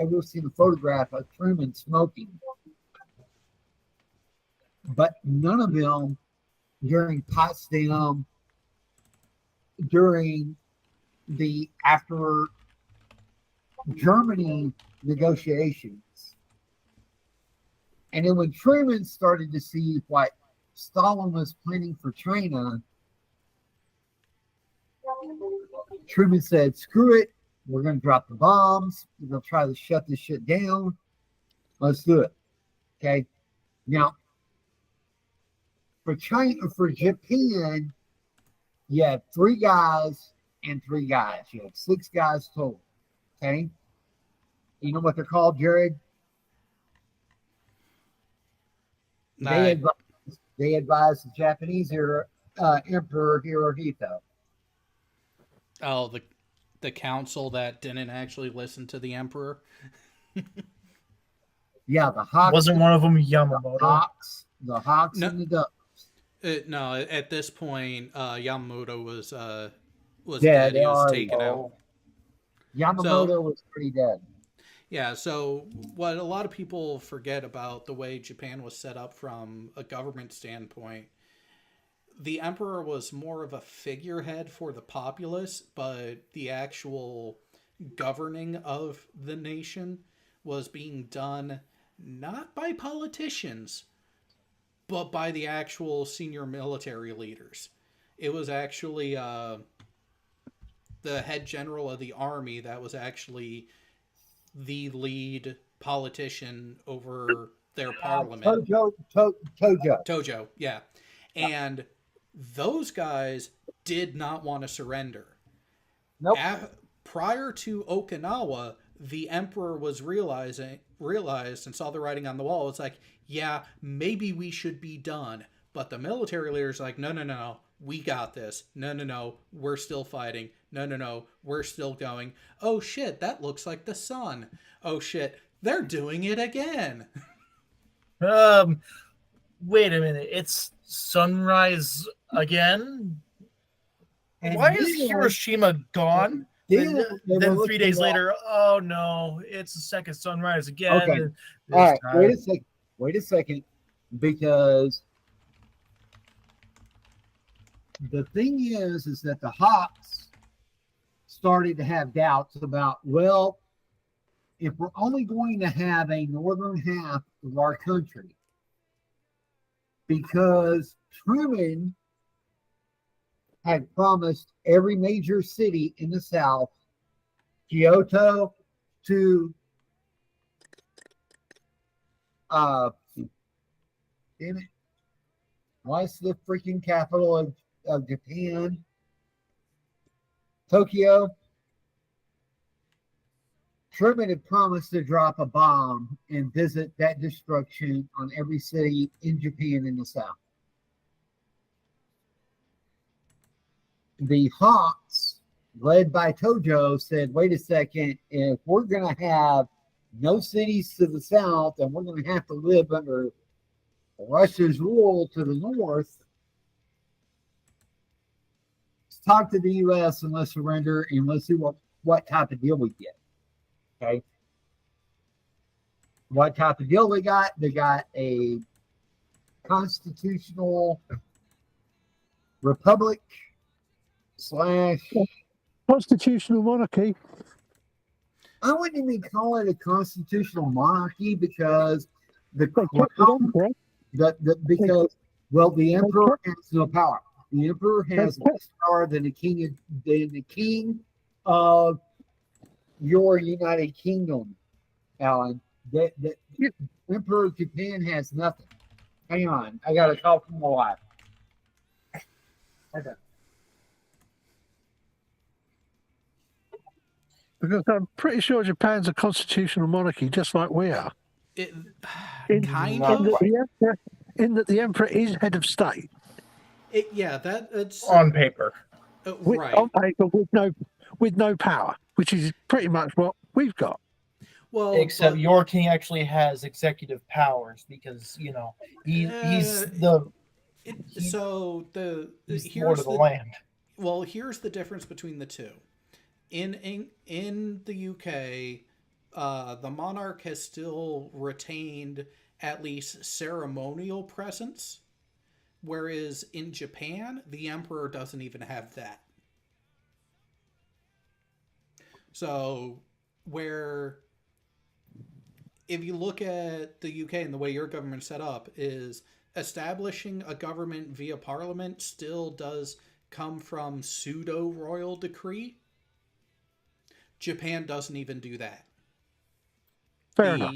ever seen a photograph of Truman smoking, but none of them during Potsdam, during the after Germany negotiations. And then when Truman started to see what Stalin was planning for China, Truman said, screw it. We're going to drop the bombs. We're going to try to shut this shit down. Let's do it. Okay. Now, for China, for Japan, you have 3 guys and 3 guys. You have 6 guys total. Okay. You know what they're called, Jared? They advised the Japanese Emperor Hirohito. Oh, the council that didn't actually listen to the emperor. Yeah, the Hawks. Wasn't one of them Yamamoto? The Hawks No. and the Ducks. No, at this point, Yamamoto was dead. dead. He was taken out. Yamamoto was pretty dead. Yeah, so what a lot of people forget about the way Japan was set up from a government standpoint, the emperor was more of a figurehead for the populace, but the actual governing of the nation was being done not by politicians, but by the actual senior military leaders. It was actually the head general of the army that was actually the lead politician over their parliament. Tojo, yeah. And those guys did not want to surrender. Nope. Prior to Okinawa, the emperor was realized and saw the writing on the wall. It's like, yeah, maybe we should be done. But the military leaders are like, no, we got this. No, we're still fighting. No, we're still going. Oh shit, that looks like the sun. Oh shit, they're doing it again. Wait a minute, it's sunrise again? And Why is then- Hiroshima gone? Then Then 3 days later, oh no, it's the second sunrise again. Okay. and this All right, time- wait a second, because the thing is that the Hawks started to have doubts about, well, if we're only going to have a northern half of our country, because Truman had promised every major city in the South, Kyoto to damn it. What's the freaking capital of Japan? Tokyo. Truman had promised to drop a bomb and visit that destruction on every city in Japan in the South. The Hawks, led by Tojo, said, wait a second, if we're going to have no cities to the south and we're going to have to live under Russia's rule to the north, let's talk to the U.S. and let's surrender and let's see what type of deal we get. Okay. What type of deal they got? They got a constitutional republic / Constitutional monarchy. I wouldn't even call it a constitutional monarchy because the They kept it on, correct? because the emperor has no power. The emperor has less power than the king of your United Kingdom, Alan. That Yeah. Emperor of Japan has nothing. Hang on, I got a call from my wife. Okay. Because I'm pretty sure Japan's a constitutional monarchy, just like we are. It In- kind Not of. In that the emperor is head of state, Yeah, that's on paper. right. on paper with no power, which is pretty much what we've got. Well, Except but- your king actually has executive powers because he's so the he's here's lord of the land. Well, here's the difference between the two. In the UK, the monarch has still retained at least ceremonial presence, whereas in Japan, the emperor doesn't even have that. So, where if you look at the UK and the way your government's set up, is establishing a government via parliament still does come from pseudo royal decree. Japan doesn't even do that. Fair enough.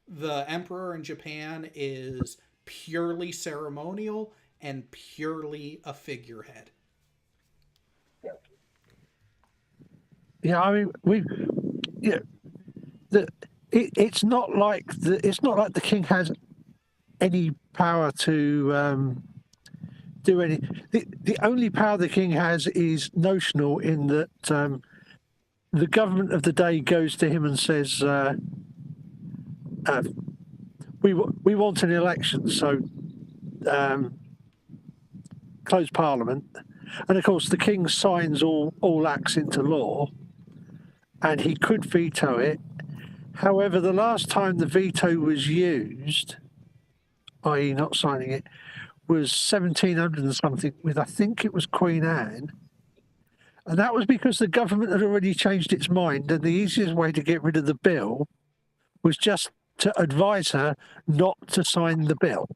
The emperor in Japan is purely ceremonial and purely a figurehead. Yeah, I mean it's not like the king has any power to do any. The only power the king has is notional, in that the government of the day goes to him and says, "We want an election, so close Parliament." And of course, the king signs all acts into law, and he could veto it. However, the last time the veto was used, i.e., not signing it, was 1700 and something, with I think it was Queen Anne. And that was because the government had already changed its mind, and the easiest way to get rid of the bill was just to advise her not to sign the bill.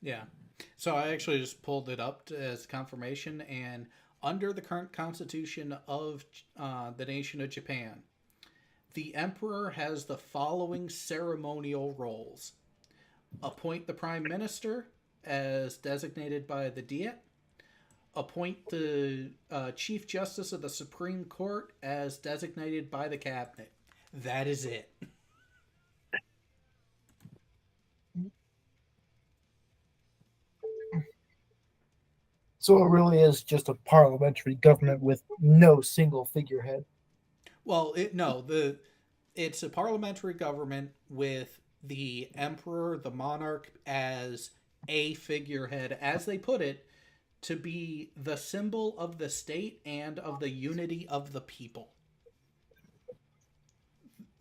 Yeah. So I actually just pulled it up as confirmation, and under the current constitution of the nation of Japan, the emperor has the following ceremonial roles: appoint the prime minister as designated by the Diet, appoint the chief justice of the Supreme Court as designated by the cabinet. That is it. So it really is just a parliamentary government with no single figurehead. Well, it's a parliamentary government with the emperor, the monarch, as a figurehead, as they put it, to be the symbol of the state and of the unity of the people.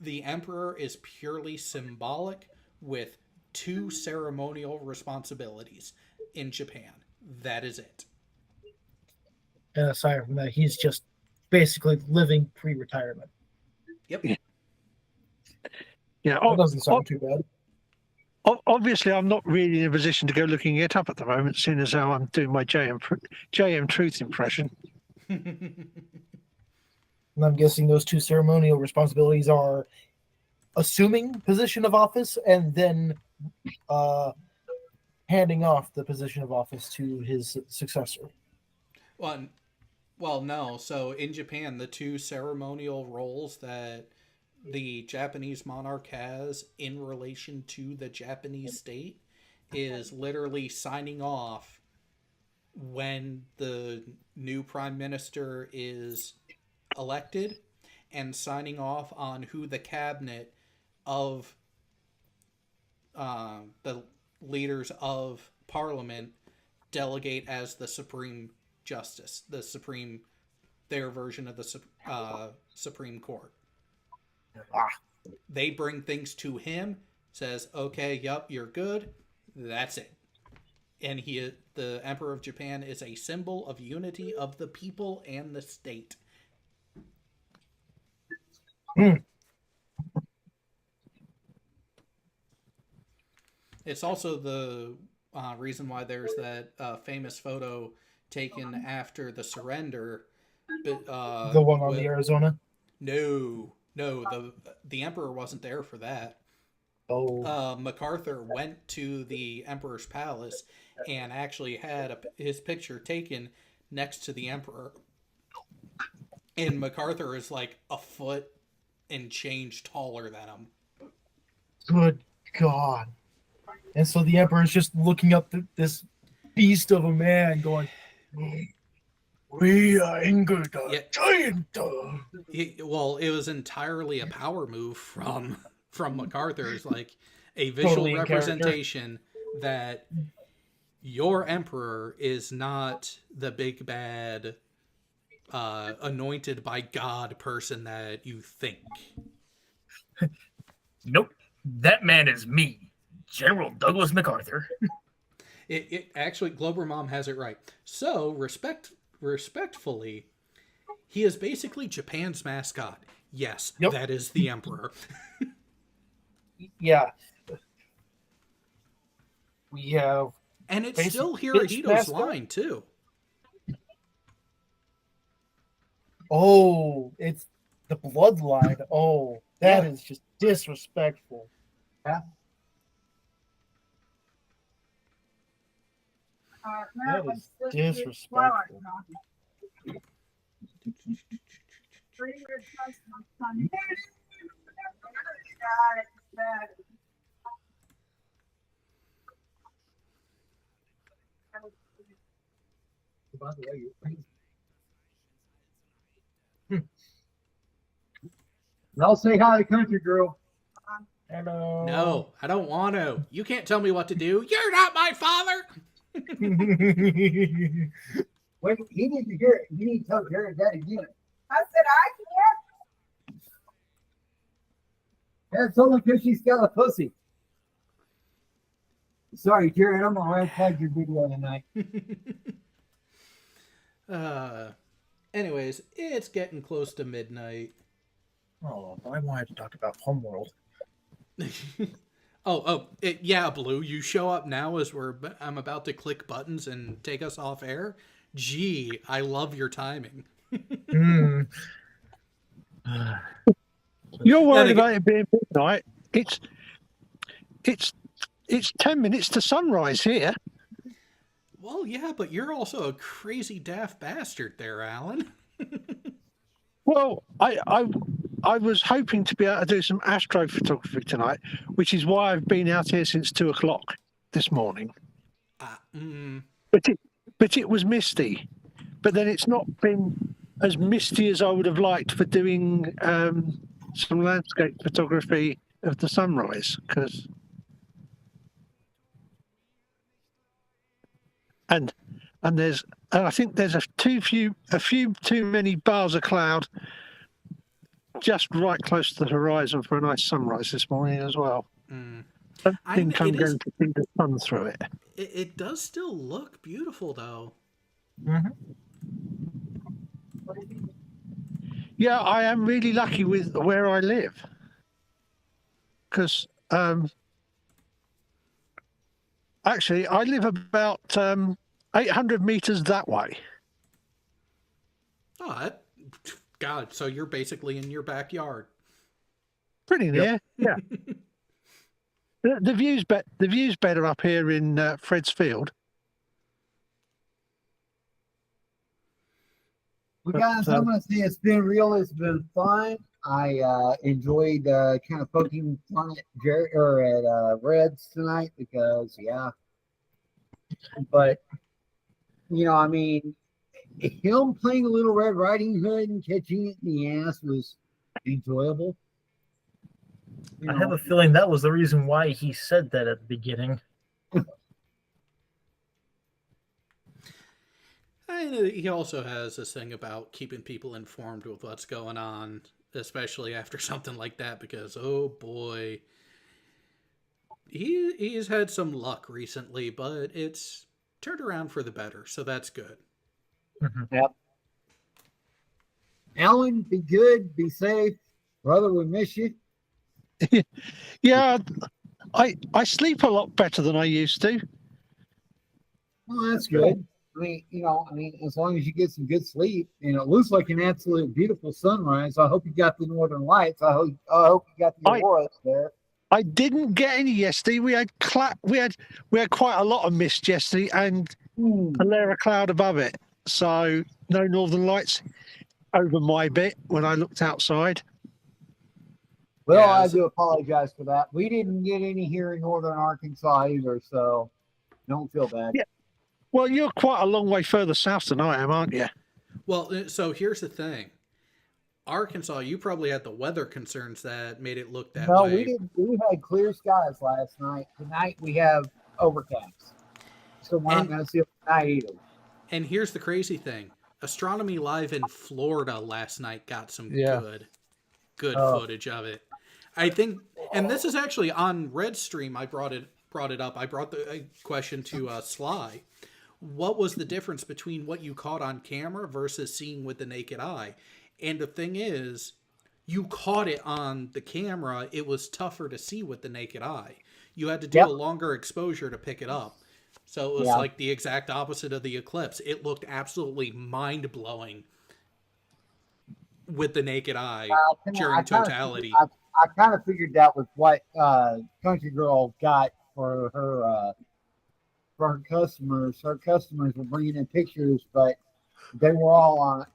The emperor is purely symbolic, with 2 ceremonial responsibilities in Japan. That is it. And aside from that, he's just basically living pre-retirement. Yep. Yeah, That doesn't sound too bad. obviously, I'm not really in a position to go looking it up at the moment, seeing as how I'm doing my JM Truth impression. And I'm guessing those 2 ceremonial responsibilities are assuming position of office and then handing off the position of office to his successor. Well, no. So in Japan, the 2 ceremonial roles that the Japanese monarch has in relation to the Japanese state is literally signing off when the new prime minister is elected, and signing off on who the cabinet of the leaders of parliament delegate as the supreme justice, their version of the Supreme Court. They bring things to him, says, okay, yep, you're good. That's it. And the Emperor of Japan is a symbol of unity of the people and the state. It's also the reason why there's that famous photo taken after the surrender The one on the Arizona. No, the Emperor wasn't there for that. Oh, MacArthur went to the Emperor's palace and actually had his picture taken next to the Emperor. And MacArthur is like a foot and change taller than him. good God! And so the Emperor is just looking up this beast of a man, going, "We are angered a Yeah. giant." Well, it was entirely a power move from MacArthur. It's like a visual Totally in character. representation that your Emperor is not the big bad anointed by God person that you think. Nope. That man is me, General Douglas MacArthur. It actually, Glober Mom has it right. So respectfully, he is basically Japan's mascot. Yes, Yep. that is the Emperor. Yeah. We have. And it's Basic still bitch Hirohito's mascot? line too. Oh, it's the bloodline. Oh, that is just disrespectful. That is disrespectful. By the way, you're crazy. I'll say hi to country girl. Hello. No, I don't want to. You can't tell me what to do. You're not my father. Wait, he needs to hear it. You need to tell Jared that again. I said I can't. That's only because she's got a pussy. Sorry, Jared, I'm gonna unplug your video tonight. Anyways, it's getting close to midnight. Oh, I wanted to talk about Homeworld. Yeah, Blue, you show up now as I'm about to click buttons and take us off air. Gee, I love your timing. You're worried about it being midnight. It's 10 minutes to sunrise here. Well, yeah, but you're also a crazy daft bastard there, Alan. Well, I was hoping to be able to do some astrophotography tonight, which is why I've been out here since 2:00 this morning. But it was misty. But then it's not been as misty as I would have liked for doing some landscape photography of the sunrise, because and I think there's a few too many bars of cloud just right close to the horizon for a nice sunrise this morning as well. I think I'm going to see the sun through it. It does still look beautiful, though. Yeah, I am really lucky with where I live, because actually I live about 800 meters that way. Oh, God, so you're basically in your backyard. Pretty near, yeah. The view's better up here in Fred's Field. Well, guys, I'm going to say it's been real. It's been fun. I enjoyed kind of poking fun at Jared or at Reds tonight because, yeah. But, you know, I mean, him playing a Little Red Riding Hood and catching it in the ass was enjoyable. You I have a feeling that was the reason why he said that at the beginning. And he also has this thing about keeping people informed with what's going on, especially after something like that, because, oh boy, he's had some luck recently, but it's turned around for the better, so that's good. Yep. Alan, be good, be safe. Brother, we miss you. Yeah, I sleep a lot better than I used to. Well, that's good. as long as you get some good sleep, and it looks like an absolute beautiful sunrise. I hope you got the northern lights. I hope you got the auroras there. I didn't get any yesterday. We had quite a lot of mist yesterday and a layer of cloud above it. So no northern lights over my bit when I looked outside. Well, Yeah, I do apologize for that. We didn't get any here in northern Arkansas either, so don't feel bad. Yeah. Well, you're quite a long way further south than I am, aren't you? Well, so here's the thing. Arkansas, you probably had the weather concerns that made it look that No, way. we didn't. We had clear skies last night. Tonight we have overcast, so we're not going to see it tonight either. And here's the crazy thing. Astronomy Live in Florida last night got some good footage of it. I think, and this is actually on Redstream. I brought it up. I brought the question to Sly. What was the difference between what you caught on camera versus seeing with the naked eye? And the thing is, you caught it on the camera. It was tougher to see with the naked eye. You had to do a longer exposure to pick it up. So it was like the exact opposite of the eclipse. It looked absolutely mind-blowing with the naked eye during totality. I kind of figured that was what Country Girl got for her customers. Her customers were bringing in pictures, but they were all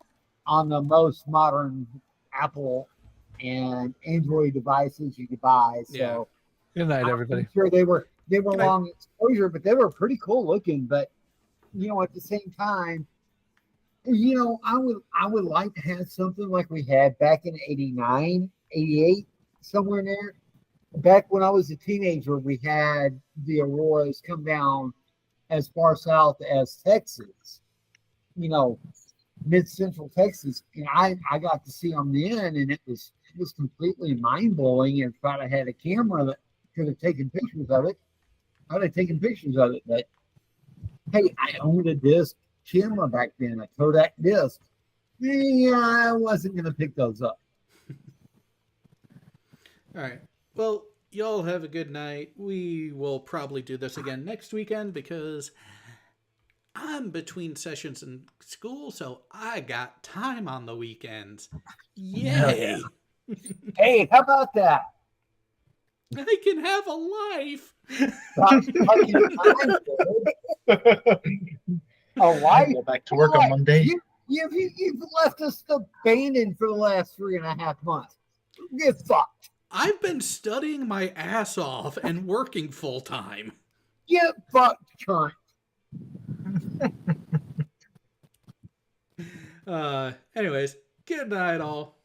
on the most modern Apple and Android devices you could buy. So good night, everybody. I'm sure they were long exposure, but they were pretty cool looking. But at the same time, I would like to have something like we had back in 89, 88, somewhere in there. Back when I was a teenager, we had the auroras come down as far south as Texas, mid-central Texas. And I got to see them then, and it was completely mind-blowing. And if I had a camera that could have taken pictures of it, I'd have taken pictures of it. But hey, I owned a disc camera back then, a Kodak disc. Yeah, I wasn't going to pick those up. All right. Well, y'all have a good night. We will probably do this again next weekend because I'm between sessions in school, so I got time on the weekends. Yay! Hey, how about that? I can have a life. A life? Go back to work on Monday. You've left us abandoned for the last 3.5 months. Get fucked. I've been studying my ass off and working full time. Get fucked, cunt. Anyways, good night, all.